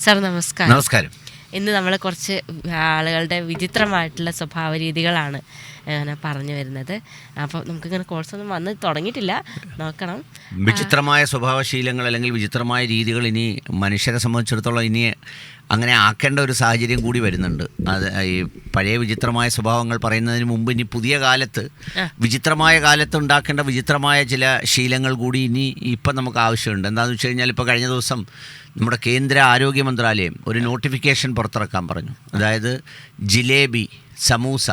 Sir നമസ്കാരം. നമസ്കാരം. ഇന്ന് നമ്മൾ കുറച്ച് ആളുകളുടെ വിചിത്രമായിട്ടുള്ള സ്വഭാവ രീതികളാണ് പറഞ്ഞു വരുന്നത്. അപ്പോൾ നമുക്കിങ്ങനെ കോഴ്സൊന്നും വന്ന് തുടങ്ങിയിട്ടില്ല, നോക്കണം. വിചിത്രമായ സ്വഭാവശീലങ്ങൾ അല്ലെങ്കിൽ വിചിത്രമായ രീതികൾ ഇനി മനുഷ്യരെ സംബന്ധിച്ചിടത്തോളം ഇനി അങ്ങനെ ആക്കേണ്ട ഒരു സാഹചര്യം കൂടി വരുന്നുണ്ട്. അത് ഈ പഴയ വിചിത്രമായ സ്വഭാവങ്ങൾ പറയുന്നതിന് മുമ്പ് ഇനി പുതിയ കാലത്ത് വിചിത്രമായ കാലത്ത് ഉണ്ടാക്കേണ്ട വിചിത്രമായ ചില ശീലങ്ങൾ കൂടി ഇനി ഇപ്പം നമുക്ക് ആവശ്യമുണ്ട്. എന്താണെന്ന് വെച്ച് കഴിഞ്ഞാൽ ഇപ്പോൾ കഴിഞ്ഞ ദിവസം നമ്മുടെ കേന്ദ്ര ആരോഗ്യ മന്ത്രാലയം ഒരു നോട്ടിഫിക്കേഷൻ പുറത്തിറക്കാൻ പറഞ്ഞു. അതായത് ജിലേബി, സമൂസ,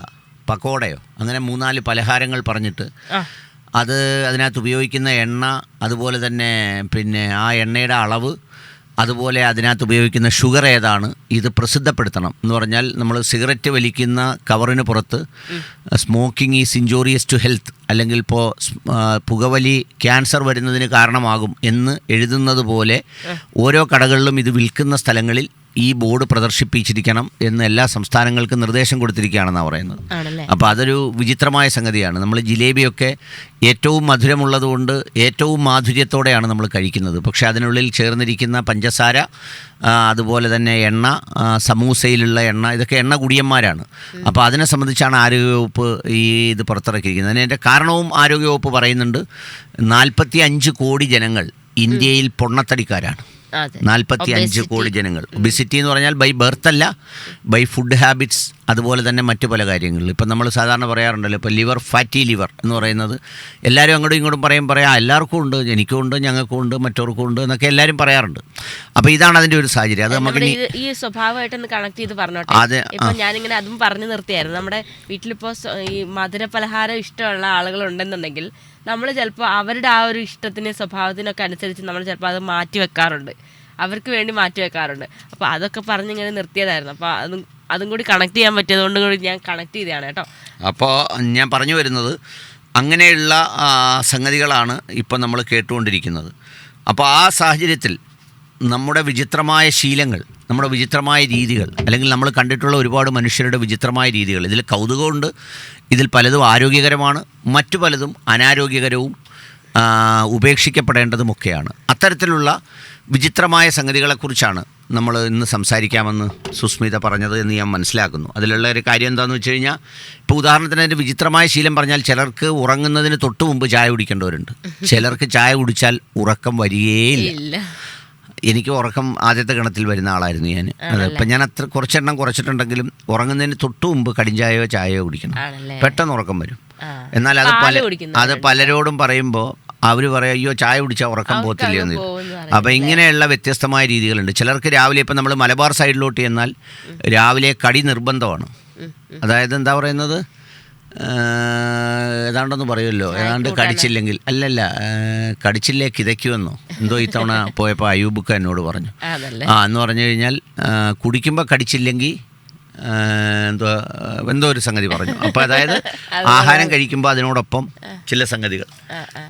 പക്കോടയോ അങ്ങനെ 3-4 പലഹാരങ്ങൾ പറഞ്ഞിട്ട് അതിനകത്ത് ഉപയോഗിക്കുന്ന എണ്ണ, അതുപോലെ തന്നെ പിന്നെ ആ എണ്ണയുടെ അളവ്, അതുപോലെ അതിനകത്ത് ഉപയോഗിക്കുന്ന ഷുഗർ ഏതാണ്, ഇത് പ്രസിദ്ധപ്പെടുത്തണം എന്ന് പറഞ്ഞാൽ നമ്മൾ സിഗരറ്റ് വലിക്കുന്ന കവറിന് പുറത്ത് smoking is injurious to health, അല്ലെങ്കിൽ ഇപ്പോൾ പുകവലി ക്യാൻസർ വരുന്നതിന് കാരണമാകും എന്ന് എഴുതുന്നത് പോലെ ഓരോ കടകളിലും ഇത് വിൽക്കുന്ന സ്ഥലങ്ങളിൽ ഈ ബോർഡ് പ്രദർശിപ്പിച്ചിരിക്കണം എന്ന് എല്ലാ സംസ്ഥാനങ്ങൾക്കും നിർദ്ദേശം കൊടുത്തിരിക്കുകയാണെന്നാണ് പറയുന്നത്. അപ്പോൾ അതൊരു വിചിത്രമായ സംഗതിയാണ്. നമ്മൾ ജിലേബിയൊക്കെ ഏറ്റവും മധുരമുള്ളതുകൊണ്ട് ഏറ്റവും മാധുര്യത്തോടെയാണ് നമ്മൾ കഴിക്കുന്നത്. പക്ഷേ അതിനുള്ളിൽ ചേർന്നിരിക്കുന്ന പഞ്ചസാര, അതുപോലെ തന്നെ എണ്ണ, സമൂസയിലുള്ള എണ്ണ, ഇതൊക്കെ എണ്ണ കുടിയന്മാരാണ്. അപ്പോൾ അതിനെ സംബന്ധിച്ചാണ് ആരോഗ്യവകുപ്പ് ഇത് പുറത്തിറക്കിയിരിക്കുന്നത്. അതിൻ്റെ കാരണവും ആരോഗ്യവകുപ്പ് പറയുന്നുണ്ട്. 45 കോടി ജനങ്ങൾ ഇന്ത്യയിൽ പൊണ്ണത്തടിക്കാരാണ്. 45 കോടി ജനങ്ങൾ. ഒബിസിറ്റി എന്ന് പറഞ്ഞാൽ ബൈ ബർത്ത് അല്ല, ബൈ ഫുഡ് ഹാബിറ്റ്സ്, അതുപോലെ തന്നെ മറ്റു പല കാര്യങ്ങളിൽ. ഇപ്പം നമ്മൾ സാധാരണ പറയാറുണ്ടല്ലോ, ഇപ്പോൾ ലിവർ, ഫാറ്റി ലിവർ എന്ന് പറയുന്നത് എല്ലാവരും അങ്ങോട്ടും ഇങ്ങോട്ടും പറയാം എല്ലാവർക്കും ഉണ്ട്, എനിക്കും ഉണ്ട്, ഞങ്ങൾക്കും ഉണ്ട്, മറ്റവർക്കും ഉണ്ട് എന്നൊക്കെ എല്ലാവരും പറയാറുണ്ട്. അപ്പോൾ ഇതാണ് അതിൻ്റെ ഒരു സാഹചര്യം. അത് നമുക്ക് ഈ സ്വഭാവമായിട്ടൊന്ന് കണക്ട് ചെയ്ത് പറഞ്ഞോട്ടെ. ഇപ്പം ഞാനിങ്ങനെ അതും പറഞ്ഞു നിർത്തിയായിരുന്നു. നമ്മുടെ വീട്ടിലിപ്പോൾ ഈ മധുര പലഹാരം ഇഷ്ടമുള്ള ആളുകളുണ്ടെന്നുണ്ടെങ്കിൽ നമ്മൾ ചിലപ്പോൾ അവരുടെ ആ ഒരു ഇഷ്ടത്തിന് സ്വഭാവത്തിനൊക്കെ അനുസരിച്ച് നമ്മൾ ചിലപ്പോൾ അത് മാറ്റി വെക്കാറുണ്ട്, അവർക്ക് വേണ്ടി മാറ്റി വെക്കാറുണ്ട്. അപ്പോൾ അതൊക്കെ പറഞ്ഞിങ്ങനെ നിർത്തിയതായിരുന്നു. അപ്പോൾ അതും കൂടി കണക്ട് ചെയ്യാൻ പറ്റിയതുകൊണ്ട് കൂടി ഞാൻ കണക്ട് ചെയ്തതാണ് കേട്ടോ. അപ്പോൾ ഞാൻ പറഞ്ഞു വരുന്നത് അങ്ങനെയുള്ള സംഗതികളാണ് ഇപ്പം നമ്മൾ കേട്ടുകൊണ്ടിരിക്കുന്നത്. അപ്പോൾ ആ സാഹചര്യത്തിൽ നമ്മുടെ വിചിത്രമായ ശീലങ്ങൾ, നമ്മുടെ വിചിത്രമായ രീതികൾ, അല്ലെങ്കിൽ നമ്മൾ കണ്ടിട്ടുള്ള ഒരുപാട് മനുഷ്യരുടെ വിചിത്രമായ രീതികൾ, ഇതിൽ കൗതുകമുണ്ട്. ഇതിൽ പലതും ആരോഗ്യകരമാണ്, മറ്റു പലതും അനാരോഗ്യകരവും ഉപേക്ഷിക്കപ്പെടേണ്ടതുമൊക്കെയാണ്. അത്തരത്തിലുള്ള വിചിത്രമായ സംഗതികളെക്കുറിച്ചാണ് നമ്മൾ ഇന്ന് സംസാരിക്കാമെന്ന് സുസ്മിത പറഞ്ഞത് എന്ന് ഞാൻ മനസ്സിലാക്കുന്നു. അതിലുള്ള ഒരു കാര്യം എന്താണെന്ന് വെച്ച് കഴിഞ്ഞാൽ, ഇപ്പോൾ ഉദാഹരണത്തിന് അതിൻ്റെ വിചിത്രമായ ശീലം പറഞ്ഞാൽ, ചിലർക്ക് ഉറങ്ങുന്നതിന് തൊട്ട് മുമ്പ് ചായ കുടിക്കേണ്ടവരുണ്ട്. ചിലർക്ക് ചായ കുടിച്ചാൽ ഉറക്കം വരികയില്ല. എനിക്ക് ഉറക്കം ആദ്യത്തെ ഗണത്തിൽ വരുന്ന ആളായിരുന്നു ഞാൻ. ഇപ്പം ഞാൻ കുറച്ചെണ്ണം കുറച്ചിട്ടുണ്ടെങ്കിലും ഉറങ്ങുന്നതിന് തൊട്ട് മുമ്പ് കടിഞ്ചായയോ ചായയോ കുടിക്കണം, പെട്ടെന്ന് ഉറക്കം വരും. എന്നാൽ അത് പലരോടും പറയുമ്പോൾ അവർ പറയും, അയ്യോ ചായ കുടിച്ചാൽ ഉറക്കം പോകത്തില്ല എന്ന്. അപ്പോൾ ഇങ്ങനെയുള്ള വ്യത്യസ്തമായ രീതികളുണ്ട്. ചിലർക്ക് രാവിലെ, ഇപ്പം നമ്മൾ മലബാർ സൈഡിലോട്ട് ചെന്നാൽ രാവിലെ കടി നിർബന്ധമാണ്. അതായത് എന്താ പറയുന്നത്, ഏതാണ്ടൊന്ന് പറയുമല്ലോ, ഏതാണ്ട് കടിച്ചില്ലെങ്കിൽ കടിച്ചില്ലേ കിതയ്ക്കുമെന്നോ എന്തോ ഇത്തവണ പോയപ്പോൾ അയ്യൂബുക്ക എന്നോട് പറഞ്ഞു. എന്ന് പറഞ്ഞു കഴിഞ്ഞാൽ കുടിക്കുമ്പോൾ കടിച്ചില്ലെങ്കിൽ എന്തോ ഒരു സംഗതി പറഞ്ഞു. അപ്പോൾ അതായത് ആഹാരം കഴിക്കുമ്പോൾ അതിനോടൊപ്പം ചില സംഗതികൾ,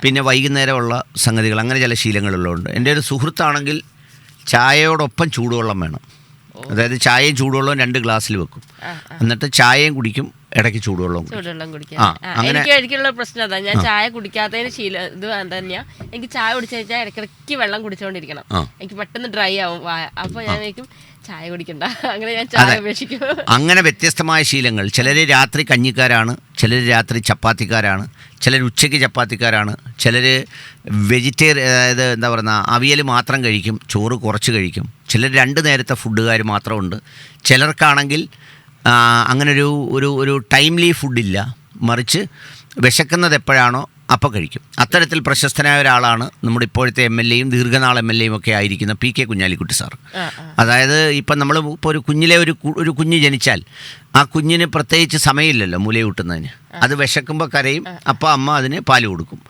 പിന്നെ വൈകുന്നേരമുള്ള സംഗതികൾ, അങ്ങനെ ചില ശീലങ്ങളുള്ളതുകൊണ്ട്. എൻ്റെ ഒരു സുഹൃത്താണെങ്കിൽ ചായയോടൊപ്പം ചൂടുവെള്ളം വേണം. അതായത് ചായയും ചൂടുവെള്ളവും 2 ഗ്ലാസ്സിൽ വെക്കും, എന്നിട്ട് ചായയും കുടിക്കും, ഇടയ്ക്ക് ചൂടുവെള്ളം കുടിക്കും. എനിക്കുള്ള പ്രശ്നം അതാ, ഞാൻ ചായ കുടിക്കാത്തതിന് ശീലം ഇത് തന്നെയാ. എനിക്ക് ചായ കുടിച്ചു കഴിഞ്ഞാൽ ഇടയ്ക്കിടയ്ക്ക് വെള്ളം കുടിച്ചുകൊണ്ടിരിക്കണം. എനിക്ക് പെട്ടെന്ന് ഡ്രൈ ആവും. അപ്പോൾ ഞാൻ ചായ കുടിക്കണ്ട, അങ്ങനെ ഞാൻ ചായ ഉപേക്ഷിക്കും. അങ്ങനെ വ്യത്യസ്തമായ ശീലങ്ങൾ. ചിലർ രാത്രി കഞ്ഞിക്കാരാണ്, ചിലർ രാത്രി ചപ്പാത്തിക്കാരാണ്, ചിലർ ഉച്ചയ്ക്ക് ചപ്പാത്തിക്കാരാണ്, ചിലർ അതായത് എന്താ പറയുക, അവിയൽ മാത്രം കഴിക്കും, ചോറ് കുറച്ച് കഴിക്കും. ചിലർ 2 നേരത്തെ ഫുഡുകാർ മാത്രമുണ്ട്. ചിലർക്കാണെങ്കിൽ അങ്ങനെ ഒരു ടൈംലി ഫുഡില്ല, മറിച്ച് വിശക്കുന്നത് എപ്പോഴാണോ അപ്പോൾ കഴിക്കും. അത്തരത്തിൽ പ്രശസ്തനായ ഒരാളാണ് നമ്മുടെ ഇപ്പോഴത്തെ MLA-യും ദീർഘനാൾ MLA-യും ഒക്കെ ആയിരിക്കുന്ന PK കുഞ്ഞാലിക്കുട്ടി സാർ. അതായത് ഇപ്പം നമ്മൾ ഇപ്പോൾ ഒരു കുഞ്ഞ് ജനിച്ചാൽ ആ കുഞ്ഞിന് പ്രത്യേകിച്ച് സമയമില്ലല്ലോ മുലയൂട്ടുന്നതിന്. അത് വിശക്കുമ്പോൾ കരയും, അപ്പോൾ അമ്മ അതിന് പാല് കൊടുക്കും.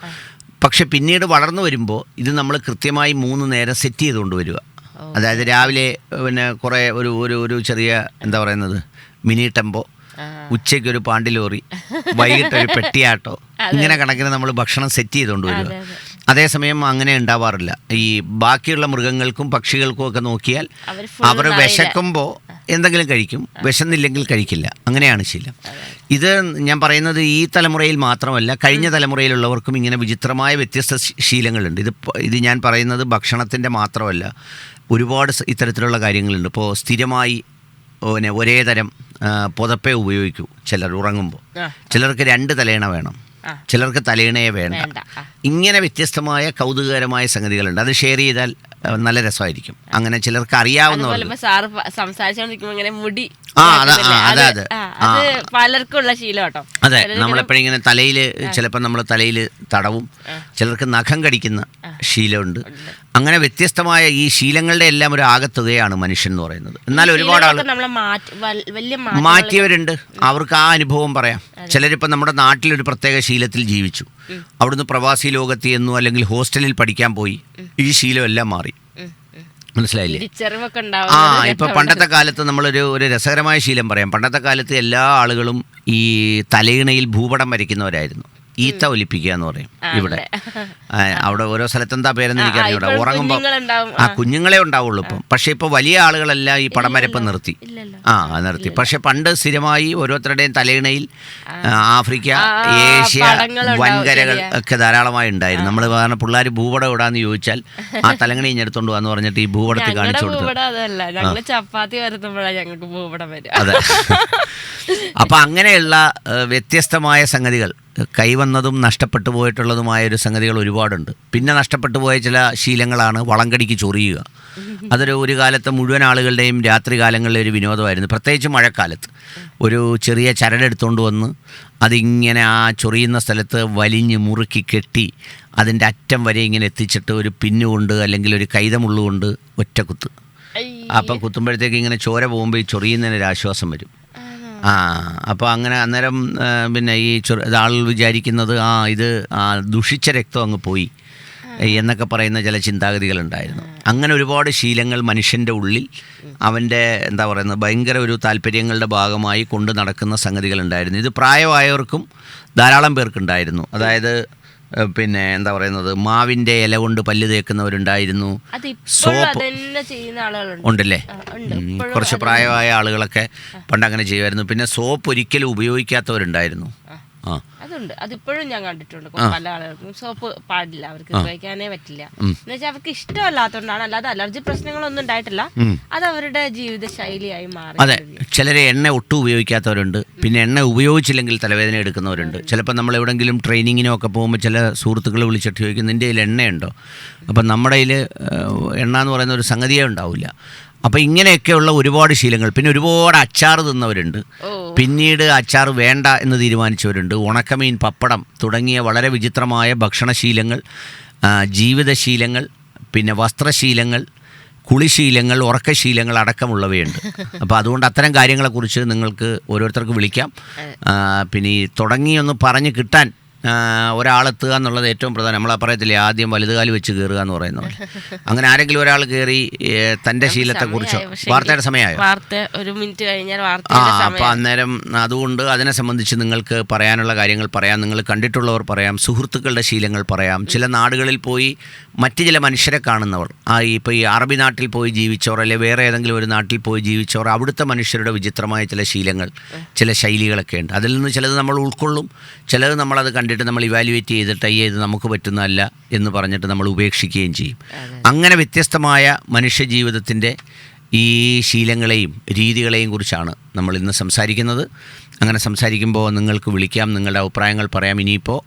പക്ഷെ പിന്നീട് വളർന്നു വരുമ്പോൾ ഇത് നമ്മൾ കൃത്യമായി 3 നേരം സെറ്റ് ചെയ്തുകൊണ്ട് വരിക. അതായത് രാവിലെ പിന്നെ കുറേ ഒരു ചെറിയ എന്താ പറയുന്നത് മിനി ടെമ്പോ, ഉച്ചയ്ക്കൊരു പാണ്ടിലോറി, വൈകിട്ടൊരു പെട്ടിയാട്ടോ, ഇങ്ങനെ കണക്കിന് നമ്മൾ ഭക്ഷണം സെറ്റ് ചെയ്തുകൊണ്ട് വരിക. അതേസമയം അങ്ങനെ ഉണ്ടാവാറില്ല. ഈ ബാക്കിയുള്ള മൃഗങ്ങൾക്കും പക്ഷികൾക്കും ഒക്കെ നോക്കിയാൽ അവർ വിശക്കുമ്പോൾ എന്തെങ്കിലും കഴിക്കും, വിശന്നില്ലെങ്കിൽ കഴിക്കില്ല. അങ്ങനെയാണ് ശീലം. ഇത് ഞാൻ പറയുന്നത് ഈ തലമുറയിൽ മാത്രമല്ല, കഴിഞ്ഞ തലമുറയിലുള്ളവർക്കും ഇങ്ങനെ വിചിത്രമായ വ്യത്യസ്ത ശീലങ്ങളുണ്ട്. ഇത് ഞാൻ പറയുന്നത് ഭക്ഷണത്തിൻ്റെ മാത്രമല്ല, ഒരുപാട് ഇത്തരത്തിലുള്ള കാര്യങ്ങളുണ്ട്. ഇപ്പോൾ സ്ഥിരമായി പിന്നെ ഒരേ തരം പുതപ്പേ ഉപയോഗിക്കൂ ചിലർ ഉറങ്ങുമ്പോൾ. ചിലർക്ക് 2 തലയിണ വേണം, ചിലർക്ക് തലയിണയെ വേണ്ട. ഇങ്ങനെ വ്യത്യസ്തമായ കൗതുകകരമായ സംഗതികളുണ്ട്. അത് ഷെയർ ചെയ്താൽ നല്ല രസമായിരിക്കും. അങ്ങനെ ചിലർക്ക് അറിയാവുന്ന സാറ് സംസാരിച്ചോണ്ടിരിക്കുമ്പോ ഇങ്ങനെ മുടി അതെ പലർക്കുള്ള ശീലം കേട്ടോ. അതെ, നമ്മളെപ്പോഴും ഇങ്ങനെ തലയിൽ ചിലപ്പോൾ നമ്മൾ തലയിൽ തടവും, ചിലർക്ക് നഖം കടിക്കുന്ന ശീലമുണ്ട്. അങ്ങനെ വ്യത്യസ്തമായ ഈ ശീലങ്ങളുടെ എല്ലാം ഒരു ആകത്തുകയാണ് മനുഷ്യൻ എന്ന് പറയുന്നത്. എന്നാൽ ഒരുപാട് ആൾ മാറ്റിയവരുണ്ട്, അവർക്ക് ആ അനുഭവം പറയാം. ചിലരിപ്പോൾ നമ്മുടെ നാട്ടിലൊരു പ്രത്യേക ശീലത്തിൽ ജീവിച്ചു, അവിടുന്ന് പ്രവാസി ലോകത്ത് ചെന്നു അല്ലെങ്കിൽ ഹോസ്റ്റലിൽ പഠിക്കാൻ പോയി, ഈ ശീലം എല്ലാം മാറി. മനസ്സിലായില്ലേ? ഇപ്പൊ പണ്ടത്തെ കാലത്ത് നമ്മളൊരു രസകരമായ ശീലം പറയാം. പണ്ടത്തെ കാലത്ത് എല്ലാ ആളുകളും ഈ തലയിണയിൽ ഭൂപടം വരയ്ക്കുന്നവരായിരുന്നു. ഈത്ത ഒലിപ്പിക്കുക എന്ന് പറയും ഇവിടെ. അവിടെ ഓരോ സ്ഥലത്ത് എന്താ പേരെന്ന് എനിക്കറിഞ്ഞൂടാ. ഉറങ്ങുമ്പോൾ കുഞ്ഞുങ്ങളെ ഉണ്ടാവുള്ളൂ ഇപ്പം. പക്ഷെ ഇപ്പോൾ വലിയ ആളുകളെല്ലാം ഈ പടം വരപ്പ് നിർത്തി. നിർത്തി. പക്ഷെ പണ്ട് സ്ഥിരമായി ഓരോരുത്തരുടെയും തലയിണയിൽ ആഫ്രിക്ക, ഏഷ്യ, വൻകരകൾ ഒക്കെ ധാരാളമായി ഉണ്ടായിരുന്നു. നമ്മൾ പറഞ്ഞ പിള്ളേർ ഭൂപടം ഇടാന്ന് ചോദിച്ചാൽ ആ തലങ്ങണി ഇഞ്ഞെടുത്തോണ്ട് പോകാന്ന് പറഞ്ഞിട്ട് ഈ ഭൂപടത്തിൽ കാണിച്ചു കൊടുത്തു. അതെ. അപ്പൊ അങ്ങനെയുള്ള വ്യത്യസ്തമായ സംഗതികൾ, കൈവന്നതും നഷ്ടപ്പെട്ടു പോയിട്ടുള്ളതുമായ ഒരു സംഗതികൾ ഒരുപാടുണ്ട്. പിന്നെ നഷ്ടപ്പെട്ടു പോയ ചില ശീലങ്ങളാണ് വളങ്കടിക്ക് ചൊറിയുക. ഒരു കാലത്ത് മുഴുവൻ ആളുകളുടെയും രാത്രി കാലങ്ങളിലെ ഒരു വിനോദമായിരുന്നു. പ്രത്യേകിച്ച് മഴക്കാലത്ത് ഒരു ചെറിയ ചരടെടുത്തുകൊണ്ട് വന്ന് അതിങ്ങനെ ആ ചൊറിയുന്ന സ്ഥലത്ത് വലിഞ്ഞ് മുറുക്കി കെട്ടി അതിൻ്റെ അറ്റം വരെ ഇങ്ങനെ എത്തിച്ചിട്ട് ഒരു പിന്നുകൊണ്ട് അല്ലെങ്കിൽ ഒരു കൈതമുള്ളുകൊണ്ട് ഒറ്റ കുത്ത്. അപ്പം കുത്തുമ്പോഴത്തേക്ക് ഇങ്ങനെ ചോര പോകുമ്പോൾ ഈ ചൊറിയുന്നതിനൊരു ആശ്വാസം വരും. അപ്പോൾ അങ്ങനെ അന്നേരം പിന്നെ ഈ ആളുകൾ വിചാരിക്കുന്നത് ഇത് ദുഷിച്ച രക്തം അങ്ങ് പോയി എന്നൊക്കെ പറയുന്ന ചില ചിന്താഗതികളുണ്ടായിരുന്നു. അങ്ങനെ ഒരുപാട് ശീലങ്ങൾ മനുഷ്യൻ്റെ ഉള്ളിൽ അവൻ്റെ എന്താ പറയുന്നത് ഭയങ്കര ഒരു താല്പര്യങ്ങളുടെ ഭാഗമായി കൊണ്ട് നടക്കുന്ന സംഗതികളുണ്ടായിരുന്നു. ഇത് പ്രായമായവർക്കും ധാരാളം പേർക്കുണ്ടായിരുന്നു. അതായത് പിന്നെ എന്താ പറയുന്നത് മാവിൻ്റെ ഇല കൊണ്ട് പല്ല് തേക്കുന്നവരുണ്ടായിരുന്നു. സോപ്പ് ഉണ്ടല്ലേ, കുറച്ച് പ്രായമായ ആളുകളൊക്കെ പണ്ട് അങ്ങനെ ചെയ്യുമായിരുന്നു. പിന്നെ സോപ്പ് ഒരിക്കലും ഉപയോഗിക്കാത്തവരുണ്ടായിരുന്നു. അതുണ്ട്, അതിപ്പോഴും ഞാൻ കണ്ടിട്ടുണ്ട്. പല ആളുകൾക്കും സോപ്പ് പാടില്ല, അവർക്ക് ഉപയോഗിക്കാനേ പറ്റില്ല എന്ന് വെച്ചാൽ അവർക്ക് ഇഷ്ടമല്ലാത്തതുകൊണ്ടാണ്. അല്ലാതെ അലർജി പ്രശ്നങ്ങളൊന്നും ഉണ്ടായിട്ടില്ല, അത് അവരുടെ ജീവിത ശൈലിയായി മാറി. അതെ, ചിലരെ എണ്ണ ഒട്ടും ഉപയോഗിക്കാത്തവരുണ്ട്. പിന്നെ എണ്ണ ഉപയോഗിച്ചില്ലെങ്കിൽ തലവേദന എടുക്കുന്നവരുണ്ട്. ചിലപ്പോൾ നമ്മൾ എവിടെയെങ്കിലും ട്രെയിനിങ്ങിനോ ഒക്കെ പോകുമ്പോൾ ചില സുഹൃത്തുക്കൾ വിളിച്ചിട്ട് ചോദിക്കും നിൻ്റെ കയ്യിൽ എണ്ണയുണ്ടോ? അപ്പം നമ്മുടെ കയ്യിൽ എണ്ണ എന്ന് പറയുന്ന ഒരു സംഗതിയേ ഉണ്ടാവില്ല. അപ്പോൾ ഇങ്ങനെയൊക്കെയുള്ള ഒരുപാട് ശീലങ്ങൾ. പിന്നെ ഒരുപാട് അച്ചാർ തിന്നവരുണ്ട്, പിന്നീട് അച്ചാർ വേണ്ട എന്ന് തീരുമാനിച്ചവരുണ്ട്. ഉണക്കമീൻ, പപ്പടം തുടങ്ങിയ വളരെ വിചിത്രമായ ഭക്ഷണശീലങ്ങൾ, ജീവിതശീലങ്ങൾ, പിന്നെ വസ്ത്രശീലങ്ങൾ, കുളിശീലങ്ങൾ, ഉറക്കശീലങ്ങൾ അടക്കമുള്ളവയുണ്ട്. അപ്പോൾ അതുകൊണ്ട് അത്തരം കാര്യങ്ങളെക്കുറിച്ച് നിങ്ങൾക്ക് ഓരോരുത്തർക്ക് വിളിക്കാം. പിന്നെ ഈ തുടങ്ങിയൊന്ന് പറഞ്ഞ് കിട്ടാൻ ഒരാളെത്തുക എന്നുള്ളത് ഏറ്റവും പ്രധാനം. നമ്മളാ പറയത്തില്ലേ ആദ്യം വലുതുകാലി വെച്ച് കയറുക എന്ന് പറയുന്നത് പോലെ. അങ്ങനെ ആരെങ്കിലും ഒരാൾ കയറി തൻ്റെ ശീലത്തെക്കുറിച്ചോ വാർത്തയുടെ സമയമായോ? അപ്പം അന്നേരം അതുകൊണ്ട് അതിനെ സംബന്ധിച്ച് നിങ്ങൾക്ക് പറയാനുള്ള കാര്യങ്ങൾ പറയാം, നിങ്ങൾ കണ്ടിട്ടുള്ളവർ പറയാം, സുഹൃത്തുക്കളുടെ ശീലങ്ങൾ പറയാം. ചില നാടുകളിൽ പോയി മറ്റ് ചില മനുഷ്യരെ കാണുന്നവർ, ഇപ്പോൾ ഈ അറബി നാട്ടിൽ പോയി ജീവിച്ചവർ അല്ലെങ്കിൽ വേറെ ഏതെങ്കിലും ഒരു നാട്ടിൽ പോയി ജീവിച്ചവർ, അവിടുത്തെ മനുഷ്യരുടെ വിചിത്രമായ ചില ശീലങ്ങൾ, ചില ശൈലികളൊക്കെ ഉണ്ട്. അതിൽ നിന്ന് ചിലത് നമ്മൾ ഉൾക്കൊള്ളും, ചിലത് നമ്മളത് കണ്ടിട്ട് നമ്മൾ ഇവാലുവേറ്റ് ചെയ്തിട്ട് ഇത് നമുക്ക് പറ്റുന്നതല്ല എന്ന് പറഞ്ഞിട്ട് നമ്മൾ ഉപേക്ഷിക്കുകയും ചെയ്യും. അങ്ങനെ വ്യത്യസ്തമായ മനുഷ്യ ജീവിതത്തിൻ്റെ ഈ ശീലങ്ങളെയും രീതികളെയും കുറിച്ചാണ് നമ്മൾ ഇന്ന് സംസാരിക്കുന്നത്. അങ്ങനെ സംസാരിക്കുമ്പോൾ നിങ്ങൾക്ക് വിളിക്കാം, നിങ്ങളുടെ അഭിപ്രായങ്ങൾ പറയാം. ഇനിയിപ്പോൾ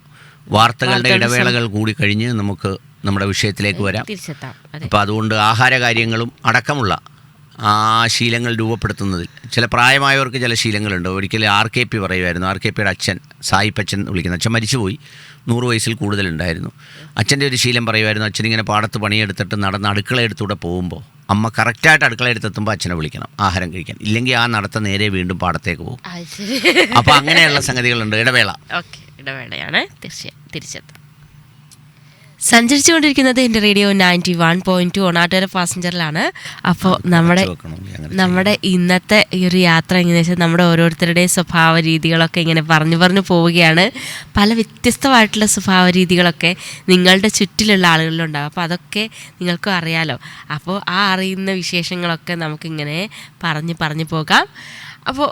വാർത്തകളുടെ ഇടവേളകൾ കൂടി കഴിഞ്ഞ് നമുക്ക് നമ്മുടെ വിഷയത്തിലേക്ക് വരാം. അപ്പോൾ അതുകൊണ്ട് ആഹാര കാര്യങ്ങളും അടക്കമുള്ള ആ ശീലങ്ങൾ രൂപപ്പെടുത്തുന്നതിൽ ചില പ്രായമായവർക്ക് ചില ശീലങ്ങളുണ്ട്. ഒരിക്കലും RKP പറയുമായിരുന്നു. RKPയുടെ അച്ഛൻ സായിപ്പച്ചൻ വിളിക്കുന്ന അച്ഛൻ മരിച്ചുപോയി, 100 വയസ്സിൽ കൂടുതലുണ്ടായിരുന്നു. അച്ഛൻ്റെ ഒരു ശീലം പറയുമായിരുന്നു. അച്ഛനിങ്ങനെ പാടത്ത് പണിയെടുത്തിട്ട് നടന്ന് അടുക്കളയെടുത്തൂടെ പോകുമ്പോൾ അമ്മ കറക്റ്റായിട്ട് അടുക്കളയെടുത്തെത്തുമ്പോൾ അച്ഛനെ വിളിക്കണം ആഹാരം കഴിക്കാൻ, ഇല്ലെങ്കിൽ ആ നടത്ത നേരെ വീണ്ടും പാടത്തേക്ക് പോകും. അപ്പോൾ അങ്ങനെയുള്ള സംഗതികളുണ്ട്. ഇടവേളയാണ് തിരിച്ചെത്താം. സഞ്ചരിച്ചുകൊണ്ടിരിക്കുന്നത് എൻ്റെ റേഡിയോ 91.2 ഓണാട്ടുകര പാസഞ്ചറിലാണ്. അപ്പോൾ നമ്മുടെ ഇന്നത്തെ ഈ ഒരു യാത്ര എങ്ങനെയാണെന്ന് വെച്ചാൽ നമ്മുടെ ഓരോരുത്തരുടെയും സ്വഭാവ രീതികളൊക്കെ ഇങ്ങനെ പറഞ്ഞു പോവുകയാണ്. പല വ്യത്യസ്തമായിട്ടുള്ള സ്വഭാവ രീതികളൊക്കെ നിങ്ങളുടെ ചുറ്റിലുള്ള ആളുകളിലുണ്ടാകും. അപ്പോൾ അതൊക്കെ നിങ്ങൾക്കും അറിയാലോ. അപ്പോൾ ആ അറിയുന്ന വിശേഷങ്ങളൊക്കെ നമുക്കിങ്ങനെ പറഞ്ഞു പോകാം. അപ്പോൾ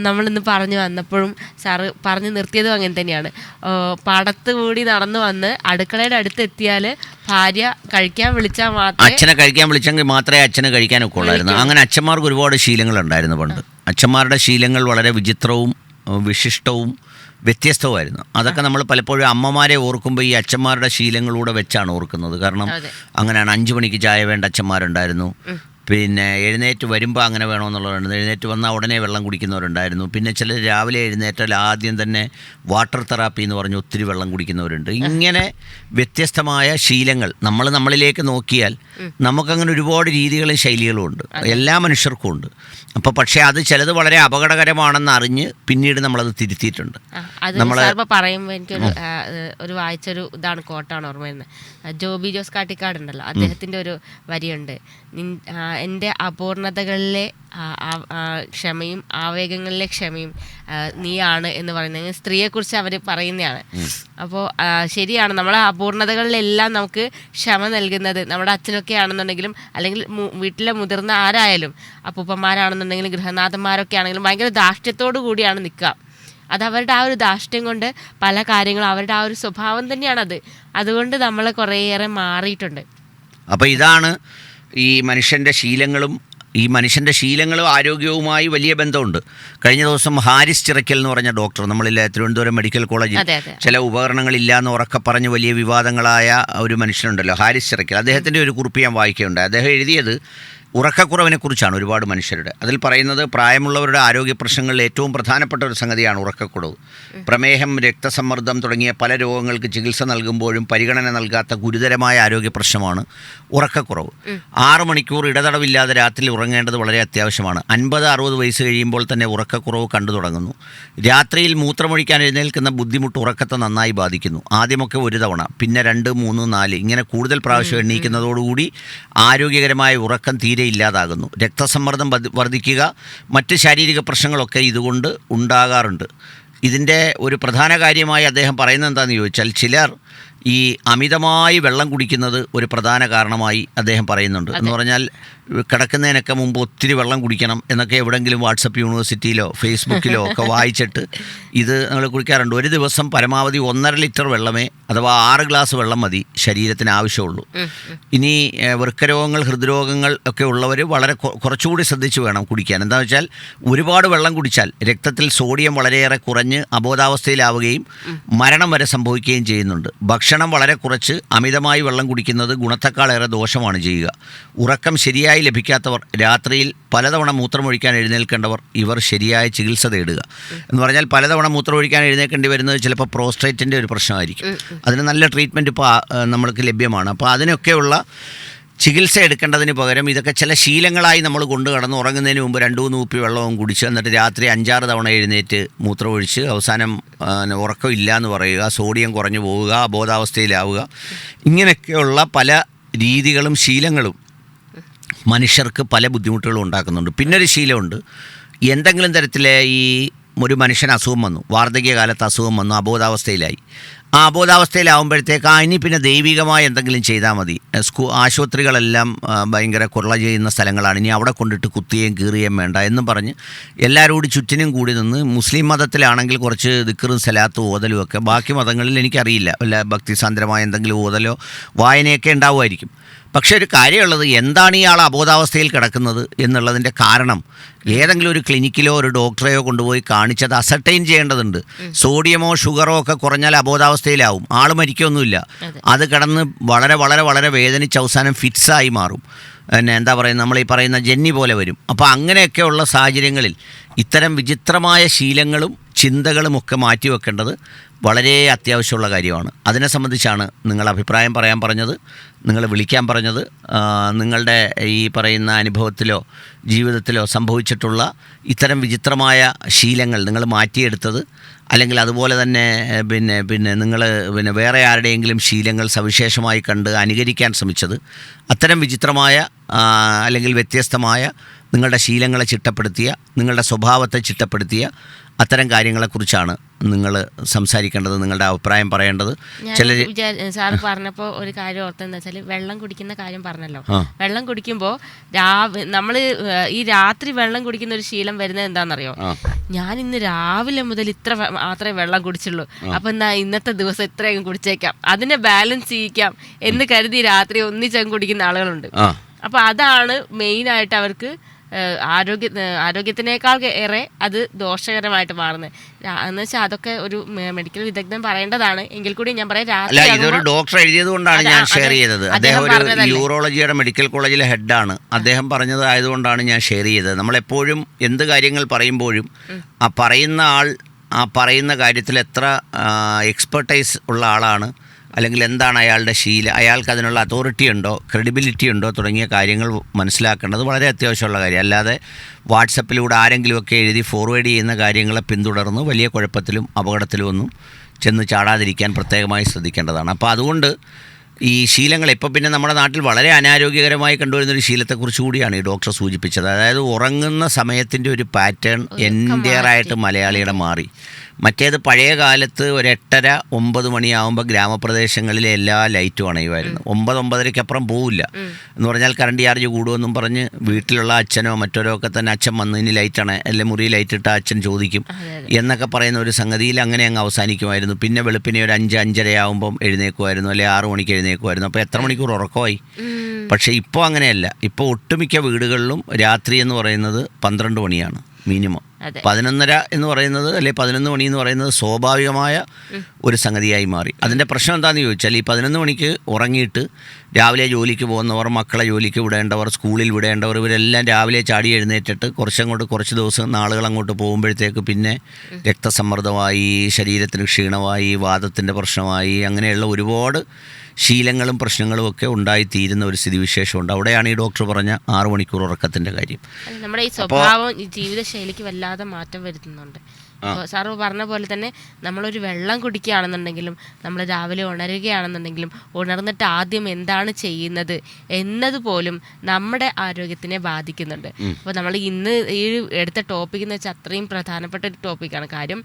നമ്മളിന്ന് പറഞ്ഞു വന്നപ്പോഴും സാറ് പറഞ്ഞു നിർത്തിയതും അങ്ങനെ തന്നെയാണ്. പാടത്ത് കൂടി നടന്നു വന്ന് അടുക്കളയുടെ അടുത്ത് എത്തിയാൽ ഭാര്യ കഴിക്കാൻ വിളിച്ചാൽ മാത്രമേ, അച്ഛനെ കഴിക്കാൻ വിളിച്ചെങ്കിൽ മാത്രമേ അച്ഛന് കഴിക്കാനൊക്കെ ഉള്ളായിരുന്നു. അങ്ങനെ അച്ഛന്മാർക്ക് ഒരുപാട് ശീലങ്ങളുണ്ടായിരുന്നു പണ്ട്. അച്ഛന്മാരുടെ ശീലങ്ങൾ വളരെ വിചിത്രവും വിശിഷ്ടവും വ്യത്യസ്തവുമായിരുന്നു. അതൊക്കെ നമ്മൾ പലപ്പോഴും അമ്മമാരെ ഓർക്കുമ്പോൾ ഈ അച്ഛന്മാരുടെ ശീലങ്ങളൂടെ വെച്ചാണ് ഓർക്കുന്നത്. കാരണം അങ്ങനെയാണ്. 5 മണിക്ക് ചായ വേണ്ട അച്ഛന്മാരുണ്ടായിരുന്നു. പിന്നെ എഴുന്നേറ്റ് വരുമ്പോൾ അങ്ങനെ വേണമെന്നുള്ളതുണ്ട്. എഴുന്നേറ്റ് വന്നാൽ ഉടനെ വെള്ളം കുടിക്കുന്നവരുണ്ടായിരുന്നു. പിന്നെ ചിലർ രാവിലെ എഴുന്നേറ്റാൽ ആദ്യം തന്നെ വാട്ടർ തെറാപ്പി എന്ന് പറഞ്ഞ് ഒത്തിരി വെള്ളം കുടിക്കുന്നവരുണ്ട്. ഇങ്ങനെ വ്യത്യസ്തമായ ശീലങ്ങൾ നമ്മളിലേക്ക് നോക്കിയാൽ നമുക്കങ്ങനെ ഒരുപാട് രീതികളും ശൈലികളും ഉണ്ട്. എല്ലാ മനുഷ്യർക്കും ഉണ്ട്. അപ്പോൾ പക്ഷേ അത് ചിലത് വളരെ അപകടകരമാണെന്ന് അറിഞ്ഞ് പിന്നീട് നമ്മളത് തിരുത്തിയിട്ടുണ്ട്. നമ്മൾ പറയുമ്പോൾ എനിക്കൊരു ഒരു വായിച്ചൊരു ഇതാണ്, കോട്ടാണ് ഓർമ്മ വരുന്നത്. ജോബി ജോസ് കാട്ടിക്കാട് ഉണ്ടല്ലോ, അദ്ദേഹത്തിൻ്റെ ഒരു വരിയുണ്ട്, എൻ്റെ അപൂർണതകളിലെ ക്ഷമയും ആവേഗങ്ങളിലെ ക്ഷമയും നീയാണ് എന്ന് പറയുന്നത്. സ്ത്രീയെക്കുറിച്ച് അവർ പറയുന്നതാണ്. അപ്പോൾ ശരിയാണ്, നമ്മളെ അപൂർണതകളിലെല്ലാം നമുക്ക് ക്ഷമ നൽകുന്നത് നമ്മുടെ അച്ഛനൊക്കെ ആണെന്നുണ്ടെങ്കിലും, അല്ലെങ്കിൽ വീട്ടിലെ മുതിർന്ന ആരായാലും, അപ്പൂപ്പന്മാരാണെന്നുണ്ടെങ്കിലും ഗൃഹനാഥന്മാരൊക്കെ ആണെങ്കിലും ഭയങ്കര ധാർഷ്ട്യത്തോടു കൂടിയാണ് നിൽക്കുക. അത് അവരുടെ ആ ഒരു ധാർഷ്ട്യം കൊണ്ട് പല കാര്യങ്ങളും, അവരുടെ ആ ഒരു സ്വഭാവം തന്നെയാണത്. അതുകൊണ്ട് നമ്മൾ കുറേയേറെ മാറിയിട്ടുണ്ട്. അപ്പോൾ ഇതാണ് ഈ മനുഷ്യൻ്റെ ശീലങ്ങളും ആരോഗ്യവുമായി വലിയ ബന്ധമുണ്ട്. കഴിഞ്ഞ ദിവസം ഹാരിസ് ചിറക്കൽ എന്ന് പറഞ്ഞ ഡോക്ടർ, നമ്മളില്ലേ തിരുവനന്തപുരം മെഡിക്കൽ കോളേജിൽ ചില ഉപകരണങ്ങളില്ല എന്ന് ഉറക്കെ പറഞ്ഞ് വലിയ വിവാദങ്ങളായ ഒരു മനുഷ്യനുണ്ടല്ലോ, ഹാരിസ് ചിറക്കൽ. അദ്ദേഹത്തിൻ്റെ ഒരു കുറിപ്പ് ഞാൻ വായിക്കുകയുണ്ടായി. അദ്ദേഹം എഴുതിയത് ഉറക്കക്കുറവിനെക്കുറിച്ചാണ്. ഒരുപാട് മനുഷ്യരുടെ അതിൽ പറയുന്നത്, പ്രായമുള്ളവരുടെ ആരോഗ്യ പ്രശ്നങ്ങളിൽ ഏറ്റവും പ്രധാനപ്പെട്ട ഒരു സംഗതിയാണ് ഉറക്കക്കുറവ്. പ്രമേഹം, രക്തസമ്മർദ്ദം തുടങ്ങിയ പല രോഗങ്ങൾക്ക് ചികിത്സ നൽകുമ്പോഴും പരിഗണന നൽകാത്ത ഗുരുതരമായ ആരോഗ്യ പ്രശ്നമാണ് ഉറക്കക്കുറവ്. 6 മണിക്കൂർ ഇടതടവില്ലാതെ രാത്രി ഉറങ്ങേണ്ടത് വളരെ അത്യാവശ്യമാണ്. 50-60 വയസ്സ് കഴിയുമ്പോൾ തന്നെ ഉറക്കക്കുറവ് കണ്ടു തുടങ്ങുന്നു. രാത്രിയിൽ മൂത്രമൊഴിക്കാൻ എഴുന്നേൽക്കുന്ന ബുദ്ധിമുട്ട് ഉറക്കത്തെ നന്നായി ബാധിക്കുന്നു. ആദ്യമൊക്കെ 1 തവണ, പിന്നെ 2, 3, 4 ഇങ്ങനെ കൂടുതൽ പ്രാവശ്യം എണ്ണീക്കുന്നതോടുകൂടി ആരോഗ്യകരമായ ഉറക്കം തീരെ ഇല്ലാതാകുന്നു. രക്തസമ്മർദ്ദം വർദ്ധിക്കുക, മറ്റ് ശാരീരിക പ്രശ്നങ്ങളൊക്കെ ഇതുകൊണ്ട് ഉണ്ടാകാറുണ്ട്. ഇതിൻ്റെ ഒരു പ്രധാന കാര്യമായി അദ്ദേഹം പറയുന്നത് എന്താണെന്ന് ചോദിച്ചാൽ, ചിലർ ഈ അമിതമായി വെള്ളം കുടിക്കുന്നത് ഒരു പ്രധാന കാരണമായി അദ്ദേഹം പറയുന്നുണ്ട്. എന്ന് പറഞ്ഞാൽ കിടക്കുന്നതിനൊക്കെ മുമ്പ് ഒത്തിരി വെള്ളം കുടിക്കണം എന്നൊക്കെ എവിടെയെങ്കിലും വാട്സപ്പ് യൂണിവേഴ്സിറ്റിയിലോ ഫേസ്ബുക്കിലോ ഒക്കെ വായിച്ചിട്ട് ഇത് നമ്മൾ കുടിക്കാറുണ്ട്. ഒരു ദിവസം പരമാവധി 1.5 ലിറ്റർ വെള്ളമേ, അഥവാ 6 ഗ്ലാസ് വെള്ളം മതി ശരീരത്തിന് ആവശ്യമുള്ളൂ. ഇനി വൃക്കരോഗങ്ങൾ, ഹൃദ്രോഗങ്ങൾ ഒക്കെ ഉള്ളവർ വളരെ കുറച്ചുകൂടി ശ്രദ്ധിച്ച് വേണം കുടിക്കാൻ. എന്താണെന്ന് വെച്ചാൽ ഒരുപാട് വെള്ളം കുടിച്ചാൽ രക്തത്തിൽ സോഡിയം വളരെയേറെ കുറഞ്ഞ് അബോധാവസ്ഥയിലാവുകയും മരണം വരെ സംഭവിക്കുകയും ചെയ്യുന്നുണ്ട്. ഭക്ഷണം വളരെ കുറച്ച് അമിതമായി വെള്ളം കുടിക്കുന്നത് ഗുണത്തെക്കാളേറെ ദോഷമാണ് ചെയ്യുക. ഉറക്കം ശരിയായി ലഭിക്കാത്തവർ, രാത്രിയിൽ പലതവണ മൂത്രമൊഴിക്കാൻ എഴുന്നേൽക്കേണ്ടവർ, ഇവർ ശരിയായ ചികിത്സ തേടുക. എന്ന് പറഞ്ഞാൽ പലതവണ മൂത്രമൊഴിക്കാൻ എഴുന്നേൽക്കേണ്ടി വരുന്നത് ചിലപ്പോൾ പ്രോസ്റ്റേറ്റിൻ്റെ ഒരു പ്രശ്നമായിരിക്കും. അതിന് നല്ല ട്രീറ്റ്മെൻറ്റ് ഇപ്പോൾ നമ്മൾക്ക് ലഭ്യമാണ്. അപ്പോൾ അതിനൊക്കെയുള്ള ചികിത്സ എടുക്കേണ്ടതിന് പകരം ഇതൊക്കെ ചില ശീലങ്ങളായി നമ്മൾ കൊണ്ടു കടന്ന് ഉറങ്ങുന്നതിന് മുമ്പ് 2-3 കുപ്പി വെള്ളവും കുടിച്ച് എന്നിട്ട് രാത്രി 5-6 തവണ എഴുന്നേറ്റ് മൂത്രമൊഴിച്ച് അവസാനം ഉറക്കമില്ല എന്ന് പറയുക, സോഡിയം കുറഞ്ഞു പോവുക, അബോധാവസ്ഥയിലാവുക, ഇങ്ങനെയൊക്കെയുള്ള പല രീതികളും ശീലങ്ങളും മനുഷ്യർക്ക് പല ബുദ്ധിമുട്ടുകളും ഉണ്ടാക്കുന്നുണ്ട്. പിന്നൊരു ശീലമുണ്ട്, എന്തെങ്കിലും തരത്തിലെ ഈ ഒരു മനുഷ്യന് അസുഖം വന്നു, വാർദ്ധക്യകാലത്ത് അസുഖം വന്നു, അബോധാവസ്ഥയിലായി. ആ അബോധാവസ്ഥയിലാവുമ്പോഴത്തേക്ക് ഇനി പിന്നെ ദൈവികമായ എന്തെങ്കിലും ചെയ്താൽ മതി. ആശുപത്രികളെല്ലാം ഭയങ്കര കൊള്ള ചെയ്യുന്ന സ്ഥലങ്ങളാണ്, ഇനി അവിടെ കൊണ്ടിട്ട് കുത്തുകയും കീറുകയും വേണ്ട എന്നും പറഞ്ഞ് എല്ലാവരോടും ചുറ്റിനും കൂടി നിന്ന്, മുസ്ലിം മതത്തിലാണെങ്കിൽ കുറച്ച് ദിക്റും സലാത്തും ഓതലും ഒക്കെ, ബാക്കി മതങ്ങളിൽ എനിക്കറിയില്ല, വല്ല ഭക്തിസാന്ദ്രമായ എന്തെങ്കിലും ഓതലോ വായനയൊക്കെ ഉണ്ടാവുമായിരിക്കും. പക്ഷേ ഒരു കാര്യമുള്ളത്, എന്താണ് ഇയാൾ അബോധാവസ്ഥയിൽ കിടക്കുന്നത് എന്നുള്ളതിൻ്റെ കാരണം ഏതെങ്കിലും ഒരു ക്ലിനിക്കിലോ ഒരു ഡോക്ടറെയോ കൊണ്ടുപോയി കാണിച്ചത് അസർട്ടൈൻ ചെയ്യേണ്ടതുണ്ട്. സോഡിയമോ ഷുഗറോ ഒക്കെ കുറഞ്ഞാൽ അബോധാവസ്ഥയിലാവും, ആൾ മരിക്കൊന്നുമില്ല. അത് കിടന്ന് വളരെ വളരെ വളരെ വേദനിച്ച് അവസാനം ഫിറ്റ്സായി മാറും. പിന്നെ എന്താ പറയുക, നമ്മളീ പറയുന്ന ജന്നി പോലെ വരും. അപ്പോൾ അങ്ങനെയൊക്കെയുള്ള സാഹചര്യങ്ങളിൽ ഇത്തരം വിചിത്രമായ ശീലങ്ങളും ചിന്തകളും ഒക്കെ മാറ്റിവെക്കേണ്ടത് വളരെ അത്യാവശ്യമുള്ള കാര്യമാണ്. അതിനെ സംബന്ധിച്ചാണ് നിങ്ങൾ അഭിപ്രായം പറയാൻ പറഞ്ഞത്, നിങ്ങൾ വിളിക്കാൻ പറഞ്ഞത്. നിങ്ങളുടെ ഈ പറയുന്ന അനുഭവത്തിലോ ജീവിതത്തിലോ സംഭവിച്ചിട്ടുള്ള ഇത്തരം വിചിത്രമായ ശീലങ്ങൾ നിങ്ങൾ മാറ്റിയെടുത്തത്, അല്ലെങ്കിൽ അതുപോലെ തന്നെ പിന്നെ നിങ്ങൾ വേറെ ആരുടെയെങ്കിലും ശീലങ്ങൾ സവിശേഷമായി കണ്ട് അനുകരിക്കാൻ ശ്രമിച്ചത്, അത്തരം വിചിത്രമായ അല്ലെങ്കിൽ വ്യത്യസ്തമായ നിങ്ങളുടെ ശീലങ്ങളെ ചിട്ടപ്പെടുത്തിയ, നിങ്ങളുടെ സ്വഭാവത്തെ ചിട്ടപ്പെടുത്തിയ അത്തരം കാര്യങ്ങളെക്കുറിച്ചാണ് നിങ്ങൾ സംസാരിക്കേണ്ടത്, നിങ്ങളുടെ അഭിപ്രായം പറയേണ്ടത്. ചില സാറ് പറഞ്ഞപ്പോൾ ഒരു കാര്യം ഓർത്തെന്ന് വെച്ചാൽ വെള്ളം കുടിക്കുന്ന കാര്യം പറഞ്ഞല്ലോ. വെള്ളം കുടിക്കുമ്പോൾ നമ്മൾ ഈ രാത്രി വെള്ളം കുടിക്കുന്ന ഒരു ശീലം വരുന്നത് എന്താണെന്നറിയോ? ഞാൻ ഇന്ന് രാവിലെ മുതൽ ഇത്ര മാത്രമേ വെള്ളം കുടിച്ചുള്ളൂ, അപ്പൊ എന്നാ ഇന്നത്തെ ദിവസം ഇത്രയും കുടിച്ചേക്കാം, അതിനെ ബാലൻസ് ചെയ്യിക്കാം എന്ന് കരുതി രാത്രി ഒന്നിച്ചങ്ങ് കുടിക്കുന്ന ആളുകളുണ്ട്. അപ്പൊ അതാണ് മെയിനായിട്ട് അവർക്ക് ആരോഗ്യത്തിനേക്കാൾ ഏറെ അത് ദോഷകരമായിട്ട് മാറുന്നത് എന്ന് വെച്ചാൽ അതൊക്കെ ഒരു മെഡിക്കൽ വിദഗ്ധൻ പറയേണ്ടതാണ്. എങ്കിൽ കൂടി ഞാൻ പറയാം, ഇതൊരു ഡോക്ടർ എഴുതിയത് കൊണ്ടാണ് ഞാൻ ഷെയർ ചെയ്തത്. അദ്ദേഹം ഒരു യൂറോളജിയുടെ മെഡിക്കൽ കോളേജിലെ ഹെഡാണ്. അദ്ദേഹം പറഞ്ഞത് ആയതുകൊണ്ടാണ് ഞാൻ ഷെയർ ചെയ്തത്. നമ്മളെപ്പോഴും എന്ത് കാര്യങ്ങൾ പറയുമ്പോഴും ആ പറയുന്ന കാര്യത്തിൽ എത്ര എക്സ്പെർട്ടൈസ് ഉള്ള ആളാണ്, അല്ലെങ്കിൽ എന്താണ് അയാളുടെ ശീലം, അയാൾക്ക് അതിനുള്ള അതോറിറ്റി ഉണ്ടോ, ക്രെഡിബിലിറ്റി ഉണ്ടോ തുടങ്ങിയ കാര്യങ്ങൾ മനസ്സിലാക്കേണ്ടത് വളരെ അത്യാവശ്യമുള്ള കാര്യം. അല്ലാതെ വാട്സപ്പിലൂടെ ആരെങ്കിലുമൊക്കെ എഴുതി ഫോർവേഡ് ചെയ്യുന്ന കാര്യങ്ങളെ പിന്തുടർന്ന് വലിയ കുഴപ്പത്തിലും അപകടത്തിലും ഒന്നും ചെന്ന് ചാടാതിരിക്കാൻ പ്രത്യേകമായി ശ്രദ്ധിക്കേണ്ടതാണ്. അപ്പോൾ അതുകൊണ്ട് ഈ ശീലങ്ങൾ ഇപ്പോൾ പിന്നെ നമ്മുടെ നാട്ടിൽ വളരെ അനാരോഗ്യകരമായി കണ്ടുവരുന്നൊരു ശീലത്തെക്കുറിച്ച് കൂടിയാണ് ഈ ഡോക്ടർ സൂചിപ്പിച്ചത്. അതായത് ഉറങ്ങുന്ന സമയത്തിൻ്റെ ഒരു പാറ്റേൺ എൻ്റെയറായിട്ട് മലയാളിയുടെ മാറി. മറ്റേത് പഴയ കാലത്ത് ഒരു 8:30-9 മണിയാകുമ്പോൾ ഗ്രാമപ്രദേശങ്ങളിലെ എല്ലാ ലൈറ്റും അണയുമായിരുന്നു. 9-9:30 പോവില്ല എന്ന് പറഞ്ഞാൽ കറണ്ട് ചാർജ് കൂടുമെന്നും പറഞ്ഞ് വീട്ടിലുള്ള അച്ഛനോ മറ്റോരോ ഒക്കെ തന്നെ അച്ഛൻ വന്ന് ഇനി ലൈറ്റ് ആണ് അല്ലെ മുറി ലൈറ്റ് ഇട്ട അച്ഛൻ ചോദിക്കും എന്നൊക്കെ പറയുന്ന ഒരു സംഗതിയിൽ അങ്ങനെ അങ്ങ് അവസാനിക്കുമായിരുന്നു. പിന്നെ വെളുപ്പിനെ ഒരു 5-5:30 ആകുമ്പം എഴുന്നേക്കുമായിരുന്നു, അല്ലെ 6 മണിക്ക് എഴുന്നേക്കുമായിരുന്നു. അപ്പോൾ എത്ര മണിക്കൂർ ഉറക്കമായി? പക്ഷേ ഇപ്പോൾ അങ്ങനെയല്ല. ഇപ്പോൾ ഒട്ടുമിക്ക വീടുകളിലും രാത്രി എന്ന് പറയുന്നത് 12 മണിയാണ് മിനിമം. 11:30 എന്ന് പറയുന്നത്, അല്ലെ 11 മണി എന്ന് പറയുന്നത് സ്വാഭാവികമായ ഒരു സംഗതിയായി മാറി. അതിൻ്റെ പ്രശ്നം എന്താണെന്ന് ചോദിച്ചാൽ, ഈ 11 മണിക്ക് ഉറങ്ങിയിട്ട് രാവിലെ ജോലിക്ക് പോകുന്നവർ, മക്കളെ ജോലിക്ക് വിടേണ്ടവർ, സ്കൂളിൽ വിടേണ്ടവർ, ഇവരെല്ലാം രാവിലെ ചാടി എഴുന്നേറ്റിട്ട് കുറച്ച് ദിവസം നാളുകൾ അങ്ങോട്ട് പോകുമ്പോഴത്തേക്ക് പിന്നെ രക്തസമ്മർദ്ദമായി, ശരീരത്തിന് ക്ഷീണമായി, വാദത്തിൻ്റെ പ്രശ്നമായി, അങ്ങനെയുള്ള ഒരുപാട് ശീലങ്ങളും പ്രശ്നങ്ങളും ഒക്കെ ഉണ്ടായിത്തീരുന്ന ഒരു സ്ഥിതിവിശേഷമുണ്ട്. അവിടെയാണ് ഈ ഡോക്ടർ പറഞ്ഞ 6 മണിക്കൂർ ഉറക്കത്തിൻ്റെ കാര്യം. നമ്മുടെ ഈ സ്വഭാവം ഈ ജീവിതശൈലിക്ക് വല്ലാതെ മാറ്റം വരുത്തുന്നുണ്ട്. സാറ് പറഞ്ഞ പോലെ തന്നെ നമ്മളൊരു വെള്ളം കുടിക്കുകയാണെന്നുണ്ടെങ്കിലും, നമ്മൾ രാവിലെ ഉണരുകയാണെന്നുണ്ടെങ്കിലും, ഉണർന്നിട്ട് ആദ്യം എന്താണ് ചെയ്യുന്നത് എന്നതുപോലും നമ്മുടെ ആരോഗ്യത്തിനെ ബാധിക്കുന്നുണ്ട്. അപ്പോൾ നമ്മൾ ഇന്ന് ഈ എടുത്ത ടോപ്പിക് എന്ന് വെച്ചാൽ അത്രയും പ്രധാനപ്പെട്ട ഒരു ടോപ്പിക്കാണ്. കാര്യം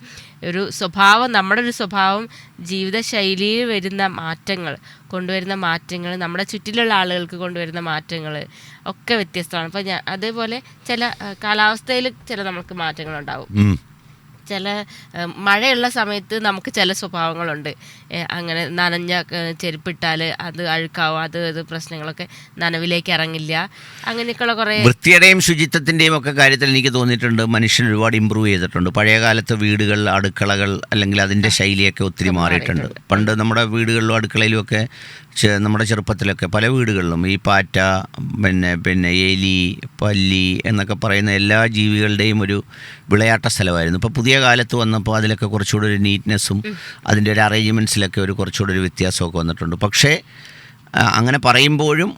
ഒരു സ്വഭാവം, നമ്മുടെ ഒരു സ്വഭാവം ജീവിതശൈലിയിൽ വരുന്ന കൊണ്ടുവരുന്ന മാറ്റങ്ങൾ, നമ്മുടെ ചുറ്റിലുള്ള ആളുകൾക്ക് കൊണ്ടുവരുന്ന മാറ്റങ്ങൾ ഒക്കെ വ്യത്യസ്തമാണ്. അപ്പോൾ അതേപോലെ ചില കാലാവസ്ഥയിൽ നമുക്ക് മാറ്റങ്ങളുണ്ടാവും. ചില മഴയുള്ള സമയത്ത് നമുക്ക് ചില സ്വഭാവങ്ങളുണ്ട്. അങ്ങനെ നനഞ്ഞ ചെരുപ്പിട്ടാൽ അത് അഴുക്കാവും, അത് പ്രശ്നങ്ങളൊക്കെ, നനവിലേക്ക് ഇറങ്ങില്ല, അങ്ങനെയൊക്കെയുള്ള കുറേ. വൃത്തിയുടെയും ശുചിത്വത്തിൻ്റെയും ഒക്കെ കാര്യത്തിൽ എനിക്ക് തോന്നിയിട്ടുണ്ട് മനുഷ്യൻ ഒരുപാട് ഇമ്പ്രൂവ് ചെയ്തിട്ടുണ്ട്. പഴയ കാലത്ത് വീടുകൾ, അടുക്കളകൾ അല്ലെങ്കിൽ അതിൻ്റെ ശൈലിയൊക്കെ ഒത്തിരി മാറിയിട്ടുണ്ട്. പണ്ട് നമ്മുടെ വീടുകളിലും അടുക്കളയിലും ഒക്കെ നമ്മുടെ ചെറുപ്പത്തിലൊക്കെ പല വീടുകളിലും ഈ പാറ്റ, പിന്നെ എലി, പല്ലി എന്നൊക്കെ പറയുന്ന എല്ലാ ജീവികളുടെയും ഒരു വിളയാട്ട സ്ഥലമായിരുന്നു. ഇപ്പോൾ പുതിയ കാലത്ത് വന്നപ്പോൾ അതിലൊക്കെ കുറച്ചുകൂടി ഒരു നീറ്റ്നെസ്സും അതിൻ്റെ ഒരു അറേഞ്ച്മെൻറ്റ്സിലൊക്കെ കുറച്ചുകൂടി ഒരു വ്യത്യാസമൊക്കെ വന്നിട്ടുണ്ട്. പക്ഷേ അങ്ങനെ പറയുമ്പോഴും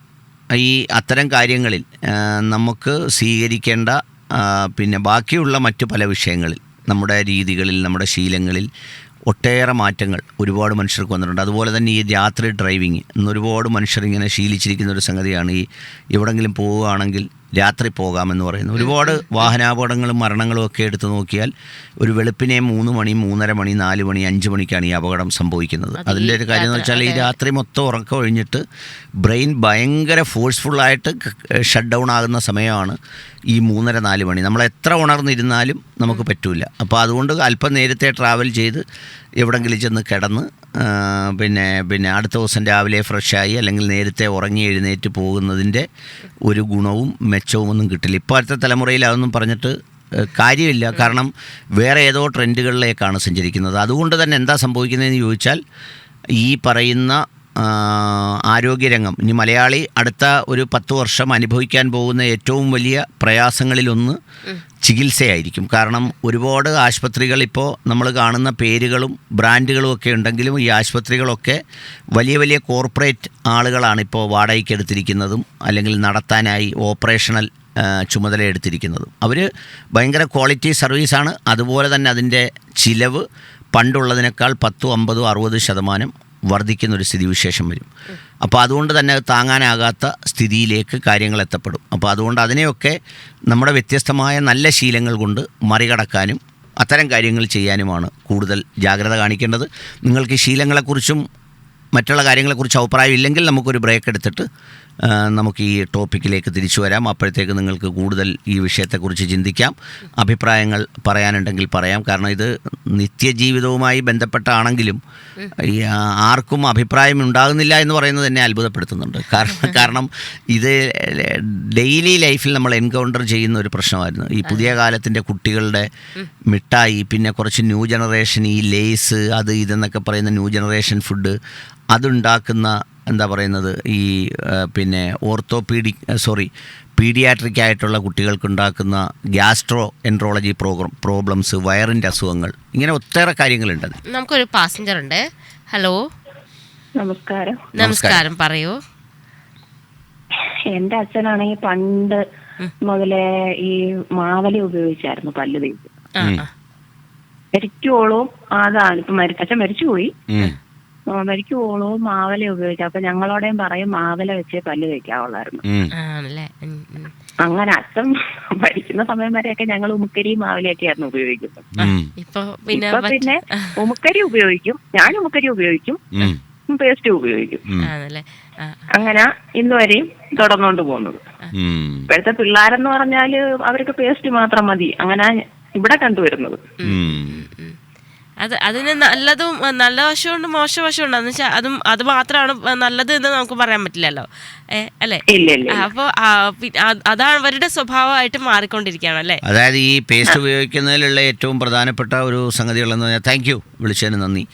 ഈ അത്തരം കാര്യങ്ങളിൽ നമുക്ക് സ്വീകരിക്കേണ്ട പിന്നെ ബാക്കിയുള്ള മറ്റു പല വിഷയങ്ങളിൽ, നമ്മുടെ രീതികളിൽ, നമ്മുടെ ശീലങ്ങളിൽ ഒട്ടേറെ മാറ്റങ്ങൾ ഒരുപാട് മനുഷ്യർക്ക് വന്നിട്ടുണ്ട്. അതുപോലെ തന്നെ ഈ രാത്രി ഡ്രൈവിങ് ഇന്ന് ഒരുപാട് മനുഷ്യർ ഇങ്ങനെ ശീലിച്ചിരിക്കുന്ന ഒരു സംഗതിയാണ്. ഈ എവിടെങ്കിലും പോവുകയാണെങ്കിൽ രാത്രി പോകാമെന്ന് പറയുന്നു. ഒരുപാട് വാഹനാപകടങ്ങളും മരണങ്ങളും ഒക്കെ എടുത്തു നോക്കിയാൽ ഒരു വെളുപ്പിനെ 3 മണി, 3:30 മണി, 4 മണി, 5 മണിക്കാണ് ഈ അപകടം സംഭവിക്കുന്നത്. അതിൻ്റെ ഒരു കാര്യം എന്ന് വെച്ചാൽ ഈ രാത്രി മൊത്തം ഉറക്കം ഒഴിഞ്ഞിട്ട് ബ്രെയിൻ ഭയങ്കര ഫോഴ്സ്ഫുള്ളായിട്ട് ഷട്ട് ഡൗൺ ആകുന്ന സമയമാണ് ഈ 3:30-4 മണി. നമ്മൾ എത്ര ഉണർന്നിരുന്നാലും നമുക്ക് പറ്റില്ല. അപ്പോൾ അതുകൊണ്ട് അല്പം നേരത്തെ ട്രാവൽ ചെയ്ത് എവിടെങ്കിലും ചെന്ന് കിടന്ന് പിന്നെ അടുത്ത ദിവസം രാവിലെ ഫ്രഷായി അല്ലെങ്കിൽ നേരത്തെ ഉറങ്ങി എഴുന്നേറ്റ് പോകുന്നതിൻ്റെ ഒരു ഗുണവും മെച്ചവും ഒന്നും കിട്ടില്ല. ഇപ്പോൾ അടുത്ത തലമുറയിൽ അതൊന്നും പറഞ്ഞിട്ട് കാര്യമില്ല. കാരണം വേറെ ഏതോ ട്രെൻഡുകളിലേക്കാണ് സഞ്ചരിക്കുന്നത്. അതുകൊണ്ട് തന്നെ എന്താ സംഭവിക്കുന്നതെന്ന് ചോദിച്ചാൽ, ഈ പറയുന്ന ആരോഗ്യരംഗം, ഇനി മലയാളി അടുത്ത ഒരു 10 വർഷം അനുഭവിക്കാൻ പോകുന്ന ഏറ്റവും വലിയ പ്രയാസങ്ങളിലൊന്ന് ചികിത്സയായിരിക്കും. കാരണം ഒരുപാട് ആശുപത്രികൾ ഇപ്പോൾ നമ്മൾ കാണുന്ന പേരുകളും ബ്രാൻഡുകളും ഒക്കെ ഉണ്ടെങ്കിലും ഈ ആശുപത്രികളൊക്കെ വലിയ വലിയ കോർപ്പറേറ്റ് ആളുകളാണ് ഇപ്പോൾ വാടകയ്ക്ക് എടുത്തിരിക്കുന്നതും അല്ലെങ്കിൽ നടത്താനായി ഓപ്പറേഷണൽ ചുമതല എടുത്തിരിക്കുന്നതും. അവർ ഭയങ്കര ക്വാളിറ്റി സർവീസാണ്. അതുപോലെ തന്നെ അതിൻ്റെ ചിലവ് പണ്ടുള്ളതിനേക്കാൾ 10, 50, 60% വർദ്ധിക്കുന്ന ഒരു സ്ഥിതിവിശേഷം വരും. അപ്പോൾ അതുകൊണ്ട് തന്നെ അത് താങ്ങാനാകാത്ത സ്ഥിതിയിലേക്ക് കാര്യങ്ങൾ എത്തപ്പെടും. അപ്പോൾ അതുകൊണ്ട് അതിനെയൊക്കെ നമ്മുടെ വ്യത്യസ്തമായ നല്ല ശീലങ്ങൾ കൊണ്ട് മറികടക്കാനും അത്തരം കാര്യങ്ങൾ ചെയ്യാനുമാണ് കൂടുതൽ ജാഗ്രത കാണിക്കേണ്ടത്. നിങ്ങൾക്ക് ഈ ശീലങ്ങളെക്കുറിച്ചും മറ്റുള്ള കാര്യങ്ങളെക്കുറിച്ച് അഭിപ്രായം ഇല്ലെങ്കിൽ നമുക്കൊരു ബ്രേക്ക് എടുത്തിട്ട് നമുക്ക് ഈ ടോപ്പിക്കിലേക്ക് തിരിച്ചു വരാം. അപ്പോഴത്തേക്ക് നിങ്ങൾക്ക് കൂടുതൽ ഈ വിഷയത്തെക്കുറിച്ച് ചിന്തിക്കാം, അഭിപ്രായങ്ങൾ പറയാനുണ്ടെങ്കിൽ പറയാം. കാരണം ഇത് നിത്യജീവിതവുമായി ബന്ധപ്പെട്ടാണെങ്കിലും ഈ ആർക്കും അഭിപ്രായം ഉണ്ടാകുന്നില്ല എന്ന് പറയുന്നത് എന്നെ അത്ഭുതപ്പെടുത്തുന്നുണ്ട്. കാരണം ഇത് ഡെയിലി ലൈഫിൽ നമ്മൾ എൻകൗണ്ടർ ചെയ്യുന്ന ഒരു പ്രശ്നമായിരുന്നു. ഈ പുതിയ കാലത്തിൻ്റെ കുട്ടികളുടെ മിഠായി, പിന്നെ കുറച്ച് ന്യൂ ജനറേഷൻ ഈ ലേസ് അത് ഇതെന്നൊക്കെ പറയുന്ന ന്യൂ ജനറേഷൻ ഫുഡ്, അതുണ്ടാക്കുന്ന എന്താ പറയുന്നത് ഈ പിന്നെ പീഡിയാട്രിക് ആയിട്ടുള്ള കുട്ടികൾക്കുണ്ടാക്കുന്ന ഗ്യാസ്ട്രോ എൻട്രോളജി പ്രോബ്ലംസ്, വയറിൻ്റെ അസുഖങ്ങൾ, ഇങ്ങനെ ഒട്ടേറെ കാര്യങ്ങളുണ്ട്. നമുക്കൊരു പാസഞ്ചർ ഉണ്ട്. ഹലോ, നമസ്കാരം, പറയൂ. എന്റെ അച്ഛനാണെങ്കിൽ പണ്ട് മുതലേ ഈ മാവലി ഉപയോഗിച്ചായിരുന്നു പല്ല് തേപ്പ്. മരിക്കുവോളും അതാണ്. ഇപ്പൊ അച്ഛൻ മരിച്ചുപോയി. മരിക്കുവോളവും മാവല ഉപയോഗിച്ചു. അപ്പൊ ഞങ്ങളോടെയും പറയും മാവല വെച്ചേ പല്ല് തേക്കാവുള്ളായിരുന്നു. അങ്ങനെ അച്ഛൻ പഠിക്കുന്ന സമയം വരെയൊക്കെ ഞങ്ങൾ ഉമുക്കരി മാവലയൊക്കെ ആയിരുന്നു ഉപയോഗിക്കുന്നത്. ഇപ്പൊ പിന്നെ ഉമുക്കരി ഉപയോഗിക്കും, ഞാൻ ഉമുക്കരി ഉപയോഗിക്കും, പേസ്റ്റ് ഉപയോഗിക്കും. അങ്ങനെ ഇന്നുവരെയും തുടർന്നുകൊണ്ട് പോകുന്നത്. ഇപ്പോഴത്തെ പിള്ളേരെന്ന് പറഞ്ഞാല് അവർക്ക് പേസ്റ്റ് മാത്രം മതി, അങ്ങനെ ഇവിടെ കണ്ടുവരുന്നത്. അതിന് നല്ല വശമുണ്ട്, മോശ വശമുണ്ട്. എന്ന് വെച്ചാൽ അത് മാത്രമാണ് നല്ലത് എന്ന് നമുക്ക് പറയാൻ പറ്റില്ലല്ലോ, അല്ലേ? അപ്പോൾ അതാണ് അവരുടെ സ്വഭാവമായിട്ട് മാറിക്കൊണ്ടിരിക്കുകയാണ്, അല്ലേ? അതായത് ഈ പേസ്റ്റ് ഉപയോഗിക്കുന്നതിലുള്ള ഏറ്റവും പ്രധാനപ്പെട്ട ഒരു സംഗതികളെന്ന് പറഞ്ഞാൽ, താങ്ക് യു, വിളിച്ചതിന് നന്ദി.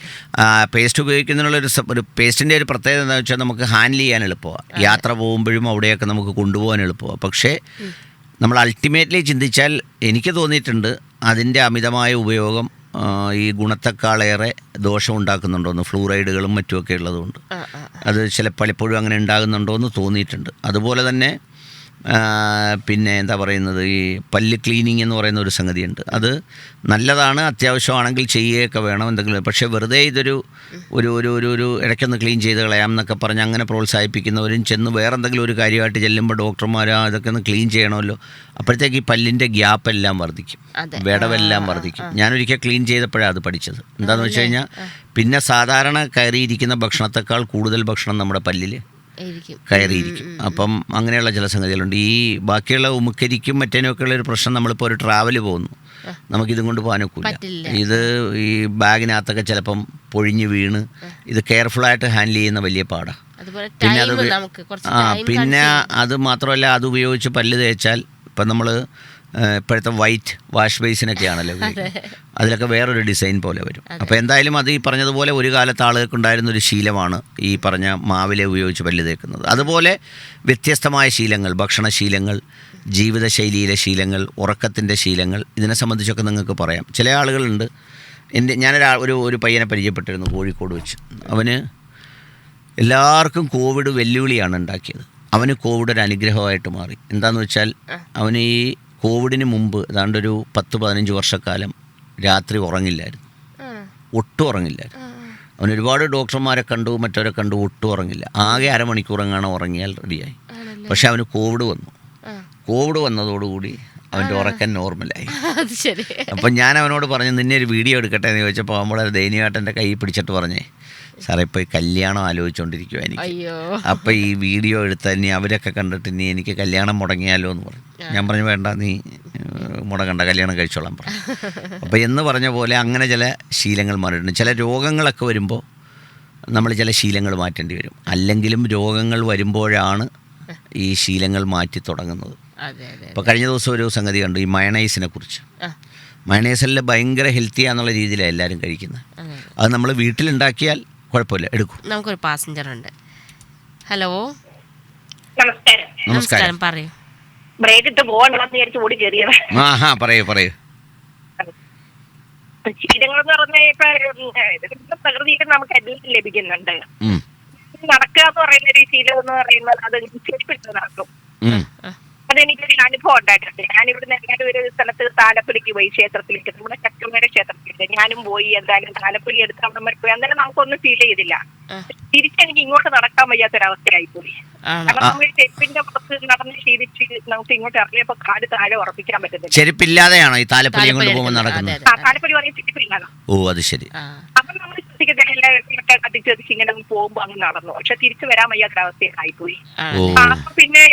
പേസ്റ്റ് ഉപയോഗിക്കുന്നതിനുള്ള ഒരു പേസ്റ്റിൻ്റെ ഒരു പ്രത്യേകത എന്താണെന്ന് വെച്ചാൽ നമുക്ക് ഹാൻഡിൽ ചെയ്യാൻ എളുപ്പമാണ്. യാത്ര പോകുമ്പോഴും അവിടെയൊക്കെ നമുക്ക് കൊണ്ടുപോകാൻ എളുപ്പമാണ്. പക്ഷേ നമ്മൾ അൾട്ടിമേറ്റ്ലി ചിന്തിച്ചാൽ എനിക്ക് തോന്നിയിട്ടുണ്ട് അതിൻ്റെ അമിതമായ ഉപയോഗം ഈ ഗുണത്തെക്കാളേറെ ദോഷം ഉണ്ടാക്കുന്നുണ്ടോയെന്ന്. ഫ്ലൂറൈഡുകളും മറ്റുമൊക്കെ ഉള്ളതുകൊണ്ട് അത് പലപ്പോഴും അങ്ങനെ ഉണ്ടാകുന്നുണ്ടോ എന്ന് തോന്നിയിട്ടുണ്ട്. അതുപോലെ തന്നെ പിന്നെ എന്താ പറയുന്നത്, ഈ പല്ല് ക്ലീനിങ് എന്ന് പറയുന്ന ഒരു സംഗതിയുണ്ട്. അത് നല്ലതാണ്, അത്യാവശ്യമാണെങ്കിൽ ചെയ്യുകയൊക്കെ വേണം എന്തെങ്കിലും. പക്ഷേ വെറുതെ ഇതൊരു ഒരു ഒരു ഒരു ഒരു ഇടയ്ക്കൊന്ന് ക്ലീൻ ചെയ്ത് കളയാം എന്നൊക്കെ പറഞ്ഞ് അങ്ങനെ പ്രോത്സാഹിപ്പിക്കുന്നവരും ചെന്ന് വേറെ എന്തെങ്കിലും ഒരു കാര്യമായിട്ട് ചെല്ലുമ്പോൾ ഡോക്ടർമാർ ഇതൊക്കെ ഒന്ന് ക്ലീൻ ചെയ്യണമല്ലോ, അപ്പോഴത്തേക്ക് ഈ പല്ലിൻ്റെ ഗ്യാപ്പെല്ലാം വർദ്ധിക്കും, വിടവെല്ലാം വർദ്ധിക്കും. ഞാനൊരിക്കൽ ക്ലീൻ ചെയ്തപ്പോഴാണ് അത് പഠിച്ചത്. എന്താണെന്ന് വെച്ച് കഴിഞ്ഞാൽ പിന്നെ സാധാരണ കയറിയിരിക്കുന്ന ഭക്ഷണത്തെക്കാൾ കൂടുതൽ ഭക്ഷണം നമ്മുടെ പല്ലിൽ കയറിയിരിക്കും. അപ്പം അങ്ങനെയുള്ള ചില സംഗതികളുണ്ട്. ഈ ബാക്കിയുള്ള ഉമുക്കരിക്കും മറ്റേനൊക്കെയുള്ള ഒരു പ്രശ്നം, നമ്മളിപ്പോൾ ഒരു ട്രാവൽ പോകുന്നു, നമുക്കിതും കൊണ്ട് പോകാനൊക്കില്ല. ഇത് ഈ ബാഗിനകത്തൊക്കെ ചിലപ്പം പൊഴിഞ്ഞ് വീണ് ഇത് കെയർഫുള്ളായിട്ട് ഹാൻഡിൽ ചെയ്യുന്ന വലിയ പാടാണ്. പിന്നെ അത് മാത്രമല്ല, അത് ഉപയോഗിച്ച് പല്ല് തേച്ചാൽ ഇപ്പം നമ്മൾ ഇപ്പോഴത്തെ വൈറ്റ് വാഷ് ബേസിനൊക്കെ ആണല്ലോ, അതിലൊക്കെ വേറൊരു ഡിസൈൻ പോലെ വരും. അപ്പോൾ എന്തായാലും അത് ഈ പറഞ്ഞതുപോലെ ഒരു കാലത്ത് ആളുകൾക്കുണ്ടായിരുന്നൊരു ശീലമാണ് ഈ പറഞ്ഞ മാവില ഉപയോഗിച്ച് പല്ല് തേക്കുന്നത്. അതുപോലെ വ്യത്യസ്തമായ ശീലങ്ങൾ, ഭക്ഷണശീലങ്ങൾ, ജീവിതശൈലിയിലെ ശീലങ്ങൾ, ഉറക്കത്തിൻ്റെ ശീലങ്ങൾ, ഇതിനെ സംബന്ധിച്ചൊക്കെ നിങ്ങൾക്ക് പറയാം. ചില ആളുകളുണ്ട്. ഒരു പയ്യനെ പരിചയപ്പെട്ടിരുന്നു കോഴിക്കോട് വെച്ച്. അവന് എല്ലാവർക്കും കോവിഡ് വെല്ലുവിളിയാണ് ഉണ്ടാക്കിയത്. അവന് കോവിഡ് ഒരു അനുഗ്രഹമായിട്ട് മാറി. എന്താണെന്ന് വെച്ചാൽ അവന് ഈ കോവിഡിന് മുമ്പ് ഏതാണ്ട് ഒരു 10-15 വർഷക്കാലം രാത്രി ഉറങ്ങില്ലായിരുന്നു, ഒട്ടും ഉറങ്ങില്ലായിരുന്നു. അവൻ ഒരുപാട് ഡോക്ടർമാരെ കണ്ടു, മറ്റവരെ കണ്ടു, ഒട്ടും ഉറങ്ങില്ല. ആകെ അരമണിക്കൂറെങ്ങാണ് ഉറങ്ങിയാൽ റെഡിയായി. പക്ഷെ അവന് കോവിഡ് വന്നു. കോവിഡ് വന്നതോടുകൂടി അവൻ്റെ ഉറക്കം നോർമലായി. അപ്പം ഞാൻ അവനോട് പറഞ്ഞു, നിന്നെ ഒരു വീഡിയോ എടുക്കട്ടെ എന്ന് ചോദിച്ചപ്പോൾ അവൻ വളരെ ദയനീയമായിട്ട് എൻ്റെ കൈ പിടിച്ചിട്ട് പറഞ്ഞേ, സാറേ ഇപ്പോൾ ഈ കല്യാണം ആലോചിച്ചുകൊണ്ടിരിക്കുവാ എനിക്ക്. അപ്പോൾ ഈ വീഡിയോ എടുത്താൽ ഇനി അവരൊക്കെ കണ്ടിട്ട് ഇനി എനിക്ക് കല്യാണം മുടങ്ങിയാലോ എന്ന് പറഞ്ഞു. ഞാൻ പറഞ്ഞു, വേണ്ട, നീ മുടങ്ങണ്ട, കല്യാണം കഴിച്ചോളാൻ പറഞ്ഞു. അപ്പോൾ എന്ന് പറഞ്ഞ പോലെ അങ്ങനെ ചില ശീലങ്ങൾ മാറിയിട്ടുണ്ട്. ചില രോഗങ്ങളൊക്കെ വരുമ്പോൾ നമ്മൾ ചില ശീലങ്ങൾ മാറ്റേണ്ടി വരും. അല്ലെങ്കിലും രോഗങ്ങൾ വരുമ്പോഴാണ് ഈ ശീലങ്ങൾ മാറ്റി തുടങ്ങുന്നത്. ഇപ്പോൾ കഴിഞ്ഞ ദിവസം ഒരു സംഗതി കണ്ടു, ഈ മയണൈസിനെ കുറിച്ച്. മയണൈസെല്ലാം ഭയങ്കര ഹെൽത്തിയാന്നുള്ള രീതിയിലാണ് എല്ലാവരും കഴിക്കുന്നത്. അത് നമ്മൾ വീട്ടിലുണ്ടാക്കിയാൽ കുഴപ്പമില്ല, എടുക്കും. നമുക്കൊരു പാസഞ്ചർ ഉണ്ട്. ഹലോ, നമസ്കാരം, പറയൂ. ബ്രേക്ക് ഇട്ട് പോകണ്ടെന്ന് വിചാരിച്ച് ഓടി കയറിയത്. പറയൂ. ശീലങ്ങൾ എന്ന് പറഞ്ഞാൽ ഇപ്പൊ പ്രകൃതിയിൽ നമുക്ക് എല്ലാം ലഭിക്കുന്നുണ്ട്. നടക്കുക എന്ന് പറയുന്ന ഒരു ശീലം എന്ന് പറയുന്നത് അത് ശരിപ്പെട്ടു നടക്കും. അതെനിക്കൊരു അനുഭവം ഉണ്ടായിട്ടുണ്ട്. ഞാനിവിടുന്ന് എല്ലാവരും ഒരു സ്ഥലത്ത് താലപ്പൊലിക്ക് പോയി, ക്ഷേത്രത്തിലേക്ക്, നമ്മുടെ ശക്തിമേടെ ക്ഷേത്രത്തിലേക്ക് ഞാനും പോയി. എന്തായാലും താലപ്പൊലി എടുത്ത് അവിടെ വരെ പോയി. അന്നേരം നമുക്കൊന്നും ഫീൽ ചെയ്തില്ല. തിരിച്ചെനിക്ക് ഇങ്ങോട്ട് നടക്കാൻ വയ്യാത്തൊരവസ്ഥയായി പോയി. കാരണം നമ്മൾ ചെരുപ്പിന്റെ പുറത്ത് നടന്ന് ശീലിച്ച് നമുക്ക് ഇങ്ങോട്ട് ഇറങ്ങിയപ്പോ കാല് താഴെ ഉറപ്പിക്കാൻ പറ്റുന്നില്ല. ചെരുപ്പില്ലാതെയാണോ ഈ താലപ്പൊലി കൊണ്ട് പോകുമ്പോൾ നടക്കുന്നത്? താലപ്പൊലി പറഞ്ഞ ചെരുപ്പില്ലാതെ. ഓ, അത് ശരി. അപ്പൊ നമ്മൾ കത്തിച്ചതിച്ച് ഇങ്ങനെ പോകുമ്പോ അങ്ങ് നടന്നു. പക്ഷെ തിരിച്ചു വരാൻ വയ്യാത്തൊരവസ്ഥയായിപ്പോയി. അപ്പൊ പിന്നെ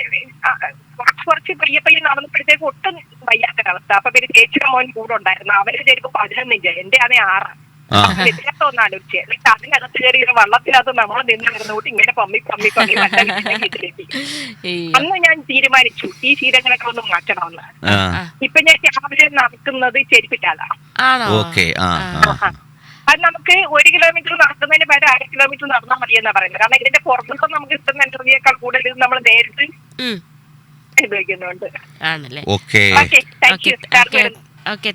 കുറച്ച് പയ്യെ നടന്നപ്പോഴത്തേക്ക് ഒട്ടും വയ്യാത്തൊരവസ്ഥ. അപ്പൊ പിന്നെ ചേച്ചിയുടെ മോൻ കൂടെ ഉണ്ടായിരുന്നു. അവര് ചെരുപ്പ് 15 ഇഞ്ച്, എന്റെ ആണെ 6. വ്യത്യാസം ഒന്ന് ആലോചിച്ച്. എന്നിട്ട് അതിനകത്ത് കയറി വള്ളത്തിനകത്ത് നമ്മൾ നിന്ന് വരുന്നോട്ട് ഇങ്ങനെ പമ്മി വീട്ടിലേക്ക്. അന്ന് ഞാൻ തീരുമാനിച്ചു ഈ ശീലങ്ങളൊക്കെ ഒന്ന് മാറ്റണമെന്ന്. ഇപ്പൊ ഞാൻ രാവിലെ നടക്കുന്നത് ചെരുപ്പില്ലാതാണ്. അത് നമുക്ക് 1 കിലോമീറ്റർ നടക്കുന്നതിന് പകരം 1/2 കിലോമീറ്റർ നടന്നാൽ മതിയെന്നാ പറയുന്നത്. കാരണം ഇതിന്റെ പുറത്തുനിന്ന് നമുക്ക് കിട്ടുന്ന എനർജിയേക്കാൾ കൂടുതൽ നമ്മൾ നേരിട്ട് അനുഭവിക്കുന്നുണ്ട്. ഓക്കെ,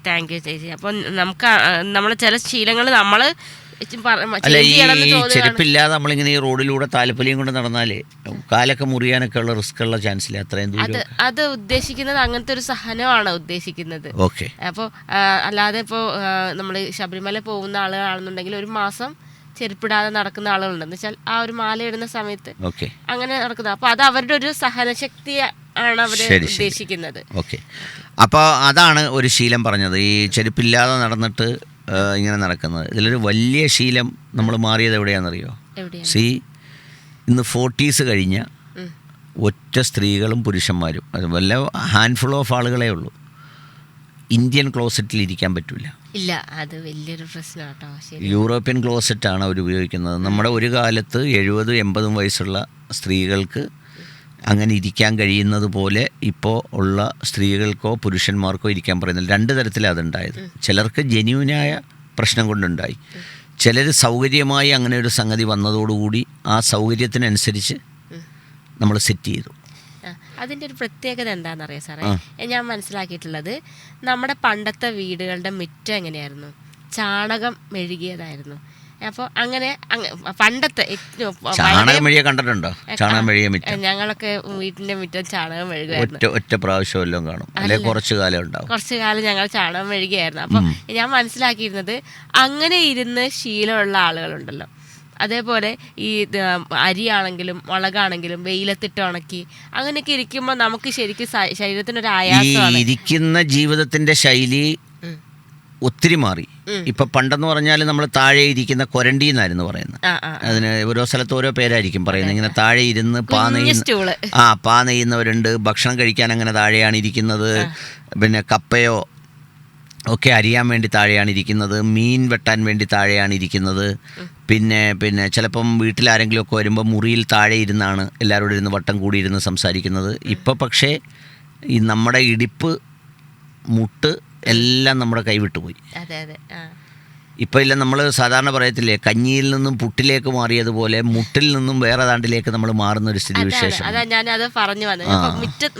താങ്ക് യു ചേച്ചി. അപ്പൊ നമുക്ക് നമ്മള് ചില ശീലങ്ങൾ നമ്മള് ചെരുപ്പില്ലാതെ നമ്മളിങ്ങനെ ഈ റോഡിലൂടെ താലപ്പൊലിയും കൊണ്ട് നടന്നാലേ കാലൊക്കെ മുറിയാനൊക്കെ ഉള്ള റിസ്ക് ഉള്ള ചാൻസ് ഇല്ല. അത്രയും ദൂരം അത് ഉദ്ദേശിക്കുന്നത് അങ്ങനത്തെ ഒരു സഹനമാണ് ഉദ്ദേശിക്കുന്നത്. ഓക്കെ. അപ്പോൾ അല്ലാതെ ഇപ്പോൾ നമ്മൾ ശബരിമല പോകുന്ന ആളുകളാണെന്നുണ്ടെങ്കിൽ 1 മാസം ചെരുപ്പിടാതെ നടക്കുന്ന ആളുകളുണ്ട്. എന്ന് വെച്ചാൽ ആ ഒരു മാല ഇടുന്ന സമയത്ത് അങ്ങനെ നടക്കുന്നത്. അപ്പൊ അത് അവരുടെ ഒരു സഹനശക്തി ആണ് അവര് ഉദ്ദേശിക്കുന്നത്. ഓക്കെ. അപ്പോൾ അതാണ് ഒരു ശീലം പറഞ്ഞത്, ഈ ചെരുപ്പില്ലാതെ നടന്നിട്ട് ഇങ്ങനെ നടക്കുന്നത്. ഇതിലൊരു വലിയ ശീലം നമ്മൾ മാറിയത് എവിടെയാണെന്നറിയോ? ഇന്ന് 40s കഴിഞ്ഞ ഒറ്റ സ്ത്രീകളും പുരുഷന്മാരും, അത് വല്ല ഹാൻഡ്ഫുൾ ഓഫ് ആളുകളേ ഉള്ളൂ, ഇന്ത്യൻ ക്ലോസറ്റിൽ ഇരിക്കാൻ പറ്റില്ല. ഇല്ല, അത് വലിയൊരു പ്രശ്നമാട്ടോ. യൂറോപ്യൻ ക്ലോസറ്റാണ് അവർ ഉപയോഗിക്കുന്നത്. നമ്മുടെ ഒരു കാലത്ത് 70-80 വയസ്സുള്ള സ്ത്രീകൾക്ക് അങ്ങനെ ഇരിക്കാൻ കഴിയുന്നത് പോലെ ഇപ്പോൾ ഉള്ള സ്ത്രീകൾക്കോ പുരുഷന്മാർക്കോ ഇരിക്കാൻ പറയുന്നില്ല. 2 തരത്തിലാണ് അതുണ്ടായത്. ചിലർക്ക് ജെന്യൂനായ പ്രശ്നം കൊണ്ടുണ്ടായി, ചിലർ സൗകര്യമായി അങ്ങനെ ഒരു സംഗതി വന്നതോടുകൂടി ആ സൗകര്യത്തിനനുസരിച്ച് നമ്മൾ സെറ്റ് ചെയ്തു. അതിൻ്റെ ഒരു പ്രത്യേകത എന്താണെന്നറിയാം സാറേ, ഞാൻ മനസ്സിലാക്കിയിട്ടുള്ളത് നമ്മുടെ പണ്ടത്തെ വീടുകളുടെ മുറ്റം എങ്ങനെയായിരുന്നു? ചാണകം മെഴുകിയതായിരുന്നു. അപ്പോൾ അങ്ങനെ പണ്ടത്തെ ചാണകം മെഴുകിയ കണ്ടിട്ടുണ്ടോ? ചാണകം മെഴുകിയ മുറ്റം ഞങ്ങളൊക്കെ വീട്ടിന്റെ മുറ്റം ചാണകം മെഴുകുമായിരുന്നു. ഒറ്റ പ്രാവശ്യം എല്ലാം കാണും, അല്ലെങ്കിൽ കുറച്ചു കാലം ഉണ്ടാവും. കുറച്ചു കാലം ഞങ്ങൾ ചാണകം മെഴുകിയായിരുന്നു. അപ്പം ഞാൻ മനസ്സിലാക്കിയിരുന്നത് അങ്ങനെ ഇരുന്ന് ശീലമുള്ള ആളുകളുണ്ടല്ലോ, അതേപോലെ ഈ അരിയാണെങ്കിലും മുളകാണെങ്കിലും വെയിലത്തിട്ട് ഉണക്കി അങ്ങനെയൊക്കെ ഇരിക്കുമ്പോൾ നമുക്ക് ശരിക്കും ശരീരത്തിനൊരു ആയാസമാണ്. ഇരിക്കുന്ന ജീവിതത്തിന്റെ ശൈലി ഒത്തിരി മാറി. ഇപ്പൊ പണ്ടെന്ന് പറഞ്ഞാൽ നമ്മൾ താഴെ ഇരിക്കുന്ന കൊരണ്ടി എന്നായിരുന്നു പറയുന്നത്. അതിന് ഓരോ സ്ഥലത്ത് ഓരോ പേരായിരിക്കും പറയുന്നത്. ഇങ്ങനെ താഴെ ഇരുന്ന് പാ നെയ്യുന്നവരുണ്ട്, ഭക്ഷണം കഴിക്കാൻ അങ്ങനെ താഴെയാണ് ഇരിക്കുന്നത്. പിന്നെ കപ്പയോ ഒക്കെ അരിയാൻ വേണ്ടി താഴെയാണ് ഇരിക്കുന്നത്, മീൻ വെട്ടാൻ വേണ്ടി താഴെയാണ് ഇരിക്കുന്നത്. പിന്നെ ചിലപ്പം വീട്ടിലാരെങ്കിലുമൊക്കെ വരുമ്പോൾ മുറിയിൽ താഴെ ഇരുന്നാണ് എല്ലാവരോടും ഇരുന്ന് വട്ടം കൂടി ഇരുന്ന് സംസാരിക്കുന്നത്. ഇപ്പം പക്ഷേ ഈ നമ്മുടെ ഇടിപ്പ്, മുട്ട് എല്ലാം നമ്മുടെ കൈവിട്ടു പോയി. ഇപ്പം ഇല്ല, നമ്മൾ സാധാരണ പറയത്തില്ലേ, കഞ്ഞിയിൽ നിന്നും പുട്ടിലേക്ക് മാറിയതുപോലെ മുട്ടിൽ നിന്നും വേറെ താണ്ടിലേക്ക് നമ്മൾ മാറുന്ന ഒരു സ്ഥിതി വിശേഷം. അതാ ഞാനത് പറഞ്ഞു വന്നത്.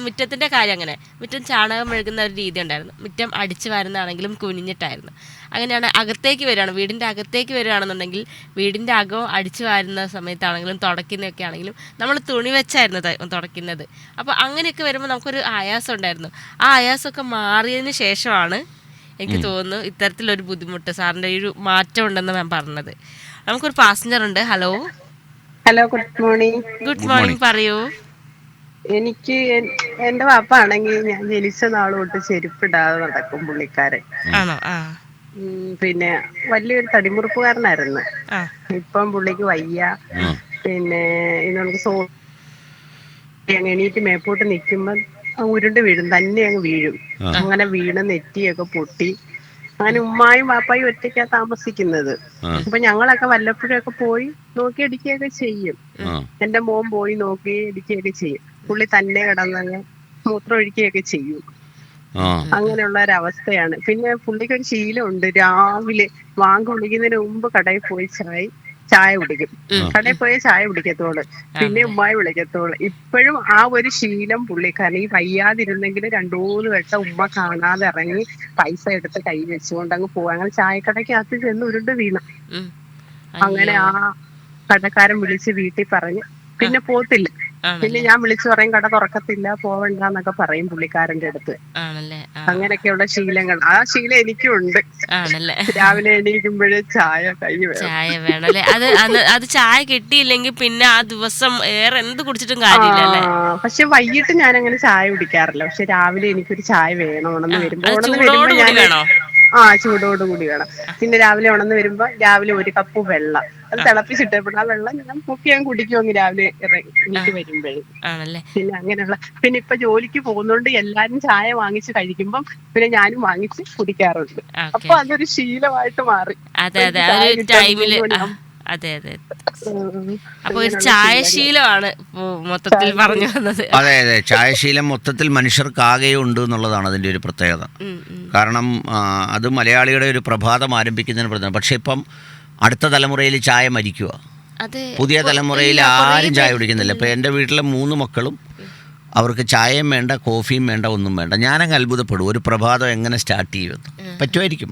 മുറ്റത്തിന്റെ കാര്യം അങ്ങനെ, മുറ്റം ചാണകം മെഴുകുന്ന ഒരു രീതി ഉണ്ടായിരുന്നു. മുറ്റം അടിച്ചു വരുന്നതാണെങ്കിലും കുനിഞ്ഞിട്ടായിരുന്നു. അങ്ങനെയാണ് അകത്തേക്ക് വരികയാണ്, വീടിൻ്റെ അകത്തേക്ക് വരികയാണെന്നുണ്ടെങ്കിൽ വീടിൻ്റെ അകം അടിച്ചു വരുന്ന സമയത്താണെങ്കിലും തുടയ്ക്കുന്നതൊക്കെ ആണെങ്കിലും നമ്മൾ തുണി വെച്ചായിരുന്നു തുടയ്ക്കുന്നത്. അപ്പോൾ അങ്ങനെയൊക്കെ വരുമ്പോൾ നമുക്കൊരു ആയാസം ഉണ്ടായിരുന്നു. ആ ആയാസമൊക്കെ മാറിയതിന് ശേഷമാണ് എനിക്ക് തോന്നുന്നു ഇത്തരത്തിലൊരു ബുദ്ധിമുട്ട്, സാറിൻ്റെ ഒരു മാറ്റം ഉണ്ടെന്ന് ഞാൻ പറഞ്ഞത്. നമുക്കൊരു പാസഞ്ചർ ഉണ്ട്. Hello. Good morning. Good morning, പറയൂ. എനിക്ക് എന്റെ പാപ്പ ആണെങ്കിൽ ഞാൻ ജനിച്ച നാൾ തൊട്ട് ചെരുപ്പിടാതെ നടക്കും പുള്ളിക്കാരൻ. ആണോ? പിന്നെ വലിയൊരു തടിമുറുപ്പുകാരനായിരുന്നു. ഇപ്പം പുള്ളിക്ക് വയ്യ. പിന്നെ നമുക്ക് എണീറ്റ് മേപ്പോട്ട് നിൽക്കുമ്പോ ഉരുണ്ട് വീഴും, തന്നെ അങ്ങ് വീഴും. അങ്ങനെ വീണ് നെറ്റിയൊക്കെ പൊട്ടി. അങ്ങനെ ഉമ്മായും പാപ്പായും ഒറ്റയ്ക്കാ താമസിക്കുന്നത്. അപ്പൊ ഞങ്ങളൊക്കെ വല്ലപ്പോഴൊക്കെ പോയി നോക്കി അടിക്കുകയൊക്കെ ചെയ്യും. എന്റെ മോൻ പോയി നോക്കി അടിക്കുകയൊക്കെ ചെയ്യും. പുള്ളി തന്നെ കിടന്നങ്ങ് മൂത്രം ഒഴിക്കുകയൊക്കെ ചെയ്യും. അങ്ങനെയുള്ള ഒരവസ്ഥയാണ്. പിന്നെ പുള്ളിക്ക് ഒരു ശീലമുണ്ട്, രാവിലെ വാങ്ക് വിളിക്കുന്നതിന് മുമ്പ് കടയിൽ പോയി ചായ കുടിക്കും. കടയിൽ പോയി ചായ കുടിക്കത്തോള്, പിന്നെ ഉമ്മായി വിളിക്കത്തോള്. ഇപ്പോഴും ആ ഒരു ശീലം പുള്ളിക്കാരൻ. ഈ വയ്യാതിരുന്നെങ്കിൽ 2-3 വട്ടം ഉമ്മ കാണാതെ ഇറങ്ങി പൈസ എടുത്ത് കൈ വെച്ചുകൊണ്ട് അങ്ങ് പോവാ. അങ്ങനെ ചായക്കടയ്ക്ക് അകത്ത് ചെന്ന് ഉരുണ്ട് വീണു. അങ്ങനെ ആ കടക്കാരൻ വിളിച്ച് വീട്ടിൽ പറഞ്ഞ് പിന്നെ പോത്തില്ല. പിന്നെ ഞാൻ വിളിച്ചു പറയും കട തുറക്കത്തില്ല പോവണ്ടെന്നൊക്കെ പറയും പുള്ളിക്കാരന്റെ അടുത്ത്. ആണല്ലേ? അങ്ങനെയൊക്കെയുള്ള ശീലങ്ങൾ, ആ ശീലം എനിക്കും ഉണ്ട്. ആണല്ലേ? രാവിലെ എണീക്കുമ്പോഴേ ചായ കൈ വേണം. ചായ വേണല്ലേ? അത് ചായ കിട്ടിയില്ലെങ്കിൽ പിന്നെ ആ ദിവസം വേറെ എന്ത് കുടിച്ചിട്ടും കാര്യമില്ലല്ലേ? പക്ഷെ വൈകിട്ട് ഞാൻ അങ്ങനെ ചായ കുടിക്കാറില്ല. പക്ഷെ രാവിലെ എനിക്കൊരു ചായ വേണം. ഉണർന്ന് വരുമ്പോ ഞാൻ ചൂടോടുകൂടി വേണം. പിന്നെ രാവിലെ ഉണർന്ന് വരുമ്പോ രാവിലെ 1 കപ്പ് വെള്ളം അത് തിളപ്പിച്ചിട്ടപ്പോൾ ആ വെള്ളം ഞാൻ മുക്കി കുടിക്കുമെങ്കിൽ രാവിലെ എനിക്ക് വരുമ്പോഴേ. പിന്നെ അങ്ങനെയുള്ള, പിന്നെ ഇപ്പൊ ജോലിക്ക് പോകുന്നോണ്ട് എല്ലാരും ചായ വാങ്ങിച്ച് കഴിക്കുമ്പം പിന്നെ ഞാനും വാങ്ങിച്ച് കുടിക്കാറുണ്ട്. അപ്പൊ അതൊരു ശീലമായിട്ട് മാറി. അതെ അതെ, ആ ഒരു ടൈമില്. അതെ അതെ, അപ്പൊ ഒരു ചായശീലമാണ് മൊത്തത്തിൽ പറഞ്ഞു വന്നത്. അതെ അതെ, ചായശീലം മൊത്തത്തിൽ മനുഷ്യർക്കാകെയും ഉണ്ട് എന്നുള്ളതാണ് അതിൻ്റെ ഒരു പ്രത്യേകത. കാരണം അത് മലയാളിയുടെ ഒരു പ്രഭാതം ആരംഭിക്കുന്നതിന് പ്രധാനം. പക്ഷെ ഇപ്പം അടുത്ത തലമുറയിൽ ചായ മരിക്കുക. പുതിയ തലമുറയിൽ ആരും ചായ കുടിക്കുന്നില്ല. ഇപ്പം എൻ്റെ വീട്ടിലെ 3 മക്കളും അവർക്ക് ചായയും വേണ്ട, കോഫിയും വേണ്ട, ഒന്നും വേണ്ട. ഞാനങ്ങ് അത്ഭുതപ്പെടും, ഒരു പ്രഭാതം എങ്ങനെ സ്റ്റാർട്ട് ചെയ്യുമെന്ന്. പറ്റുമായിരിക്കും,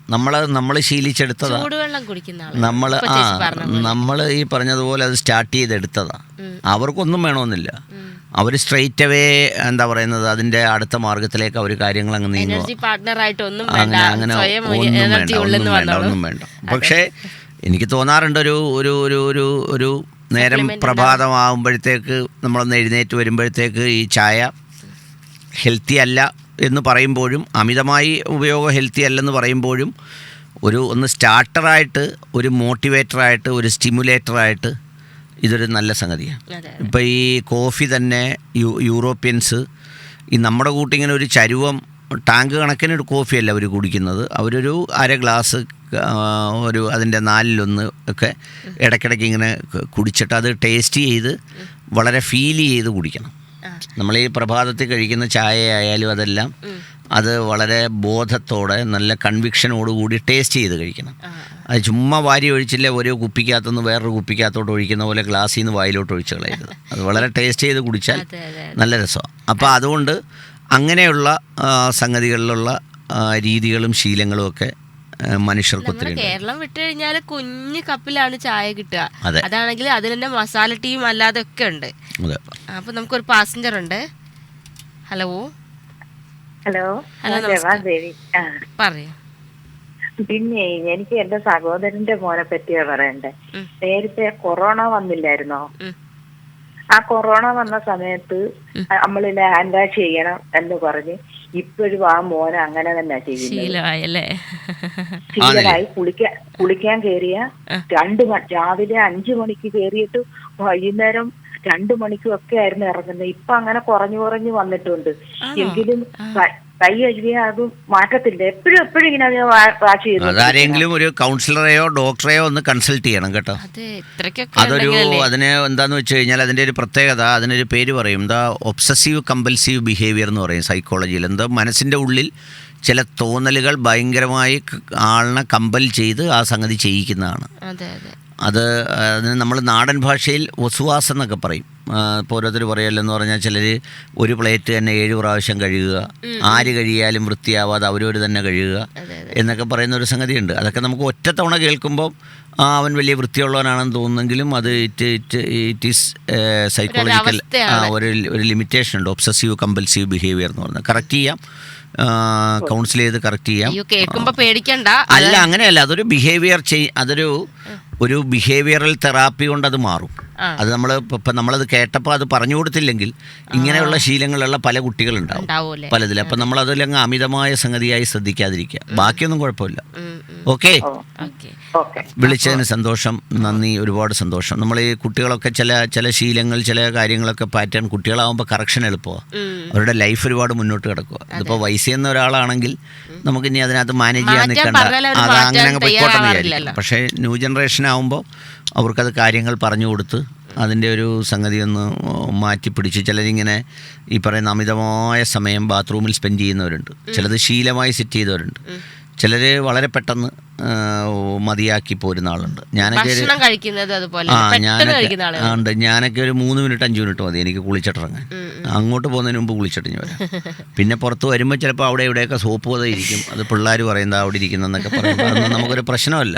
നമ്മൾ ശീലിച്ചെടുത്തതാണ്. നമ്മൾ ഈ പറഞ്ഞതുപോലെ അത് സ്റ്റാർട്ട് ചെയ്തെടുത്തതാണ്. അവർക്കൊന്നും വേണമെന്നില്ല. അവർ സ്ട്രെയിറ്റ് അവേ എന്താ പറയുന്നത്, അതിൻ്റെ അടുത്ത മാർഗത്തിലേക്ക് അവർ കാര്യങ്ങൾ അങ്ങ് നീങ്ങുക. അങ്ങനെ ഒന്നും വേണ്ട. പക്ഷേ എനിക്ക് തോന്നാറുണ്ട് ഒരു നേരം പ്രഭാതമാകുമ്പോഴത്തേക്ക് നമ്മളൊന്ന് എഴുന്നേറ്റ് വരുമ്പോഴത്തേക്ക് ഈ ചായ ഹെൽത്തി അല്ല എന്ന് പറയുമ്പോഴും, അമിതമായി ഉപയോഗം ഹെൽത്തി അല്ലെന്ന് പറയുമ്പോഴും, ഒന്ന് സ്റ്റാർട്ടറായിട്ട്, ഒരു മോട്ടിവേറ്ററായിട്ട്, ഒരു സ്റ്റിമുലേറ്ററായിട്ട് ഇതൊരു നല്ല സംഗതിയാണ്. ഇപ്പോൾ ഈ കോഫി തന്നെ യൂറോപ്യൻസ് ഈ നമ്മുടെ കൂട്ടിങ്ങനെ ഒരു ചരുവം ടാങ്ക് കണക്കിനൊരു കോഫിയല്ല അവർ കുടിക്കുന്നത്. അവരൊരു 1/2 ഗ്ലാസ് അതിൻ്റെ 4/1 ഒക്കെ ഇടയ്ക്കിടയ്ക്ക് ഇങ്ങനെ കുടിച്ചിട്ട് അത് ടേസ്റ്റ് ചെയ്ത് വളരെ ഫീൽ ചെയ്ത് കുടിക്കണം. നമ്മൾ ഈ പ്രഭാതത്തിൽ കഴിക്കുന്ന ചായ ആയാലും അതെല്ലാം അത് വളരെ ബോധത്തോടെ നല്ല കൺവിക്ഷനോടുകൂടി ടേസ്റ്റ് ചെയ്ത് കഴിക്കണം. അത് ചുമ്മാ വാരി ഒഴിച്ചില്ല, ഓരോ കുപ്പിക്കകത്തുനിന്ന് വേറൊരു കുപ്പിക്കകത്തോട്ട് ഒഴിക്കുന്ന പോലെ ഗ്ലാസ്സിൽ നിന്ന് വായിലോട്ട് ഒഴിച്ച് കളയരുത്. അത് വളരെ ടേസ്റ്റ് ചെയ്ത് കുടിച്ചാൽ നല്ല രസമാണ്. അപ്പോൾ അതുകൊണ്ട് അങ്ങനെയുള്ള സംഗതികളിലുള്ള രീതികളും ശീലങ്ങളും ഒക്കെ മനുഷ്യർക്ക് ഒത്തിരി. കേരളം വിട്ട് കഴിഞ്ഞാൽ കുഞ്ഞു കപ്പിലാണ് ചായ കിട്ടുക. അതാണെങ്കിൽ അതിൽ തന്നെ മസാല ടീയും അല്ലാതെ ഒക്കെ ഉണ്ട്. അപ്പൊ നമുക്കൊരു പാസഞ്ചർ ഉണ്ട്. ഹലോ ഹലോ പറയൂ. പിന്നെ എനിക്ക് എന്റെ സഹോദരന്റെ മോനെ പറ്റിയാ പറയണ്ടേ. നേരത്തെ കൊറോണ വന്നില്ലായിരുന്നോ? ആ കൊറോണ വന്ന സമയത്ത് നമ്മൾ ഹാൻഡ് വാഷ് ചെയ്യണം എന്ന് പറഞ്ഞ് ഇപ്പോഴും ആ മോനെ അങ്ങനെ തന്നെ ചെയ്യുന്നത്. ശീലമായി. കുളിക്കാൻ കേറിയ രാവിലെ 5 മണിക്ക് കേറിയിട്ട് വൈകുന്നേരം 2 മണിക്കും ഒക്കെ ആയിരുന്നു ഇറങ്ങുന്നത്. ഇപ്പൊ അങ്ങനെ കുറഞ്ഞു വന്നിട്ടുണ്ട്. എങ്കിലും കൈ കഴുകിയാൽ അത് മാറ്റത്തില്ല. എപ്പോഴും ഇങ്ങനെ വാഷ് ചെയ്യുന്നു. അതാരെങ്കിലും ഒരു കൗൺസിലറെയോ ഡോക്ടറെയോ ഒന്ന് കൺസൾട്ട് ചെയ്യണം കേട്ടോ. അതിന് എന്താന്ന് വെച്ച് കഴിഞ്ഞാൽ അതിൻ്റെ ഒരു പ്രത്യേകത, അതിനൊരു പേര് പറയും, എന്താ ഒബ്സസീവ് കമ്പൽസീവ് ബിഹേവിയർ എന്ന് പറയും സൈക്കോളജിയിൽ. എന്താ മനസ്സിൻ്റെ ഉള്ളിൽ ചില തോന്നലുകൾ ഭയങ്കരമായി ആളിനെ കമ്പൽ ചെയ്ത് ആ സംഗതി ചെയ്യിക്കുന്നതാണ്. അതിന് നമ്മൾ നാടൻ ഭാഷയിൽ വസുവാസം എന്നൊക്കെ പറയും. ഇപ്പോൾ ഓരോരുത്തർ പറയുമല്ലെന്ന് പറഞ്ഞാൽ ചിലർ ഒരു പ്ലേറ്റ് തന്നെ 7 പ്രാവശ്യം കഴുകുക, ആര് കഴിയാലും വൃത്തിയാവാതെ അവരവർ തന്നെ കഴുകുക എന്നൊക്കെ പറയുന്ന ഒരു സംഗതിയുണ്ട്. അതൊക്കെ നമുക്ക് ഒറ്റത്തവണ കേൾക്കുമ്പോൾ അവൻ വലിയ വൃത്തിയുള്ളവനാണെന്ന് തോന്നുന്നെങ്കിലും അത് ഇറ്റ് ഈസ് സൈക്കോളജിക്കൽ ഒരു ലിമിറ്റേഷൻ ഉണ്ട്. ഒബ്സസീവ് കമ്പൽസീവ് ബിഹേവിയർ എന്ന് പറഞ്ഞാൽ കറക്റ്റ് ചെയ്യാം, കൗൺസിൽ ചെയ്ത് കറക്റ്റ് ചെയ്യാം. അല്ല, അങ്ങനെയല്ല, അതൊരു ബിഹേവിയർ ഒരു ബിഹേവിയറൽ തെറാപ്പി കൊണ്ട് അത് മാറും. അത് നമ്മളത് കേട്ടപ്പോൾ അത് പറഞ്ഞു കൊടുത്തില്ലെങ്കിൽ ഇങ്ങനെയുള്ള ശീലങ്ങളുള്ള പല കുട്ടികളുണ്ടാവും പലതിൽ. അപ്പം നമ്മളതിലങ്ങ് അമിതമായ സംഗതിയായി ശ്രദ്ധിക്കാതിരിക്കുക, ബാക്കിയൊന്നും കുഴപ്പമില്ല. ഓക്കെ, വിളിച്ചതിന് സന്തോഷം, നന്ദി, ഒരുപാട് സന്തോഷം. നമ്മൾ ഈ കുട്ടികളൊക്കെ ചില ശീലങ്ങൾ, ചില കാര്യങ്ങളൊക്കെ പാറ്റേൺ കുട്ടികളാവുമ്പോൾ കറക്ഷൻ എളുപ്പമാണ്. അവരുടെ ലൈഫ് ഒരുപാട് മുന്നോട്ട് കിടക്കുക. ഇതിപ്പോൾ വയസ്സെന്ന ഒരാളാണെങ്കിൽ നമുക്കിനി അതിനകത്ത് മാനേജ് ചെയ്യാൻ നിൽക്കണ്ട, അത് അങ്ങനെ അങ്ങ് പൊയ്ക്കോട്ടെന്ന് വിചാരിക്കും. പക്ഷേ ന്യൂ ജനറേഷൻ ആവുമ്പോൾ അവർക്കത് കാര്യങ്ങൾ പറഞ്ഞു കൊടുത്ത് അതിൻ്റെ ഒരു സംഗതി ഒന്ന് മാറ്റിപ്പിടിച്ച്, ചിലരിങ്ങനെ ഈ പറയുന്ന അമിതമായ സമയം ബാത്റൂമിൽ സ്പെൻഡ് ചെയ്യുന്നവരുണ്ട്, ചിലത് ശീലമായി സെറ്റ് ചെയ്തവരുണ്ട്, ചിലർ വളരെ പെട്ടെന്ന് മതിയാക്കി പോരുന്ന ആളുണ്ട്. ഞാനൊക്കെ ഒരു 3 മിനിറ്റ് 5 മിനിറ്റ് മതി എനിക്ക് കുളിച്ചിട്ടിറങ്ങാൻ. അങ്ങോട്ട് പോകുന്നതിന് മുമ്പ് കുളിച്ചിട്ടിഞ്ഞ് വരാം. പിന്നെ പുറത്ത് വരുമ്പോൾ ചിലപ്പോൾ അവിടെ ഇവിടെയൊക്കെ സോപ്പ് പോലെ ഇരിക്കും. അത് പിള്ളേർ പറയുന്നത് അവിടെ ഇരിക്കുന്നതെന്നൊക്കെ പറയുമ്പോൾ അതൊന്നും നമുക്കൊരു പ്രശ്നമല്ല.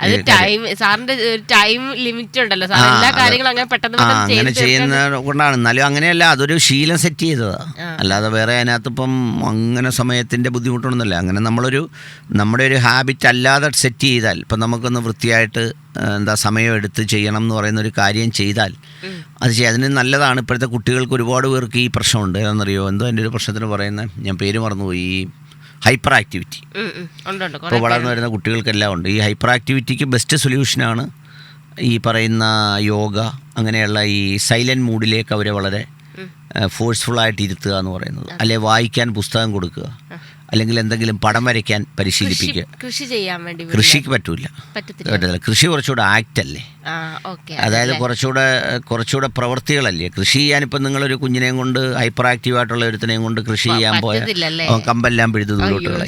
അത് ടൈം സാറിന്റെ ടൈം ലിമിറ്റ് ഉണ്ടല്ലോ സാർ, എല്ലാ കാര്യങ്ങളും അങ്ങനെ പെട്ടെന്ന് അങ്ങനെ ചെയ്യുന്നത് കൊണ്ടാണ്. എന്നാലും അങ്ങനെയല്ല, അതൊരു ശീലം സെറ്റ് ചെയ്തതാ, അല്ലാതെ വേറെ അതിനകത്തിപ്പം അങ്ങനെ സമയത്തിന്റെ ബുദ്ധിമുട്ടൊന്നുമില്ല. അങ്ങനെ നമ്മുടെ ഒരു ഹാബിറ്റ് അല്ലാതെ സെറ്റ് ചെയ്താൽ, ഇപ്പം നമുക്കൊന്ന് വൃത്തിയായിട്ട് സമയം എടുത്ത് ചെയ്യണം എന്ന് പറയുന്ന ഒരു കാര്യം ചെയ്താൽ അത് അതിന് നല്ലതാണ്. ഇപ്പോഴത്തെ കുട്ടികൾക്ക് ഒരുപാട് പേർക്ക് ഈ പ്രശ്നമുണ്ട്. ഏതാണെന്നറിയോ, എന്തോ എൻ്റെ ഒരു പ്രശ്നത്തിന് പറയുന്നത്, ഞാൻ പേര് മറന്നുപോയി, ഈ ഹൈപ്പർ ആക്ടിവിറ്റി. ഇപ്പോൾ വളർന്നു വരുന്ന കുട്ടികൾക്കെല്ലാം ഉണ്ട്. ഈ ഹൈപ്പർ ആക്ടിവിറ്റിക്ക് ബെസ്റ്റ് സൊല്യൂഷനാണ് ഈ പറയുന്ന യോഗ, അങ്ങനെയുള്ള ഈ സൈലൻറ്റ് മൂഡിലേക്ക് അവരെ വളരെ ഫോഴ്സ്ഫുള്ളായിട്ട് ഇരുത്തുക എന്ന് പറയുന്നത്. അല്ലെ വായിക്കാൻ പുസ്തകം കൊടുക്കുക, അല്ലെങ്കിൽ എന്തെങ്കിലും പടം വരയ്ക്കാൻ പരിശീലിപ്പിക്കുക. കൃഷി ചെയ്യാൻ വേണ്ടി കൃഷിക്ക് പറ്റില്ല. കൃഷി കുറച്ചുകൂടെ ആക്ട് അല്ലേ, അതായത് കുറച്ചുകൂടെ പ്രവൃത്തികളല്ലേ. കൃഷി ചെയ്യാനിപ്പം നിങ്ങളൊരു കുഞ്ഞിനെയും കൊണ്ട് ഹൈപ്പർ ആക്റ്റീവ് ആയിട്ടുള്ള ഒരുത്തിനെയും കൊണ്ട് കൃഷി ചെയ്യാൻ പോയാൽ കമ്പെല്ലാം പിഴുതു ദൂരോട്ടുകളെ.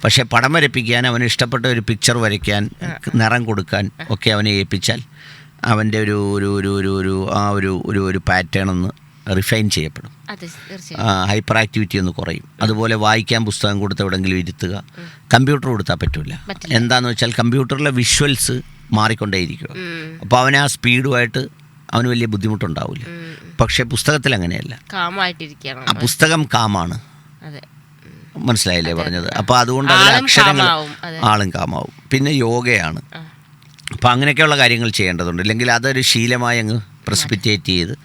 പക്ഷെ പടം വരപ്പിക്കാൻ, അവന് ഇഷ്ടപ്പെട്ട ഒരു പിക്ചർ വരയ്ക്കാൻ, നിറം കൊടുക്കാൻ ഒക്കെ അവനെ ഏൽപ്പിച്ചാൽ അവൻ്റെ ഒരു പാറ്റേൺ ഒന്ന് റിഫൈൻ ചെയ്യപ്പെടും, ഹൈപ്പർ ആക്ടിവിറ്റി ഒന്ന് കുറയും. അതുപോലെ വായിക്കാൻ പുസ്തകം കൊടുത്ത് എവിടെയെങ്കിലും ഇരുത്തുക. കമ്പ്യൂട്ടർ കൊടുത്താൽ പറ്റില്ല. എന്താണെന്ന് വെച്ചാൽ കമ്പ്യൂട്ടറിലെ വിഷ്വൽസ് മാറിക്കൊണ്ടേയിരിക്കുക. അപ്പോൾ അവന് ആ സ്പീഡുമായിട്ട് അവന് വലിയ ബുദ്ധിമുട്ടുണ്ടാവില്ല. പക്ഷേ പുസ്തകത്തിൽ അങ്ങനെയല്ല, ആ പുസ്തകം കാമാണ്. മനസ്സിലായില്ലേ പറഞ്ഞത്? അപ്പോൾ അതുകൊണ്ട് അതിലെ അക്ഷരങ്ങൾ ആളും കാമാവും. പിന്നെ യോഗയാണ്. അപ്പോൾ അങ്ങനെയൊക്കെയുള്ള കാര്യങ്ങൾ ചെയ്യേണ്ടതുണ്ട്. ഇല്ലെങ്കിൽ അതൊരു ശീലമായി അങ്ങ് പ്രസിപ്പിറ്റേറ്റ് ചെയ്ത്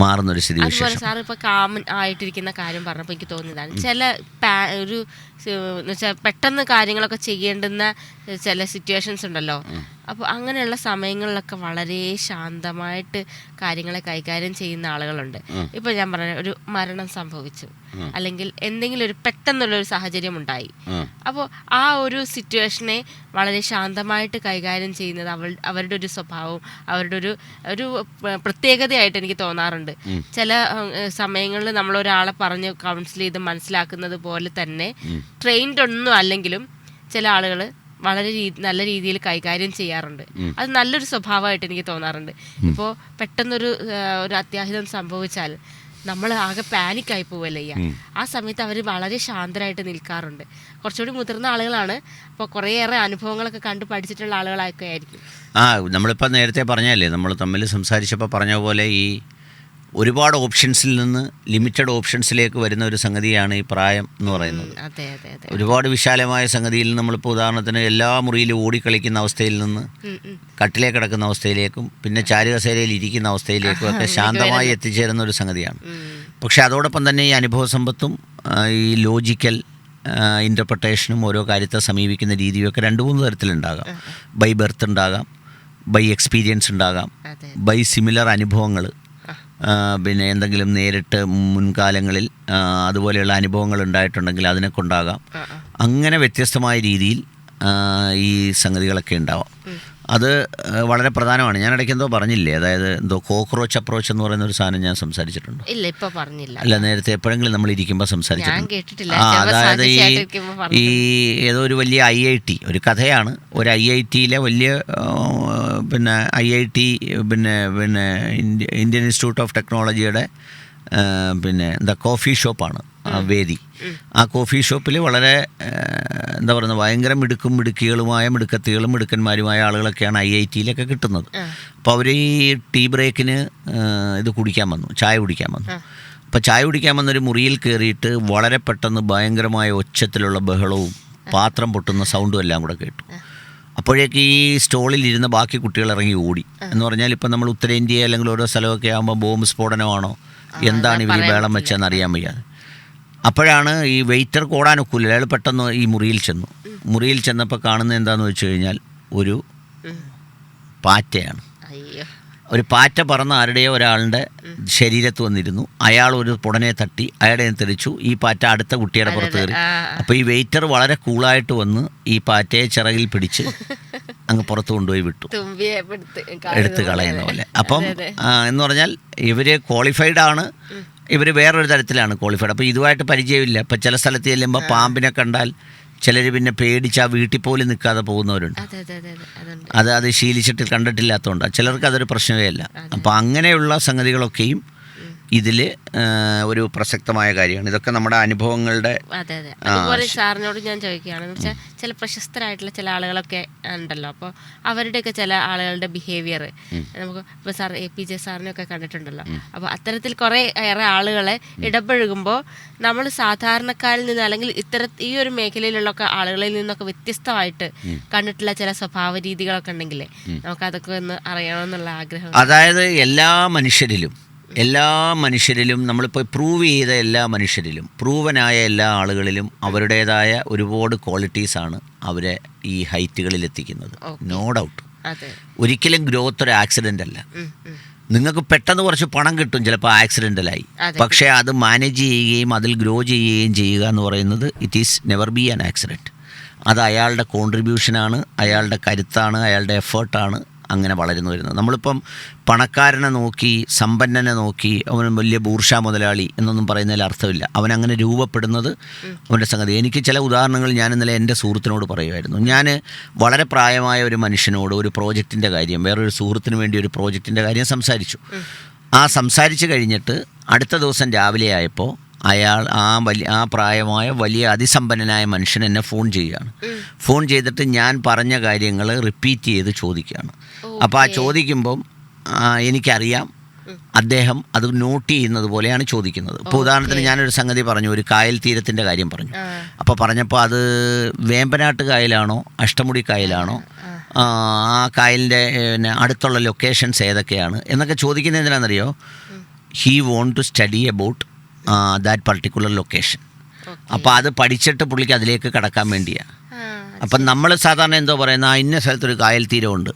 മാറുന്നൊരു സ്ഥിതി വിശേഷം. സാർ ഇപ്പോൾ കാമൻ ആയിട്ടിരിക്കുന്ന കാര്യം പറഞ്ഞപ്പോൾ എനിക്ക് തോന്നിയതാണ്, ചില ഒരു പെട്ടെന്ന് കാര്യങ്ങളൊക്കെ ചെയ്യേണ്ടുന്ന ചില സിറ്റുവേഷൻസ് ഉണ്ടല്ലോ. അപ്പോൾ അങ്ങനെയുള്ള സമയങ്ങളിലൊക്കെ വളരെ ശാന്തമായിട്ട് കാര്യങ്ങളെ കൈകാര്യം ചെയ്യുന്ന ആളുകളുണ്ട്. ഇപ്പോൾ ഞാൻ പറഞ്ഞ ഒരു മരണം സംഭവിച്ചു, അല്ലെങ്കിൽ എന്തെങ്കിലും ഒരു പെട്ടെന്നുള്ളൊരു സാഹചര്യം ഉണ്ടായി. അപ്പോൾ ആ ഒരു സിറ്റുവേഷനെ വളരെ ശാന്തമായിട്ട് കൈകാര്യം ചെയ്യുന്നത് അവരുടെ ഒരു സ്വഭാവവും അവരുടെ ഒരു പ്രത്യേകതയായിട്ട് എനിക്ക് തോന്നാറുണ്ട്. ചില സമയങ്ങളിൽ നമ്മളൊരാളെ പറഞ്ഞ് കൗൺസിൽ ചെയ്ത് മനസ്സിലാക്കുന്നത് പോലെ തന്നെ ട്രെയിൻഡ് ഒന്നും അല്ലെങ്കിലും ചില ആളുകൾ വളരെ നല്ല രീതിയിൽ കൈകാര്യം ചെയ്യാറുണ്ട്. അത് നല്ലൊരു സ്വഭാവമായിട്ട് എനിക്ക് തോന്നാറുണ്ട്. ഇപ്പോൾ പെട്ടെന്നൊരു അത്യാഹിതം സംഭവിച്ചാൽ നമ്മൾ ആകെ പാനിക്കായി പോവല്ലേ. ആ സമയത്ത് അവർ വളരെ ശാന്തരായിട്ട് നിൽക്കാറുണ്ട്. കുറച്ചുകൂടി മുതിർന്ന ആളുകളാണ്, അപ്പോൾ കുറേയേറെ അനുഭവങ്ങളൊക്കെ കണ്ടു പഠിച്ചിട്ടുള്ള ആളുകളൊക്കെ ആയിരിക്കും. നമ്മളിപ്പോൾ നേരത്തെ പറഞ്ഞല്ലേ, നമ്മൾ തമ്മിൽ സംസാരിച്ചപ്പോൾ പറഞ്ഞ പോലെ ഈ ഒരുപാട് ഓപ്ഷൻസിൽ നിന്ന് ലിമിറ്റഡ് ഓപ്ഷൻസിലേക്ക് വരുന്ന ഒരു സംഗതിയാണ് ഈ പ്രായം എന്ന് പറയുന്നത്. ഒരുപാട് വിശാലമായ സംഗതിയിൽ നമ്മളിപ്പോൾ ഉദാഹരണത്തിന് എല്ലാ മുറിയിലും ഓടിക്കളിക്കുന്ന അവസ്ഥയിൽ നിന്ന് കട്ടിലേക്ക് കിടക്കുന്ന അവസ്ഥയിലേക്കും പിന്നെ ചാരുകസേരയിൽ ഇരിക്കുന്ന അവസ്ഥയിലേക്കും ഒക്കെ ശാന്തമായി എത്തിച്ചേരുന്ന ഒരു സംഗതിയാണ്. പക്ഷേ അതോടൊപ്പം തന്നെ ഈ അനുഭവ സമ്പത്തും ഈ ലോജിക്കൽ ഇൻ്റർപ്രിട്ടേഷനും ഓരോ കാര്യത്തെ സമീപിക്കുന്ന രീതിയൊക്കെ 2-3 തരത്തിലുണ്ടാകാം. ബൈ ബർത്ത് ഉണ്ടാകാം, ബൈ എക്സ്പീരിയൻസ് ഉണ്ടാകാം, ബൈ സിമിലർ അനുഭവങ്ങൾ, പിന്നെ എന്തെങ്കിലും നേരിട്ട് മുൻകാലങ്ങളിൽ അതുപോലെയുള്ള അനുഭവങ്ങൾ ഉണ്ടായിട്ടുണ്ടെങ്കിൽ അതിനെ കൊണ്ടാകാം. അങ്ങനെ വ്യത്യസ്തമായ രീതിയിൽ ഈ സംഗതികളൊക്കെ ഉണ്ടാവാം. അത് വളരെ പ്രധാനമാണ്. ഞാൻ ഇടയ്ക്ക് എന്തോ പറഞ്ഞില്ലേ, അതായത് എന്തോ കോക്രോച്ച് അപ്രോച്ച് എന്ന് പറയുന്ന ഒരു സാധനം ഞാൻ സംസാരിച്ചിട്ടുണ്ട്. അല്ല, നേരത്തെ എപ്പോഴെങ്കിലും നമ്മൾ ഇരിക്കുമ്പോൾ സംസാരിച്ചിട്ടുണ്ട്. അതായത് ഈ ഏതോ ഒരു വലിയ IIT ഒരു കഥയാണ്. ഒരു IITയിലെ വലിയ പിന്നെ IIT പിന്നെ ഇന്ത്യൻ ഇൻസ്റ്റിറ്റ്യൂട്ട് ഓഫ് ടെക്നോളജിയുടെ പിന്നെ കോഫി ഷോപ്പാണ് വേദി. ആ കോഫി ഷോപ്പിൽ വളരെ എന്താ പറയുന്നത്, ഭയങ്കര മിടുക്കികളുമായ മിടുക്കന്മാരുമായ ആളുകളൊക്കെയാണ് IITയിലൊക്കെ കിട്ടുന്നത്. അപ്പോൾ അവർ ഈ ടീ ബ്രേക്കിന് ചായ കുടിക്കാൻ വന്നു. അപ്പോൾ ചായ കുടിക്കാൻ വന്നൊരു മുറിയിൽ കയറിയിട്ട് വളരെ പെട്ടെന്ന് ഭയങ്കരമായ ഒച്ചത്തിലുള്ള ബഹളവും പാത്രം പൊട്ടുന്ന സൗണ്ടും എല്ലാം കൂടെ കേട്ടു. അപ്പോഴേക്ക് ഈ സ്റ്റോളിൽ ഇരുന്ന ബാക്കി കുട്ടികൾ ഇറങ്ങി ഓടി. എന്ന് പറഞ്ഞാൽ ഇപ്പം നമ്മൾ ഉത്തരേന്ത്യ അല്ലെങ്കിൽ ഓരോ സ്ഥലമൊക്കെ ആകുമ്പോൾ ബോംബ് സ്ഫോടനമാണോ എന്താണ് ഇവർ ബേളം വെച്ചതെന്ന് അറിയാൻ വയ്യാതെ. അപ്പോഴാണ് ഈ വെയിറ്റർ ഓടാനൊക്കില്ല, അയാൾ പെട്ടെന്ന് ഈ മുറിയിൽ ചെന്നപ്പോൾ കാണുന്നത് എന്താണെന്ന് വെച്ച് കഴിഞ്ഞാൽ ഒരു പാറ്റയാണ്. ഒരു പാറ്റ പറന്ന് ആരുടെയോ ഒരാളുടെ ശരീരത്ത് വന്നിരുന്നു. അയാൾ ഒരു പുടനെ തട്ടി അയാളെ തെറിച്ചു. ഈ പാറ്റ അടുത്ത കുട്ടിയുടെ പുറത്ത് കയറി. അപ്പോൾ ഈ വെയിറ്റർ വളരെ കൂളായിട്ട് വന്ന് ഈ പാറ്റയെ ചിറകിൽ പിടിച്ച് അങ്ങ് പുറത്ത് കൊണ്ടുപോയി വിട്ടു, എടുത്ത് കളയുന്ന പോലെ. അപ്പം എന്ന് പറഞ്ഞാൽ ഇവർ ക്വാളിഫൈഡ് ആണ്, ഇവർ വേറൊരു തരത്തിലാണ് ക്വാളിഫൈഡ്. അപ്പോൾ ഇതുമായിട്ട് പരിചയമില്ല. ഇപ്പം ചില സ്ഥലത്ത് ചെല്ലുമ്പോൾ പാമ്പിനെ കണ്ടാൽ ചിലർ പിന്നെ പേടിച്ച് ആ വീട്ടിൽ പോലും നിൽക്കാതെ പോകുന്നവരുണ്ട്. അത് ശീലിച്ചിട്ട് കണ്ടിട്ടില്ലാത്തതുകൊണ്ട് ചിലർക്ക് അതൊരു പ്രശ്നമേ അല്ല. അപ്പോൾ അങ്ങനെയുള്ള സംഗതികളൊക്കെയും ഇതിൽ ഒരു പ്രസക്തമായ കാര്യമാണ്. ഇതൊക്കെ നമ്മുടെ അനുഭവങ്ങളുടെ. അതെ അതെ. അതുപോലെ സാറിനോട് ഞാൻ ചോദിക്കുകയാണെന്ന് വെച്ചാൽ ചില പ്രശസ്തരായിട്ടുള്ള ചില ആളുകളൊക്കെ ഉണ്ടല്ലോ, അപ്പോൾ അവരുടെയൊക്കെ ചില ആളുകളുടെ ബിഹേവിയർ നമുക്ക് ഇപ്പോൾ സാർ APJ സാറിനെയൊക്കെ കണ്ടിട്ടുണ്ടല്ലോ. അപ്പോൾ അത്തരത്തിൽ കുറേ ഏറെ ആളുകളെ ഇടപഴകുമ്പോൾ നമ്മൾ സാധാരണക്കാരിൽ നിന്ന് അല്ലെങ്കിൽ ഈ ഒരു മേഖലയിലുള്ള ആളുകളിൽ നിന്നൊക്കെ വ്യത്യസ്തമായിട്ട് കണ്ടിട്ടുള്ള ചില സ്വഭാവ രീതികളൊക്കെ ഉണ്ടെങ്കിലേ നമുക്കതൊക്കെ ഒന്ന് അറിയണമെന്നുള്ള ആഗ്രഹം. അതായത് എല്ലാ മനുഷ്യരിലും നമ്മളിപ്പോൾ പ്രൂവ് ചെയ്ത എല്ലാ മനുഷ്യരിലും, പ്രൂവനായ എല്ലാ ആളുകളിലും അവരുടേതായ ഒരുപാട് ക്വാളിറ്റീസാണ് അവരെ ഈ ഹൈറ്റുകളിൽ എത്തിക്കുന്നത്. No doubt. ഒരിക്കലും ഗ്രോത്ത് ഒരു ആക്സിഡൻ്റ് അല്ല. നിങ്ങൾക്ക് പെട്ടെന്ന് കുറച്ച് പണം കിട്ടും ചിലപ്പോൾ ആക്സിഡൻ്റലായി, പക്ഷേ അത് മാനേജ് ചെയ്യുകയും അതിൽ ഗ്രോ ചെയ്യുകയും ചെയ്യുക എന്ന് പറയുന്നത് it is never be an accident. അത് അയാളുടെ കോൺട്രിബ്യൂഷനാണ്, അയാളുടെ കരുത്താണ്, അയാളുടെ എഫേർട്ടാണ് അങ്ങനെ വളരുന്നു വരുന്നത്. നമ്മളിപ്പം പണക്കാരനെ നോക്കി, സമ്പന്നനെ നോക്കി അവൻ വലിയ ബൂർഷാ മുതലാളി എന്നൊന്നും പറയുന്നതിൽ അർത്ഥമില്ല. അവനങ്ങനെ രൂപപ്പെടുന്നത് അവൻ്റെ സംഗതി. എനിക്ക് ചില ഉദാഹരണങ്ങൾ ഞാൻ ഇന്നലെ എൻ്റെ സുഹൃത്തിനോട് പറയുമായിരുന്നു. ഞാൻ വളരെ പ്രായമായ ഒരു മനുഷ്യനോട് ഒരു പ്രോജക്റ്റിൻ്റെ കാര്യം, വേറൊരു സുഹൃത്തിന് വേണ്ടി ഒരു പ്രോജക്റ്റിൻ്റെ കാര്യം സംസാരിച്ച് കഴിഞ്ഞിട്ട് അടുത്ത ദിവസം രാവിലെ ആയപ്പോൾ അയാൾ ആ പ്രായമായ വലിയ അതിസമ്പന്നനായ മനുഷ്യൻ എന്നെ ഫോൺ ചെയ്യുകയാണ്. ഫോൺ ചെയ്തിട്ട് ഞാൻ പറഞ്ഞ കാര്യങ്ങൾ റിപ്പീറ്റ് ചെയ്ത് ചോദിക്കുകയാണ്. അപ്പോൾ ആ ചോദിക്കുമ്പം എനിക്കറിയാം അദ്ദേഹം അത് നോട്ട് ചെയ്യുന്നത് പോലെയാണ് ചോദിക്കുന്നത്. ഇപ്പോൾ ഉദാഹരണത്തിന് ഞാനൊരു സംഗതി പറഞ്ഞു, ഒരു കായൽ തീരത്തിൻ്റെ കാര്യം പറഞ്ഞു. അപ്പോൾ പറഞ്ഞപ്പോൾ അത് വേമ്പനാട്ട് കായലാണോ അഷ്ടമുടി കായലാണോ, ആ കായലിൻ്റെ അടുത്തുള്ള ലൊക്കേഷൻസ് ഏതൊക്കെയാണ് എന്നൊക്കെ ചോദിക്കുന്നത് എന്തിനാണെന്നറിയോ? He want to study about that particular location. അപ്പോൾ അത് പഠിച്ചിട്ട് പുള്ളിക്ക് അതിലേക്ക് കടക്കാൻ വേണ്ടിയാണ്. അപ്പം നമ്മൾ സാധാരണ എന്തോ പറയുന്നത്, ഇന്ന സ്ഥലത്തൊരു കായൽ തീരമുണ്ട്,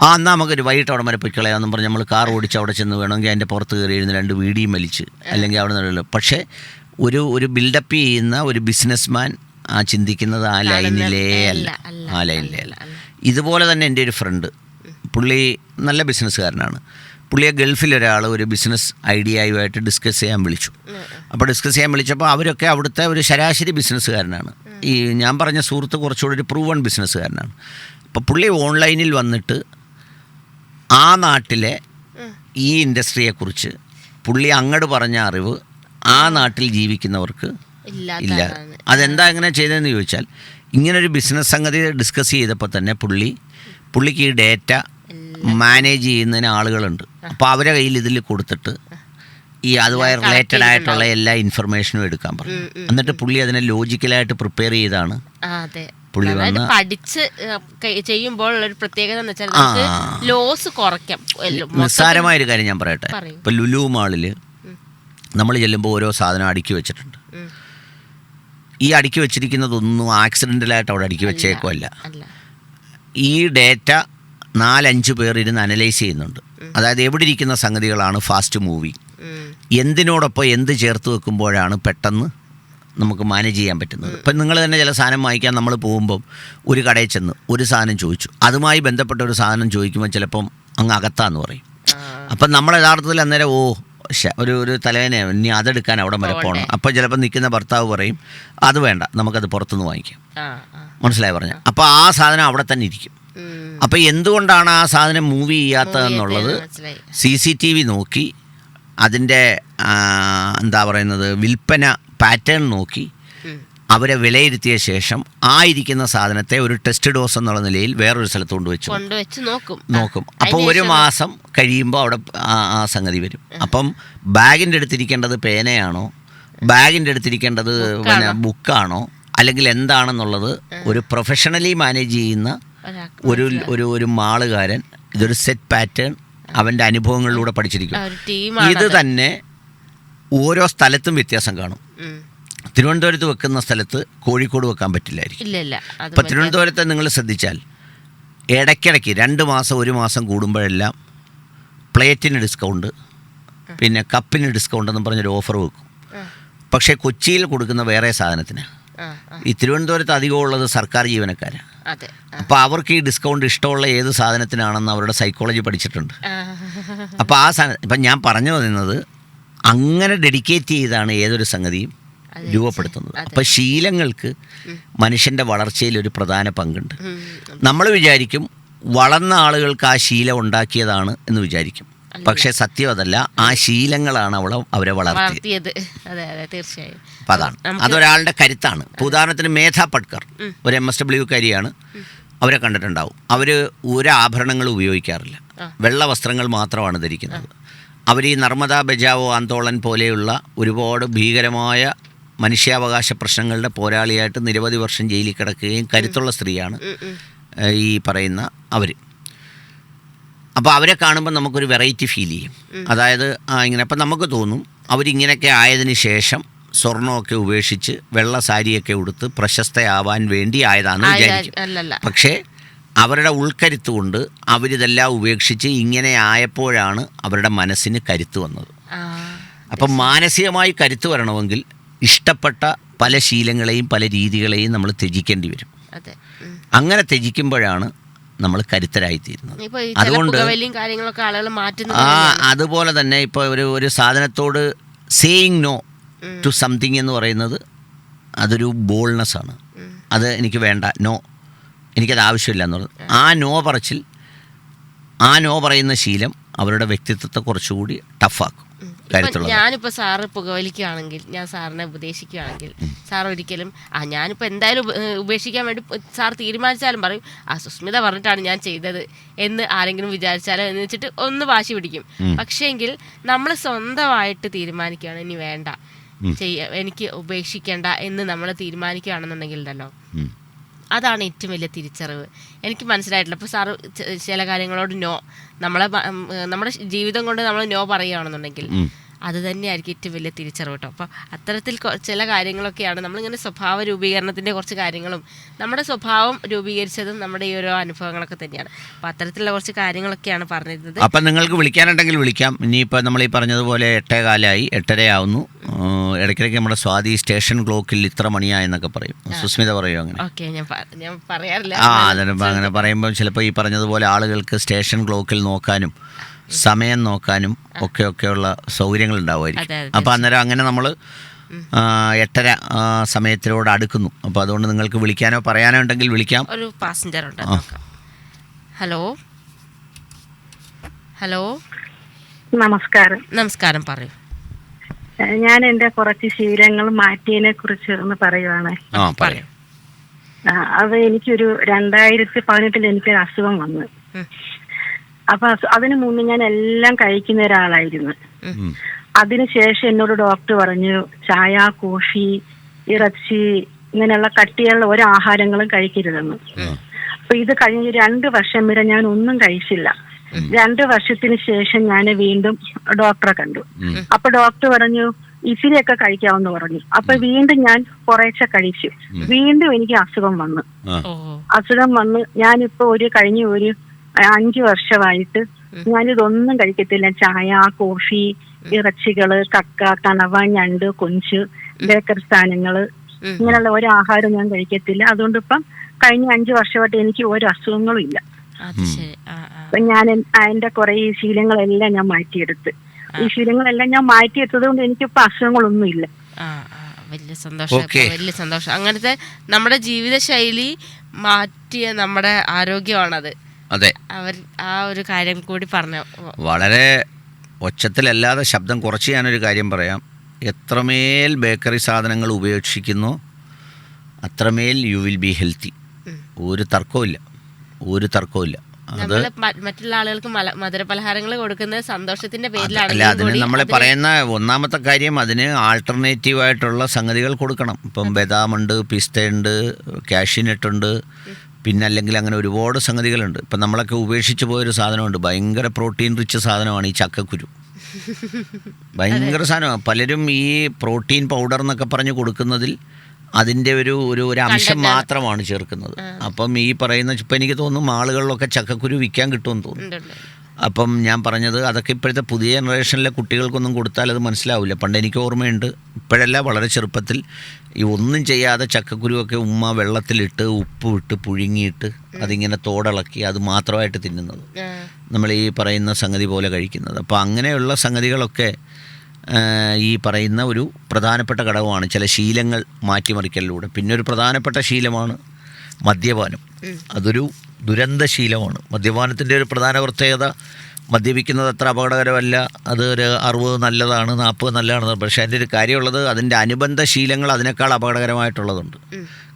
എന്നാൽ നമുക്കൊരു വൈകിട്ട് അവിടെ വരെ പൊയ്ക്കളയാമെന്നും പറഞ്ഞ് നമ്മൾ കാർ ഓടിച്ച് അവിടെ ചെന്ന് വേണമെങ്കിൽ അതിൻ്റെ പുറത്ത് കയറി ഇരുന്ന് 2 വീഡിയും വലിച്ച് അല്ലെങ്കിൽ അവിടെ നിന്നുള്ള. പക്ഷേ ഒരു ബിൽഡപ്പ് ചെയ്യുന്ന ഒരു ബിസിനസ്മാൻ ചിന്തിക്കുന്നത് ആ ലൈനിലേ അല്ല. ഇതുപോലെ തന്നെ എൻ്റെ ഒരു ഫ്രണ്ട്, പുള്ളി നല്ല ബിസിനസ്സുകാരനാണ്. പുള്ളിയെ ഗൾഫിൽ ഒരു ബിസിനസ് ഐഡിയയുമായിട്ട് ഡിസ്കസ് ചെയ്യാൻ വിളിച്ചു. അപ്പോൾ ഡിസ്കസ് ചെയ്യാൻ വിളിച്ചപ്പോൾ അവരൊക്കെ അവിടുത്തെ ഒരു ശരാശരി ബിസിനസ്സുകാരനാണ്. ഈ ഞാൻ പറഞ്ഞ സുഹൃത്ത് കുറച്ചുകൂടി ഒരു പ്രൂവൺ ബിസിനസ്സുകാരനാണ്. അപ്പോൾ പുള്ളി ഓൺലൈനിൽ വന്നിട്ട് ആ നാട്ടിലെ ഈ ഇൻഡസ്ട്രിയെക്കുറിച്ച് പുള്ളി അങ്ങോട്ട് പറഞ്ഞ അറിവ് ആ നാട്ടിൽ ജീവിക്കുന്നവർക്ക് ഇല്ല. അതെന്താ ഇങ്ങനെ ചെയ്തതെന്ന് ചോദിച്ചാൽ, ഇങ്ങനൊരു ബിസിനസ് സംഗതി ഡിസ്കസ് ചെയ്തപ്പോൾ തന്നെ പുള്ളിക്ക് ഈ ഡേറ്റ മാനേജ് ചെയ്യുന്നതിന് ആളുകളുണ്ട്. അപ്പോൾ അവരെ കയ്യിൽ ഇതിൽ കൊടുത്തിട്ട് ഈ അതുമായി റിലേറ്റഡ് ആയിട്ടുള്ള എല്ലാ ഇൻഫർമേഷനും എടുക്കാൻ പറഞ്ഞു. എന്നിട്ട് പുള്ളി അതിനെ ലോജിക്കലായിട്ട് പ്രിപ്പയർ ചെയ്താണ് പുള്ളി വന്ന് പഠിച്ച് ചെയ്യുമ്പോൾ ഒരു പ്രത്യേകത എന്ന് വെച്ചാൽ ലോസ് കുറയ്ക്കാം. നിസ്സാരമായൊരു കാര്യം ഞാൻ പറയട്ടെ. ഇപ്പം ലുലു മാളിൽ നമ്മൾ ചെല്ലുമ്പോൾ ഓരോ സാധനം അടുക്കി വെച്ചിട്ടുണ്ട്. ഈ അടുക്കി വെച്ചിരിക്കുന്നതൊന്നും ആക്സിഡൻ്റലായിട്ട് അവിടെ അടുക്കി വെച്ചേക്കുമല്ല. ഈ ഡേറ്റ 4-5 പേർ ഇരുന്ന് അനലൈസ് ചെയ്യുന്നുണ്ട്. അതായത് എവിടെ ഇരിക്കുന്ന സംഗതികളാണ് ഫാസ്റ്റ് മൂവിങ്, എന്തിനോടൊപ്പം എന്ത് ചേർത്ത് വെക്കുമ്പോഴാണ് പെട്ടെന്ന് നമുക്ക് മാനേജ് ചെയ്യാൻ പറ്റുന്നത്. ഇപ്പം നിങ്ങൾ തന്നെ ചില സാധനം വാങ്ങിക്കാൻ നമ്മൾ പോകുമ്പം ഒരു കടയിൽ ചെന്ന് ഒരു സാധനം ചോദിച്ചു, അതുമായി ബന്ധപ്പെട്ട ഒരു സാധനം ചോദിക്കുമ്പോൾ ചിലപ്പം അങ്ങ് അകത്താന്ന് പറയും. അപ്പം നമ്മൾ യഥാർത്ഥത്തിൽ അന്നേരം ഒരു തലേനെ ഇനി അതെടുക്കാൻ അവിടെ വരെ പോകണം. അപ്പോൾ ചിലപ്പോൾ നിൽക്കുന്ന ഭർത്താവ് പറയും അത് വേണ്ട, നമുക്കത് പുറത്തുനിന്ന് വാങ്ങിക്കാം. മനസ്സിലായി പറഞ്ഞ? അപ്പോൾ ആ സാധനം അവിടെ തന്നെ ഇരിക്കും. അപ്പോൾ എന്തുകൊണ്ടാണ് ആ സാധനം മൂവ് ചെയ്യാത്തതെന്നുള്ളത് CCTV നോക്കി അതിൻ്റെ എന്താ പറയുന്നത് വിൽപ്പന പാറ്റേൺ നോക്കി അവരെ വിലയിരുത്തിയ ശേഷം ആ ഇരിക്കുന്ന സാധനത്തെ ഒരു ടെസ്റ്റ് ഡോസ് എന്നുള്ള നിലയിൽ വേറൊരു സ്ഥലത്ത് കൊണ്ടുവച്ച് നോക്കും. അപ്പോൾ 1 മാസം കഴിയുമ്പോൾ അവിടെ ആ സംഗതി വരും. അപ്പം ബാഗിൻ്റെ അടുത്തിരിക്കേണ്ടത് പേനയാണോ, ബാഗിൻ്റെ അടുത്തിരിക്കേണ്ടത് പിന്നെ ബുക്കാണോ, അല്ലെങ്കിൽ എന്താണെന്നുള്ളത് ഒരു പ്രൊഫഷണലി മാനേജ് ചെയ്യുന്ന ഒരു മാളുകാരൻ ഇതൊരു സെറ്റ് പാറ്റേൺ അവൻ്റെ അനുഭവങ്ങളിലൂടെ പഠിച്ചിരിക്കും. ഇത് തന്നെ ഓരോ സ്ഥലത്തും വ്യത്യാസം കാണും. തിരുവനന്തപുരത്ത് വെക്കുന്ന സ്ഥലത്ത് കോഴിക്കോട് വെക്കാൻ പറ്റില്ലായിരിക്കും. ഇപ്പം തിരുവനന്തപുരത്തെ നിങ്ങൾ ശ്രദ്ധിച്ചാൽ ഇടയ്ക്കിടയ്ക്ക് 2 മാസം 1 മാസം കൂടുമ്പോഴെല്ലാം പ്ലേറ്റിന് ഡിസ്കൗണ്ട്, പിന്നെ കപ്പിന് ഡിസ്കൗണ്ട് എന്നും പറഞ്ഞൊരു ഓഫർ വെക്കും. പക്ഷേ കൊച്ചിയിൽ കൊടുക്കുന്ന വേറെ സാധനത്തിന്. ഈ തിരുവനന്തപുരത്ത് അധികമുള്ളത് സർക്കാർ ജീവനക്കാരാണ്. അപ്പോൾ അവർക്ക് ഈ ഡിസ്കൗണ്ട് ഇഷ്ടമുള്ള ഏത് സാധനത്തിനാണെന്ന് അവരുടെ സൈക്കോളജി പഠിച്ചിട്ടുണ്ട്. അപ്പോൾ ആ സാധനം ഇപ്പം ഞാൻ പറഞ്ഞു തന്നത് അങ്ങനെ ഡെഡിക്കേറ്റ് ചെയ്താണ് ഏതൊരു സംഗതിയും രൂപപ്പെടുത്തുന്നത്. അപ്പോൾ ശീലങ്ങൾക്ക് മനുഷ്യൻ്റെ വളർച്ചയിൽ ഒരു പ്രധാന പങ്കുണ്ട്. നമ്മൾ വിചാരിക്കും വളർന്ന ആളുകൾക്ക് ആ ശീലം ഉണ്ടാക്കിയതാണ് എന്ന് വിചാരിക്കും. പക്ഷേ സത്യം അതല്ല, ആ ശീലങ്ങളാണ് അവരെ വളർത്തിയത്. അതെ അതെ, തീർച്ചയായും. അപ്പം അതാണ്, അതൊരാളുടെ കരുത്താണ്. ഇപ്പോൾ ഉദാഹരണത്തിന് മേധാ പട്കർ ഒരു MSWക്കാരിയാണ്. അവരെ കണ്ടിട്ടുണ്ടാവും. അവർ ഒരു ആഭരണങ്ങളും ഉപയോഗിക്കാറില്ല, വെള്ള വസ്ത്രങ്ങൾ മാത്രമാണ് ധരിക്കുന്നത്. അവർ ഈ നർമ്മദാ ബചാവോ ആന്തോളൻ പോലെയുള്ള ഒരുപാട് ഭീകരമായ മനുഷ്യാവകാശ പ്രശ്നങ്ങളുടെ പോരാളിയായിട്ട് നിരവധി വർഷം ജയിലിൽ കിടക്കുകയും കരുത്തുള്ള സ്ത്രീയാണ് ഈ പറയുന്ന അവർ. അപ്പോൾ അവരെ കാണുമ്പോൾ നമുക്കൊരു വെറൈറ്റി ഫീൽ ചെയ്യും. അതായത് ഇങ്ങനെ അപ്പം നമുക്ക് തോന്നും അവരിങ്ങനെയൊക്കെ ആയതിനു ശേഷം സ്വർണ്ണമൊക്കെ ഉപേക്ഷിച്ച് വെള്ള സാരിയൊക്കെ ഉടുത്ത് പ്രശസ്തയാവാൻ വേണ്ടി ആയതാണെന്ന് വിചാരിക്കും. പക്ഷേ അവരുടെ ഉൾക്കരുത്ത് കൊണ്ട് അവരിതെല്ലാം ഉപേക്ഷിച്ച് ഇങ്ങനെ ആയപ്പോഴാണ് അവരുടെ മനസ്സിന് കരുത്ത് വന്നത്. അപ്പം മാനസികമായി കരുത്ത് വരണമെങ്കിൽ ഇഷ്ടപ്പെട്ട പല ശീലങ്ങളെയും പല രീതികളെയും നമ്മൾ ത്യജിക്കേണ്ടി വരും. അങ്ങനെ ത്യജിക്കുമ്പോഴാണ് നമ്മൾ കരുത്തരായിത്തീരുന്നത്. അതുകൊണ്ട് അതുപോലെ തന്നെ ഇപ്പോൾ ഒരു സാധനത്തോട് സേയിങ് നോ ടു സംതിങ് എന്ന് പറയുന്നത് അതൊരു ബോൾഡ്നെസ്സാണ്. അത് എനിക്ക് വേണ്ട, നോ, എനിക്കത് ആവശ്യമില്ല എന്നുള്ളത്. ആ നോ പറയുന്ന ശീലം അവരുടെ വ്യക്തിത്വത്തെ കുറച്ചുകൂടി ടഫാക്കും. ഞാനിപ്പോൾ സാറ് പുകവലിക്കുകയാണെങ്കിൽ, ഞാൻ സാറിനെ ഉപദേശിക്കുകയാണെങ്കിൽ, സാർ ഒരിക്കലും ഞാനിപ്പോൾ എന്തായാലും ഉപേക്ഷിക്കാൻ വേണ്ടി സാർ തീരുമാനിച്ചാലും പറയും സുസ്മിത പറഞ്ഞിട്ടാണ് ഞാൻ ചെയ്തത് എന്ന് ആരെങ്കിലും വിചാരിച്ചാലോ എന്ന് വെച്ചിട്ട് ഒന്ന് വാശി പിടിക്കും. പക്ഷേങ്കിൽ നമ്മൾ സ്വന്തമായിട്ട് തീരുമാനിക്കുകയാണ് ഇനി വേണ്ട, എനിക്ക് ഉപേക്ഷിക്കേണ്ട എന്ന് നമ്മൾ തീരുമാനിക്കുകയാണെന്നുണ്ടെങ്കിൽ ഉണ്ടല്ലോ, അതാണ് ഏറ്റവും വലിയ തിരിച്ചറിവ്. എനിക്ക് മനസ്സിലായിട്ടില്ല. അപ്പോൾ സാറ് ചില കാര്യങ്ങളോട് നമ്മുടെ ജീവിതം കൊണ്ട് നമ്മൾ നോ പറയുകയാണെന്നുണ്ടെങ്കിൽ അത് തന്നെയായിരിക്കും ഏറ്റവും വലിയ തിരിച്ചറിവ് കേട്ടോ. അപ്പോൾ അത്തരത്തിൽ ചില കാര്യങ്ങളൊക്കെയാണ് നമ്മളിങ്ങനെ സ്വഭാവ രൂപീകരണത്തിൻ്റെ കുറച്ച് കാര്യങ്ങളും നമ്മുടെ സ്വഭാവം രൂപീകരിച്ചതും നമ്മുടെ ഈ ഓരോ അനുഭവങ്ങളൊക്കെ തന്നെയാണ്. അപ്പോൾ അത്തരത്തിലുള്ള കുറച്ച് കാര്യങ്ങളൊക്കെയാണ് പറഞ്ഞിരുന്നത്. അപ്പം നിങ്ങൾക്ക് വിളിക്കാനുണ്ടെങ്കിൽ വിളിക്കാം. ഇനിയിപ്പോൾ നമ്മൾ ഈ പറഞ്ഞതുപോലെ 8:15 8:30 ഇടയ്ക്കിടയ്ക്ക് നമ്മുടെ സ്വാതി സ്റ്റേഷൻ ക്ലോക്കിൽ ഇത്ര മണിയായെന്നൊക്കെ പറയും. സുസ്മിത പറയും അങ്ങനെ? ഓക്കെ, ഞാൻ പറയാറില്ല. അതിനിപ്പോൾ അങ്ങനെ പറയുമ്പോൾ ചിലപ്പോൾ ഈ പറഞ്ഞതുപോലെ ആളുകൾക്ക് സ്റ്റേഷൻ ക്ലോക്കിൽ നോക്കാനും സമയം നോക്കാനും ഒക്കെയുള്ള സൗകര്യങ്ങൾ ഉണ്ടാവുമായിരിക്കും. അപ്പോൾ അന്നേരം അങ്ങനെ നമ്മൾ 8:30 സമയത്തിനോട് അടുക്കുന്നു. അപ്പോൾ അതുകൊണ്ട് നിങ്ങൾക്ക് വിളിക്കാനോ പറയാനോ ഉണ്ടെങ്കിൽ വിളിക്കാം. ഒരു പാസഞ്ചർ ഉണ്ട്. ഹലോ ഹലോ, നമസ്കാരം. പറയൂ. ഞാൻ എന്റെ കുറച്ച് ശീലങ്ങൾ മാറ്റിയതിനെ കുറിച്ച് ഒന്ന് പറയുവാണ്. അത് എനിക്കൊരു 2018 എനിക്കൊരു അസുഖം വന്നു. അപ്പൊ അതിനു മുന്നേ ഞാൻ എല്ലാം കഴിക്കുന്ന ഒരാളായിരുന്നു. അതിനുശേഷം എന്നോട് ഡോക്ടർ പറഞ്ഞു ചായ, കോഫി, ഇറച്ചി ഇങ്ങനെയുള്ള കട്ടിയുള്ള ഒരു ആഹാരങ്ങളും കഴിക്കരുതെന്ന്. അപ്പൊ ഇത് കഴിഞ്ഞ് 2 വർഷം വരെ ഞാൻ ഒന്നും കഴിച്ചില്ല. 2 വർഷത്തിന് ശേഷം ഞാൻ വീണ്ടും ഡോക്ടറെ കണ്ടു. അപ്പൊ ഡോക്ടർ പറഞ്ഞു ഇച്ചിരിയൊക്കെ കഴിക്കാമെന്ന് പറഞ്ഞു. അപ്പൊ വീണ്ടും ഞാൻ കുറേശ്ശെ കഴിച്ചു. വീണ്ടും എനിക്ക് അസുഖം വന്ന് ഞാനിപ്പോ കഴിഞ്ഞ ഒരു 5 വർഷമായിട്ട് ഞാനിതൊന്നും കഴിക്കത്തില്ല. ചായ, കോഫി, ഇറച്ചികള്, കക്ക, കണവ, ഞണ്ട്, കൊഞ്ച്, ബേക്കറി സാധനങ്ങള് ഇങ്ങനെയുള്ള ഒരു ആഹാരം ഞാൻ കഴിക്കത്തില്ല. അതുകൊണ്ട് ഇപ്പം കഴിഞ്ഞ 5 വർഷമായിട്ട് എനിക്ക് ഒരു അസുഖങ്ങളും ഇല്ല. അപ്പൊ ഞാൻ എന്റെ കുറെ ഈ ശീലങ്ങളെല്ലാം ഞാൻ മാറ്റിയെടുത്ത്. ഈ ശീലങ്ങളെല്ലാം ഞാൻ മാറ്റിയെടുത്തത് കൊണ്ട് എനിക്കിപ്പോ അസുഖങ്ങളൊന്നും ഇല്ല. വലിയ സന്തോഷം. അങ്ങനത്തെ നമ്മുടെ ജീവിതശൈലി മാറ്റിയ നമ്മുടെ ആരോഗ്യമാണത്. അതെ, അവർ ആ ഒരു കാര്യം കൂടി പറഞ്ഞു. വളരെ ഒച്ചത്തിലല്ലാതെ ശബ്ദം കുറച്ച് ഞാനൊരു കാര്യം പറയാം. എത്രമേൽ ബേക്കറി സാധനങ്ങൾ ഉപേക്ഷിക്കുന്നോ അത്രമേൽ യു വിൽ ബി ഹെൽത്തി. ഒരു തർക്കവും ഇല്ല. അത് മറ്റുള്ള ആളുകൾക്ക് മധുരപലഹാരങ്ങൾ കൊടുക്കുന്നത് സന്തോഷത്തിന്റെ പേരിലാണ്. അല്ല, അതിന് നമ്മൾ പറയുന്ന ഒന്നാമത്തെ കാര്യം അതിന് ആൾട്ടർനേറ്റീവായിട്ടുള്ള സംഗതികൾ കൊടുക്കണം. ഇപ്പം ബദാമുണ്ട്, പിസ്തയുണ്ട്, കാഷ്യൂനട്ടുണ്ട്, പിന്നെ അല്ലെങ്കിൽ അങ്ങനെ ഒരുപാട് സംഗതികളുണ്ട്. ഇപ്പം നമ്മളൊക്കെ ഉപേക്ഷിച്ച് പോയൊരു സാധനമുണ്ട്, ഭയങ്കര പ്രോട്ടീൻ റിച്ച് സാധനമാണ് ഈ ചക്കക്കുരു. ഭയങ്കര സാധനമാണ്. പലരും ഈ പ്രോട്ടീൻ പൗഡർ എന്നൊക്കെ പറഞ്ഞ് കൊടുക്കുന്നതിൽ അതിൻ്റെ ഒരു അംശം മാത്രമാണ് ചേർക്കുന്നത്. അപ്പം ഈ പറയുന്ന ഇപ്പം എനിക്ക് തോന്നുന്നു ആളുകളിലൊക്കെ ചക്കക്കുരു വിൽക്കാൻ കിട്ടുമെന്ന് തോന്നുന്നു. അപ്പം ഞാൻ പറഞ്ഞത് അതൊക്കെ ഇപ്പോഴത്തെ പുതിയ ജനറേഷനിലെ കുട്ടികൾക്കൊന്നും കൊടുത്താൽ അത് മനസ്സിലാവില്ല. പണ്ട് എനിക്ക് ഓർമ്മയുണ്ട്, ഇപ്പോഴല്ല വളരെ ചെറുപ്പത്തിൽ ഈ ഒന്നും ചെയ്യാതെ ചക്കക്കുരുവൊക്കെ ഉമ്മ വെള്ളത്തിലിട്ട് ഉപ്പ് ഇട്ട് പുഴുങ്ങിയിട്ട് അതിങ്ങനെ തോടിളക്കി അത് മാത്രമായിട്ട് തിന്നുന്നത്, നമ്മൾ ഈ പറയുന്ന സംഗതി പോലെ കഴിക്കുന്നത്. അപ്പോൾ അങ്ങനെയുള്ള സംഗതികളൊക്കെ ഈ പറയുന്ന ഒരു പ്രധാനപ്പെട്ട ഘടകമാണ് ചില ശീലങ്ങൾ മാറ്റിമറിക്കലിലൂടെ. പിന്നെ ഒരു പ്രധാനപ്പെട്ട ശീലമാണ് മദ്യപാനം. അതൊരു ദുരന്ത ശീലമാണ്. മദ്യപാനത്തിൻ്റെ ഒരു പ്രധാന പ്രത്യേകത മദ്യപിക്കുന്നത് അത്ര അപകടകരമല്ല, അത് ഒരു 60 നല്ലതാണ്, 40 നല്ലതാണ്. പക്ഷേ അതിൻ്റെ ഒരു കാര്യമുള്ളത് അതിൻ്റെ അനുബന്ധ ശീലങ്ങൾ അതിനേക്കാൾ അപകടകരമായിട്ടുള്ളതുണ്ട്.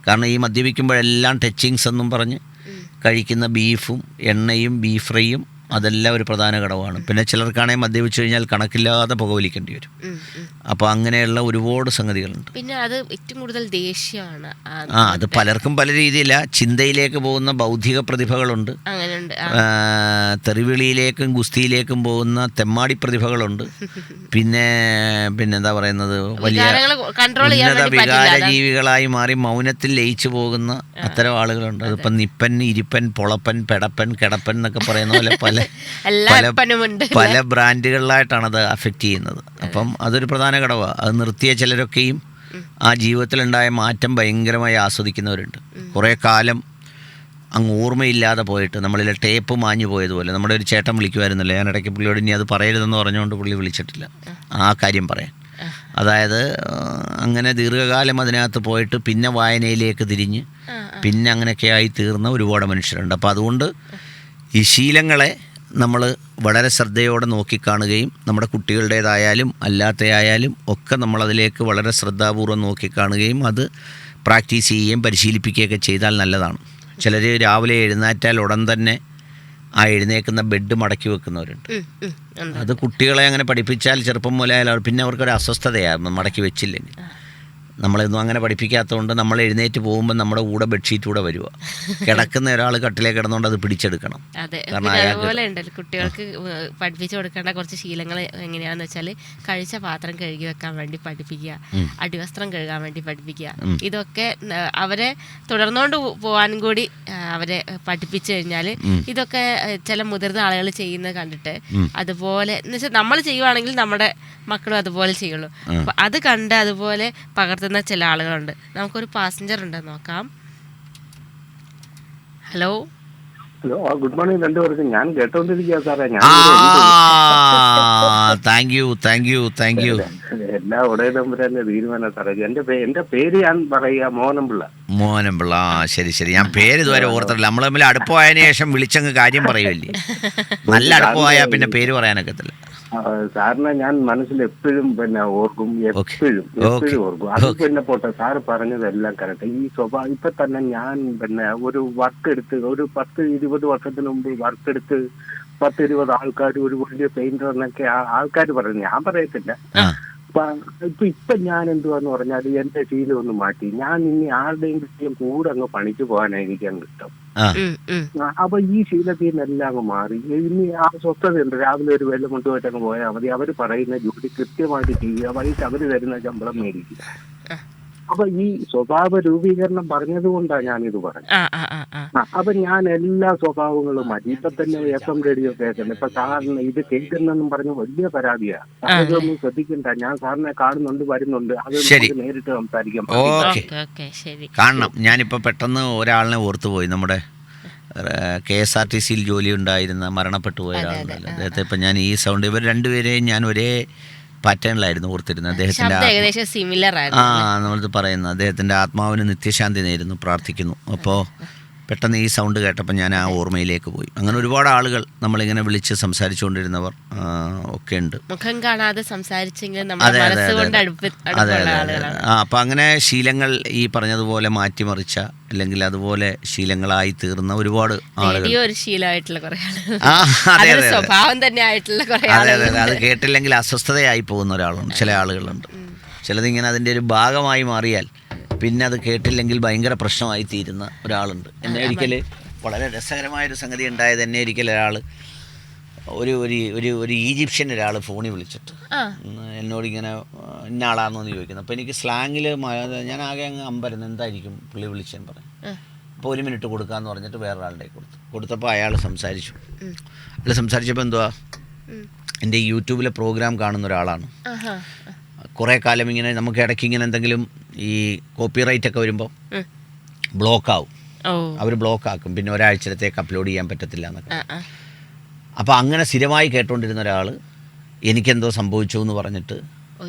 കാരണം ഈ മദ്യപിക്കുമ്പോഴെല്ലാം ടച്ചിങ്സ് എന്നും പറഞ്ഞ് കഴിക്കുന്ന ബീഫും എണ്ണയും ബീഫ് ഫ്രൈയും അതെല്ലാം ഒരു പ്രധാന ഘടകമാണ്. പിന്നെ ചിലർക്കാണെങ്കിൽ മദ്യപിച്ചു കഴിഞ്ഞാൽ കണക്കില്ലാതെ പുകവലിക്കേണ്ടി വരും. അപ്പോൾ അങ്ങനെയുള്ള ഒരുപാട് സംഗതികളുണ്ട്. പിന്നെ അത് ഏറ്റവും കൂടുതൽ ദേഷ്യമാണ്. അത് പലർക്കും പല രീതിയില്ല. ചിന്തയിലേക്ക് പോകുന്ന ബൗദ്ധിക പ്രതിഭകളുണ്ട്, തെറിവിളിയിലേക്കും ഗുസ്തിയിലേക്കും പോകുന്ന തെമ്മാടി പ്രതിഭകളുണ്ട്, പിന്നെന്താ പറയുന്നത്, വലിയ ഉന്നത വികാരജീവികളായി മാറി മൗനത്തിൽ ലയിച്ചു പോകുന്ന അത്തരം ആളുകളുണ്ട്. അതിപ്പം നിപ്പൻ, ഇരിപ്പൻ, പൊളപ്പൻ, പെടപ്പൻ, കിടപ്പൻ എന്നൊക്കെ പറയുന്ന പോലെ പല ബ്രാൻഡുകളിലായിട്ടാണ് അത് അഫക്റ്റ് ചെയ്യുന്നത്. അപ്പം അതൊരു പ്രധാന ഘടകമാണ്. അത് നിർത്തിയ ചിലരൊക്കെയും ആ ജീവിതത്തിലുണ്ടായ മാറ്റം ഭയങ്കരമായി ആസ്വദിക്കുന്നവരുണ്ട്. കുറേ കാലം അങ്ങ് ഓർമ്മയില്ലാതെ പോയിട്ട് നമ്മളിലെ ടേപ്പ് മാഞ്ഞു പോയതുപോലെ. നമ്മുടെ ഒരു ചേട്ടൻ വിളിക്കുമായിരുന്നല്ലോ, ഞാൻ ഇടയ്ക്ക് പുള്ളിയോട് ഇനി അത് പറയരുതെന്ന് പറഞ്ഞുകൊണ്ട് പുള്ളി വിളിച്ചിട്ടില്ല ആ കാര്യം പറയാൻ. അതായത് അങ്ങനെ ദീർഘകാലം അതിനകത്ത് പോയിട്ട് പിന്നെ വായനയിലേക്ക് തിരിഞ്ഞ് പിന്നെ അങ്ങനെയൊക്കെ ആയി തീർന്ന ഒരുപാട് മനുഷ്യരുണ്ട്. അപ്പോൾ അതുകൊണ്ട് ഈ ശീലങ്ങളെ നമ്മൾ വളരെ ശ്രദ്ധയോടെ നോക്കിക്കാണുകയും നമ്മുടെ കുട്ടികളുടേതായാലും അല്ലാത്തയായാലും ഒക്കെ നമ്മളതിലേക്ക് വളരെ ശ്രദ്ധാപൂർവ്വം നോക്കിക്കാണുകയും അത് പ്രാക്ടീസ് ചെയ്യുകയും പരിശീലിപ്പിക്കുകയൊക്കെ ചെയ്താൽ നല്ലതാണ്. ചിലർ രാവിലെ എഴുന്നേറ്റാൽ ഉടൻ തന്നെ ആ എഴുന്നേൽക്കുന്ന ബെഡ് മടക്കി വെക്കുന്നവരുണ്ട്. അത് കുട്ടികളെ അങ്ങനെ പഠിപ്പിച്ചാൽ ചെറുപ്പം മുതലായാലും പിന്നെ അവർക്കൊരു അസ്വസ്ഥതയാകും മടക്കി വെച്ചില്ലെങ്കിൽ. നമ്മളൊന്നും അങ്ങനെ പഠിപ്പിക്കാത്തതുകൊണ്ട് നമ്മൾ എഴുന്നേറ്റ് പോകുമ്പോൾ നമ്മുടെ കൂടെ ബെഡ്ഷീറ്റ് കൂടെ വരിക. കിടക്കുന്ന ഒരാൾ കട്ടിലേക്ക് കിടന്നുകൊണ്ട് അത് പിടിച്ചെടുക്കണം. കാരണം അതുപോലെ ഉണ്ടല്ലോ കുട്ടികൾക്ക് പഠിപ്പിച്ചു കൊടുക്കേണ്ട കുറച്ച് ശീലങ്ങൾ എങ്ങനെയാണെന്ന് വെച്ചാൽ കഴിച്ച പാത്രം കഴുകി വെക്കാൻ വേണ്ടി പഠിപ്പിക്കുക, അടിവസ്ത്രം കഴുകാൻ വേണ്ടി പഠിപ്പിക്കുക. ഇതൊക്കെ അവരെ തുടർന്നുകൊണ്ട് പോകാനും കൂടി അവരെ പഠിപ്പിച്ചു കഴിഞ്ഞാൽ ഇതൊക്കെ ചില മുതിർന്ന ആളുകൾ ചെയ്യുന്നത് കണ്ടിട്ട് അതുപോലെ എന്ന് വെച്ചാൽ നമ്മൾ ചെയ്യുവാണെങ്കിൽ നമ്മുടെ മക്കളും അതുപോലെ ചെയ്യുള്ളൂ. അപ്പൊ അത് കണ്ട് അതുപോലെ പകർത്തുന്ന ചില ആളുകളുണ്ട്. നമുക്കൊരു പാസഞ്ചർ ഉണ്ട്, നോക്കാം. ഹലോ ഗുഡ് മോർണിംഗ് രണ്ടുപേർക്കും. ഞാൻ കേട്ടോണ്ടിരിക്കുക സാറേ. Thank you. എല്ലാ ഉടയ തമ്പുരാന്റെ തീരുമാനം സാറേ. എന്റെ പേര് ഞാൻ പറയാ മോഹനംപിള്ള. ശരി. ഞാൻ പേര് ഇതുവരെ ഓർത്തിട്ടില്ല. നമ്മൾ തമ്മിൽ അടുപ്പമായതിനു ശേഷം വിളിച്ചങ്ങ് കാര്യം പറയുമല്ലേ. നല്ല അടുപ്പമായാൽ പിന്നെ പേര് പറയാനൊക്കത്തില്ല. സാറിനെ ഞാൻ മനസ്സിൽ എപ്പോഴും ഓർക്കും, എപ്പോഴും ഓർക്കും. അത് പിന്നെ പോട്ടെ, സാറ് പറഞ്ഞതെല്ലാം കറക്റ്റ്. ഈ സ്വഭാവം ഇപ്പൊ തന്നെ ഞാൻ ഒരു വർക്ക് എടുത്ത് ഒരു 10-20 വർഷത്തിന് മുമ്പ് വർക്ക് എടുത്ത് 10-20 ആൾക്കാർ ഒരു വലിയ പെയിന്റർ എന്നൊക്കെ ആൾക്കാർ പറഞ്ഞു, ഞാൻ പറയത്തില്ല. ഇപ്പൊ ഞാൻ എന്തുവാന്ന് പറഞ്ഞാൽ എന്റെ ശീലം ഒന്ന് മാറ്റി. ഞാൻ ഇനി ആരുടെയെങ്കിലും കൂടെ അങ്ങ് പണിക്ക് പോകാനാണ് എനിക്കങ്ങ് ഇഷ്ടം. അപ്പൊ ഈ ശീലത്തിൽ നിന്നെല്ലാം അങ്ങ് മാറി. ഇനി ആ സ്വസ്ഥതയുണ്ട്. രാവിലെ ഒരു വെള്ളം കൊണ്ടുപോയിട്ട് അങ്ങ് പോയാൽ മതി. അവര് പറയുന്ന ജോലി കൃത്യമായിട്ട് ചെയ്യുക, വൈകിട്ട് അവര് തരുന്ന ശമ്പളം മേടിക്കുക. അപ്പൊ ഈ സ്വഭാവ രൂപീകരണം പറഞ്ഞത് കൊണ്ടാണ് ഞാനിത് പറഞ്ഞത്. അപ്പൊ ഞാൻ എല്ലാ സ്വഭാവങ്ങളും മാറ്റി. ഇപ്പൊ തന്നെ FM റേഡിയോ കേൾക്കുന്നത്. ഇപ്പൊ സാറിന് ഇത് കേൾക്കുന്നെന്നും പറഞ്ഞ് വലിയ പരാതിയാണ്. അതൊന്നും ശ്രദ്ധിക്കണ്ട. ഞാൻ സാറിനെ കാണുന്നുണ്ട്, വരുന്നുണ്ട്. അത് നേരിട്ട് സംസാരിക്കാം. കാണണം. ഞാനിപ്പോ പെട്ടെന്ന് ഒരാളിനെ ഓർത്തുപോയി. നമ്മുടെ KSRTCയിൽ ജോലി ഉണ്ടായിരുന്ന മരണപ്പെട്ടു പോയ ഒരാളുണ്ടല്ലോ, അദ്ദേഹത്തെ ഇപ്പം ഞാൻ ഈ സൗണ്ട് ഇവർ രണ്ടുപേരെയും ഞാൻ ഒരേ പാറ്റേണിലായിരുന്നു ഓർത്തിരുന്നത്. അദ്ദേഹത്തിൻ്റെ നമ്മളിത് പറയുന്നത് അദ്ദേഹത്തിൻ്റെ ആത്മാവിന് നിത്യശാന്തി നേരുന്നു, പ്രാർത്ഥിക്കുന്നു. അപ്പോൾ പെട്ടെന്ന് ഈ സൗണ്ട് കേട്ടപ്പോൾ ഞാൻ ആ ഓർമ്മയിലേക്ക് പോയി. അങ്ങനെ ഒരുപാട് ആളുകൾ നമ്മളിങ്ങനെ വിളിച്ച് സംസാരിച്ചുകൊണ്ടിരുന്നവർ ഒക്കെ ഉണ്ട്. മുഖം കാണാതെ സംസാരിച്ചെങ്കിലും അതെ. അപ്പം അങ്ങനെ ശീലങ്ങൾ ഈ പറഞ്ഞതുപോലെ മാറ്റിമറിച്ച അല്ലെങ്കിൽ അതുപോലെ ശീലങ്ങളായി തീർന്ന ഒരുപാട് ആളുകൾ, അത് കേട്ടില്ലെങ്കിൽ അസ്വസ്ഥതയായി പോകുന്ന ഒരാളുണ്ട്. ചില ആളുകളുണ്ട്. ചിലതിങ്ങനെ അതിൻ്റെ ഒരു ഭാഗമായി മാറിയാൽ പിന്നെ അത് കേട്ടില്ലെങ്കിൽ ഭയങ്കര പ്രശ്നമായി തീരുന്ന ഒരാളുണ്ട്. എന്നെ ഒരിക്കൽ വളരെ രസകരമായൊരു സംഗതി ഉണ്ടായത്, എന്നെ ഒരിക്കൽ ഒരാൾ ഒരു ഈജിപ്ഷ്യൻ ഒരാൾ ഫോണിൽ വിളിച്ചിട്ട് എന്നോടിങ്ങനെ ഇന്ന ആളാണെന്ന് ചോദിക്കുന്നത്. അപ്പോൾ എനിക്ക് സ്ലാങ്ങിൽ ഞാൻ ആകെ അങ്ങ് അമ്പരുന്ന് എന്തായിരിക്കും പുള്ളി വിളിച്ചെന്ന് പറയും. അപ്പോൾ 1 മിനിറ്റ് കൊടുക്കാമെന്ന് പറഞ്ഞിട്ട് വേറൊരാളുടെ കൊടുത്തപ്പോൾ അയാൾ സംസാരിച്ചപ്പോൾ എന്തുവാ, എൻ്റെ യൂട്യൂബിലെ പ്രോഗ്രാം കാണുന്ന ഒരാളാണ്. കുറേ കാലം ഇങ്ങനെ നമുക്ക് ഇടയ്ക്ക് ഇങ്ങനെ എന്തെങ്കിലും ഈ കോപ്പിറൈറ്റ് ഒക്കെ വരുമ്പോൾ ബ്ലോക്കാവും. അവർ ബ്ലോക്കാക്കും, പിന്നെ ഒരാഴ്ചത്തേക്ക് അപ്ലോഡ് ചെയ്യാൻ പറ്റത്തില്ല എന്നൊക്കെ. അപ്പോൾ അങ്ങനെ സ്ഥിരമായി കേട്ടുകൊണ്ടിരുന്ന ഒരാൾ എനിക്കെന്തോ സംഭവിച്ചു എന്ന് പറഞ്ഞിട്ട്,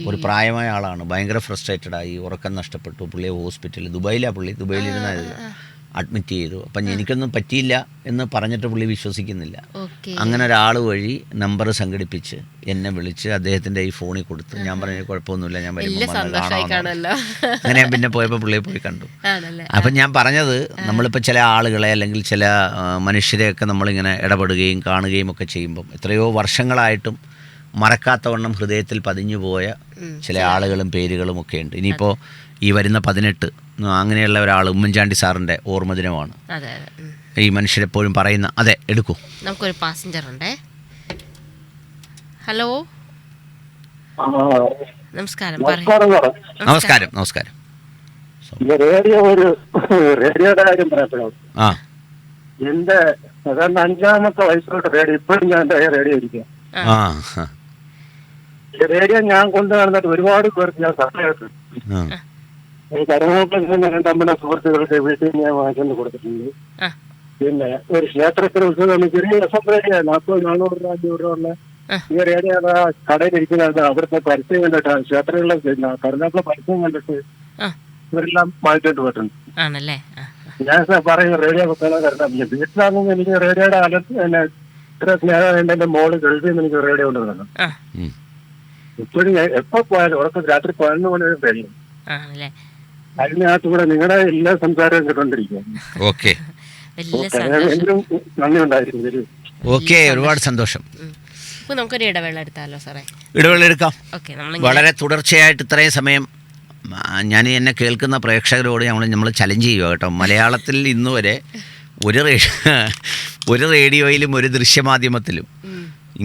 ഒരു പ്രായമായ ആളാണ്, ഭയങ്കര ഫ്രസ്ട്രേറ്റഡായി, ഉറക്കം നഷ്ടപ്പെട്ടു, പുള്ളിയെ ഹോസ്പിറ്റലിൽ, ദുബായിലിരുന്നത് അഡ്മിറ്റ് ചെയ്തു. അപ്പം എനിക്കൊന്നും പറ്റിയില്ല എന്ന് പറഞ്ഞിട്ട് പുള്ളി വിശ്വസിക്കുന്നില്ല. അങ്ങനെ ഒരാൾ വഴി നമ്പർ സംഘടിപ്പിച്ച് എന്നെ വിളിച്ച് അദ്ദേഹത്തിൻ്റെ ഈ ഫോണിൽ കൊടുത്ത് ഞാൻ പറഞ്ഞു കുഴപ്പമൊന്നുമില്ല, ഞാൻ വരുമ്പോൾ അങ്ങനെ പിന്നെ പോയപ്പോൾ പുള്ളിയെ പോയി കണ്ടു. അപ്പം ഞാൻ പറഞ്ഞത് നമ്മളിപ്പോൾ ചില ആളുകളെ അല്ലെങ്കിൽ ചില മനുഷ്യരെയൊക്കെ നമ്മളിങ്ങനെ ഇടപെടുകയും കാണുകയും ഒക്കെ ചെയ്യുമ്പം എത്രയോ വർഷങ്ങളായിട്ടും മറക്കാത്തവണ്ണം ഹൃദയത്തിൽ പതിഞ്ഞുപോയ ചില ആളുകളും പേരുകളും ഒക്കെ ഉണ്ട്. ഇനിയിപ്പോൾ ഈ വരുന്ന 18 അങ്ങനെയുള്ള ഒരാൾ ഉമ്മൻചാണ്ടി സാറിൻ്റെ ഓർമ്മദിനമാണ്. ഈ മനുഷ്യരെപ്പോഴും പറയുന്ന അതെ എടുക്കൂ. നമുക്കൊരു പാസഞ്ചർ ഉണ്ടേ. ഹലോ, നമസ്കാരം. നമസ്കാരം. നമസ്കാരം. റേഡിയോയുടെ കാര്യം പറയപ്പെടും. എന്റെ 5ാമത്തെ വയസ്സിലോട്ട് റേഡിയോ ഇപ്പോഴും ഞാൻ റേഡിയോ ഇരിക്കുക. റേഡിയോ ഞാൻ കൊണ്ടു നടന്നിട്ട് ഒരുപാട് പേർക്ക് ഞാൻ സഹായിച്ചു. ഈ കരുനാഗപ്പള്ളി നമ്മുടെ സുഹൃത്തുക്കളുടെ വീട്ടിൽ ഞാൻ വാങ്ങിക്കൊണ്ട് കൊടുത്തിട്ടുണ്ട്. പിന്നെ ഒരു ക്ഷേത്രത്തിന് ഉത്സവം ചെറിയ റേഡിയോ 40-400 രൂപ ഉള്ള ഈ റേഡിയോ കടയിലിരിക്കുന്നത് അവിടുത്തെ പരസ്യം കണ്ടിട്ടാണ് ക്ഷേത്രങ്ങളിലെ കരുനാഗപ്പള്ളി പരസ്യം കണ്ടിട്ട് ഇവരെല്ലാം വാങ്ങിച്ചോണ്ട് പോയിട്ടുണ്ട്. ഞാൻ പറയുന്ന റേഡിയോ വെക്കണം കാരണം വീട്ടിലാണെങ്കിൽ എനിക്ക് റേഡിയോയുടെ ഇത്ര സ്നേഹം വേണ്ട. എന്റെ മോള് ഗൾഫിൽ നിന്ന് എനിക്ക് റേഡിയോ കൊണ്ടുവരണം. ഇപ്പോഴും ഞാൻ എപ്പോ പോയാലും ഉറക്കം രാത്രി 11 മണി വരെ കഴിയും. അതിനകത്ത് കൂടെ നിങ്ങളുടെ എല്ലാ സംസാരവും കേട്ടോണ്ടിരിക്കുക. നന്ദി ഉണ്ടായിരുന്നു. ഒരുപാട് സന്തോഷം. നമുക്കൊരു ഇടവേള എടുത്താലോ സാറേ? ഇടവേള എടുക്കാം. വളരെ തുടർച്ചയായിട്ട് ഇത്രയും സമയം ഞാൻ എന്നെ കേൾക്കുന്ന പ്രേക്ഷകരോട് നമ്മൾ ചലഞ്ച് ചെയ്യുക കേട്ടോ. മലയാളത്തിൽ ഇന്ന് വരെ ഒരു റേഡിയോയിലും ഒരു ദൃശ്യമാധ്യമത്തിലും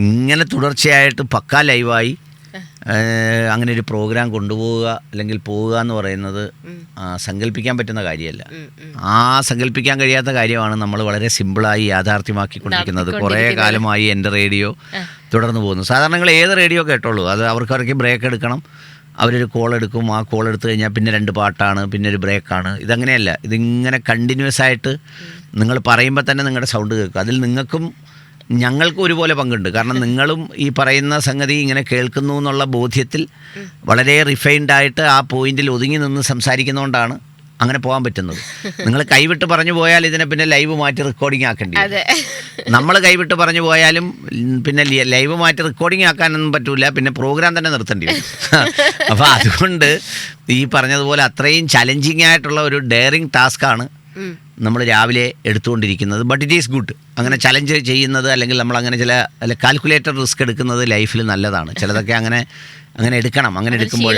ഇങ്ങനെ തുടർച്ചയായിട്ട് പക്കാ ലൈവായി അങ്ങനെ ഒരു പ്രോഗ്രാം കൊണ്ടുപോവുക അല്ലെങ്കിൽ പോവുക എന്ന് പറയുന്നത് സങ്കല്പിക്കാൻ പറ്റുന്ന കാര്യമല്ല. ആ സങ്കല്പിക്കാൻ കഴിയാത്ത കാര്യമാണ് നമ്മൾ വളരെ സിമ്പിളായി യാഥാർത്ഥ്യമാക്കിക്കൊണ്ടിരിക്കുന്നത്. കുറേ കാലമായി എൻ്റെ റേഡിയോ തുടർന്ന് പോകുന്നു. സാധാരണ ഏത് റേഡിയോ കേട്ടോളൂ, അത് അവർക്ക് ബ്രേക്ക് എടുക്കണം. അവരൊരു കോൾ എടുക്കും, ആ കോൾ എടുത്തു കഴിഞ്ഞാൽ പിന്നെ 2 പാട്ടാണ്, പിന്നെ ഒരു ബ്രേക്കാണ്. ഇതങ്ങനെയല്ല. ഇതിങ്ങനെ കണ്ടിന്യൂസ് ആയിട്ട് നിങ്ങൾ പറയുമ്പോൾ തന്നെ നിങ്ങളുടെ സൗണ്ട് കേൾക്കും. അതിൽ നിങ്ങൾക്കും ഞങ്ങൾക്കും ഒരുപോലെ പങ്കുണ്ട്. കാരണം നിങ്ങളും ഈ പറയുന്ന സംഗതി ഇങ്ങനെ കേൾക്കുന്നു എന്നുള്ള ബോധ്യത്തിൽ വളരെ റിഫൈൻഡായിട്ട് ആ പോയിന്റിൽ ഒതുങ്ങി നിന്ന് സംസാരിക്കുന്നതുകൊണ്ടാണ് അങ്ങനെ പോകാൻ പറ്റുന്നത്. നിങ്ങൾ കൈവിട്ട് പറഞ്ഞു പോയാൽ ഇതിനെ പിന്നെ ലൈവ് മാറ്റി റെക്കോർഡിംഗ് ആക്കേണ്ടി വരും. നമ്മൾ കൈവിട്ട് പറഞ്ഞു പോയാലും പിന്നെ ലൈവ് മാറ്റി റെക്കോർഡിംഗ് ആക്കാനൊന്നും പറ്റൂല, പിന്നെ പ്രോഗ്രാം തന്നെ നിർത്തേണ്ടി വരും. അപ്പോൾ അതുകൊണ്ട് ഈ പറഞ്ഞതുപോലെ അത്രയും ചലഞ്ചിങ് ആയിട്ടുള്ള ഒരു ഡെയറിങ് ടാസ്ക്കാണ് നമ്മൾ രാവിലെ എടുത്തുകൊണ്ടിരിക്കുന്നത്. But it is good. അങ്ങനെ ചലഞ്ച് ചെയ്യുന്നത് അല്ലെങ്കിൽ നമ്മളങ്ങനെ ചില കാൽക്കുലേറ്റർ റിസ്ക് എടുക്കുന്നത് ലൈഫിൽ നല്ലതാണ്. ചിലതൊക്കെ അങ്ങനെ എടുക്കണം. അങ്ങനെ എടുക്കുമ്പോൾ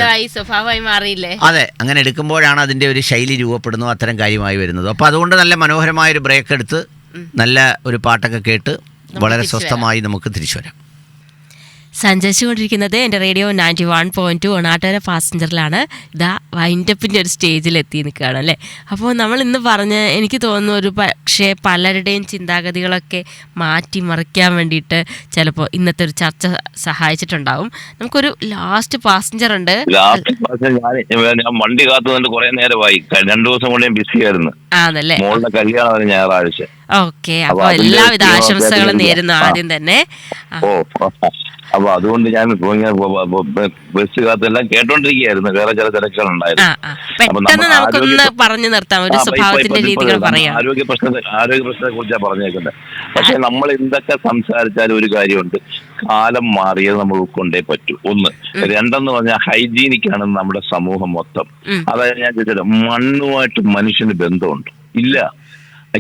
അതെ, അങ്ങനെ എടുക്കുമ്പോഴാണ് അതിൻ്റെ ഒരു ശൈലി രൂപപ്പെടുന്നത്, അത്തരം കാര്യമായി വരുന്നത്. അപ്പോൾ അതുകൊണ്ട് നല്ല മനോഹരമായൊരു ബ്രേക്ക് എടുത്ത് നല്ല ഒരു പാട്ടൊക്കെ കേട്ട് വളരെ സ്വസ്ഥമായി നമുക്ക് തിരിച്ചു വരാം. സഞ്ചരിച്ചുകൊണ്ടിരിക്കുന്നത് എൻ്റെ റേഡിയോ 91.2 ഒണാട്ടുകര പാസഞ്ചറിലാണ്. ഇതാ വൈൻഡപ്പിൻ്റെ ഒരു സ്റ്റേജിലെത്തി നിൽക്കുകയാണ് അല്ലേ. അപ്പോൾ നമ്മൾ ഇന്ന് പറഞ്ഞ് എനിക്ക് തോന്നുന്നു ഒരു പക്ഷേ പലരുടെയും ചിന്താഗതികളൊക്കെ മാറ്റി മറിക്കാൻ വേണ്ടിയിട്ട് ചിലപ്പോൾ ഇന്നത്തെ ഒരു ചർച്ച സഹായിച്ചിട്ടുണ്ടാവും. നമുക്കൊരു ലാസ്റ്റ് പാസഞ്ചർ ഉണ്ട്. ഞാൻ വണ്ടി കാത്തുകൊണ്ട് കുറെ നേരമായി, 2 ദിവസം കൊണ്ട് ഞാൻ ബിസി ആയിരുന്നു. ആണല്ലേ? മോളുടെ കല്യാണം ഞായറാഴ്ച. ഓക്കെ, അപ്പോൾ എല്ലാവിധ ആശംസകളും നേരുന്നു ആദ്യം തന്നെ. അപ്പൊ അതുകൊണ്ട് ഞാൻ ബസ് കാത്തെല്ലാം കേട്ടോണ്ടിരിക്കുകയായിരുന്നു. വേറെ ചില തിരക്കുകളുണ്ടായിരുന്നു. ആരോഗ്യ പ്രശ്നത്തെ കുറിച്ചാണ് പറഞ്ഞേക്കുന്നത്. പക്ഷെ നമ്മൾ എന്തൊക്കെ സംസാരിച്ചാലും ഒരു കാര്യമുണ്ട്, കാലം മാറിയത് നമ്മൾ ഉൾക്കൊണ്ടേ പറ്റൂ. ഒന്ന്. രണ്ടെന്ന് പറഞ്ഞാൽ ഹൈജീനിക്കാണ് നമ്മുടെ സമൂഹം മൊത്തം. അതായത് ഞാൻ ചോദിച്ചത്, മണ്ണുമായിട്ട് മനുഷ്യന് ബന്ധമുണ്ട്? ഇല്ല.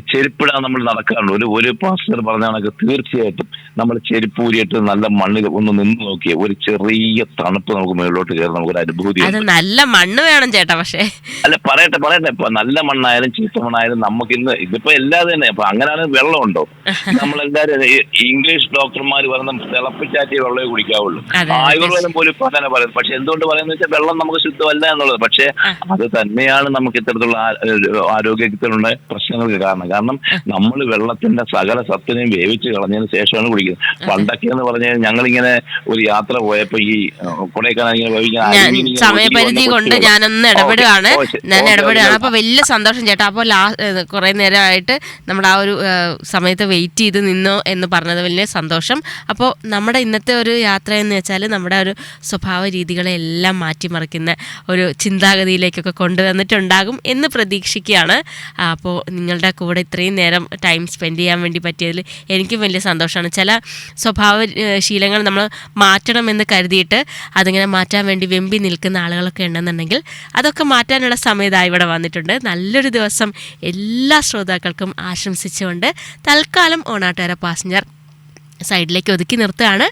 ചെരുപ്പിടാൻ നമ്മൾ നടക്കാറുണ്ട്. ഒരു പാസ്റ്റർ പറഞ്ഞ കണക്ക് തീർച്ചയായിട്ടും നമ്മൾ ചെരുപ്പൂരിയിട്ട് നല്ല മണ്ണിൽ ഒന്ന് നിന്ന് നോക്കിയേ ഒരു ചെറിയ തണുപ്പ് നമുക്ക് മുകളിലോട്ട് കയറി നമുക്കൊരു അനുഭൂതി. നല്ല മണ്ണ് വേണം ചേട്ടാ. പക്ഷേ അല്ല, പറയട്ടെ ഇപ്പൊ നല്ല മണ്ണായാലും ചീത്ത മണ്ണായാലും നമുക്ക് ഇന്ന് ഇതിപ്പോ എല്ലാവരും തന്നെ ഇപ്പൊ അങ്ങനെയാണ്. വെള്ളമുണ്ടോ? നമ്മളെല്ലാരും ഇംഗ്ലീഷ് ഡോക്ടർമാർ പറയുന്ന തിളപ്പിച്ചാറ്റിയ വെള്ളമേ കുടിക്കാവുള്ളൂ. ആയുർവേദം പോലും ഇപ്പൊ തന്നെ പറയുന്നത്. പക്ഷെ എന്തുകൊണ്ട് പറയുന്നത് വെച്ചാൽ വെള്ളം നമുക്ക് ശുദ്ധമല്ല എന്നുള്ളത്. പക്ഷെ അത് തന്നെയാണ് നമുക്ക് ഇത്തരത്തിലുള്ള ആരോഗ്യത്തിലുള്ള പ്രശ്നങ്ങൾക്ക് കാരണം. തെറ്റാണ്. കാരണം നമ്മൾ വെള്ളത്തിന്റെ സകല സത്തിനെയും വേവിച്ച് കളഞ്ഞതിന് ശേഷമാണ് കുടിക്കുന്നത്. പണ്ടൊക്കെ എന്ന് പറഞ്ഞാൽ ഞങ്ങളിങ്ങനെ ഒരു യാത്ര പോയപ്പോ ഈ കൊടൈക്കനാൽ സമയപരിധി കൊണ്ട് ഞാനൊന്ന് ഇടപെടുകയാണ്. അപ്പൊ വലിയ സന്തോഷം ചേട്ടാ. അപ്പോൾ കുറെ നേരമായിട്ട് നമ്മുടെ ആ ഒരു സമയത്ത് വെയിറ്റ് ചെയ്ത് നിന്നോ എന്ന് പറഞ്ഞത് വലിയ സന്തോഷം. അപ്പോൾ നമ്മുടെ ഇന്നത്തെ ഒരു യാത്ര എന്ന് വെച്ചാൽ നമ്മുടെ ഒരു സ്വഭാവ രീതികളെ എല്ലാം മാറ്റിമറിക്കുന്ന ഒരു ചിന്താഗതിയിലേക്കൊക്കെ കൊണ്ടുവന്നിട്ടുണ്ടാകും എന്ന് പ്രതീക്ഷിക്കുകയാണ്. അപ്പോൾ നിങ്ങളുടെ കൂടെ ഇത്രയും നേരം ടൈം സ്പെൻഡ് ചെയ്യാൻ വേണ്ടി പറ്റിയതിൽ എനിക്കും വലിയ സന്തോഷമാണ്. ചില സ്വഭാവ ശീലങ്ങൾ നമ്മൾ മാറ്റണമെന്ന് കരുതിയിട്ട് അതിങ്ങനെ മാറ്റാൻ വേണ്ടി വെമ്പി നിൽക്കുന്ന ആളുകളൊക്കെ ഉണ്ടെന്നുണ്ടെങ്കിൽ അതൊക്കെ മാറ്റാനുള്ള സമയത്തായി ഇവിടെ വന്നിട്ടുണ്ട്. നല്ലൊരു ദിവസം എല്ലാ ശ്രോതാക്കൾക്കും ആശംസിച്ചുകൊണ്ട് തൽക്കാലം ഓണാട്ടുകര പാസഞ്ചർ സൈഡിലേക്ക് ഒതുക്കി നിർത്തുകയാണ്.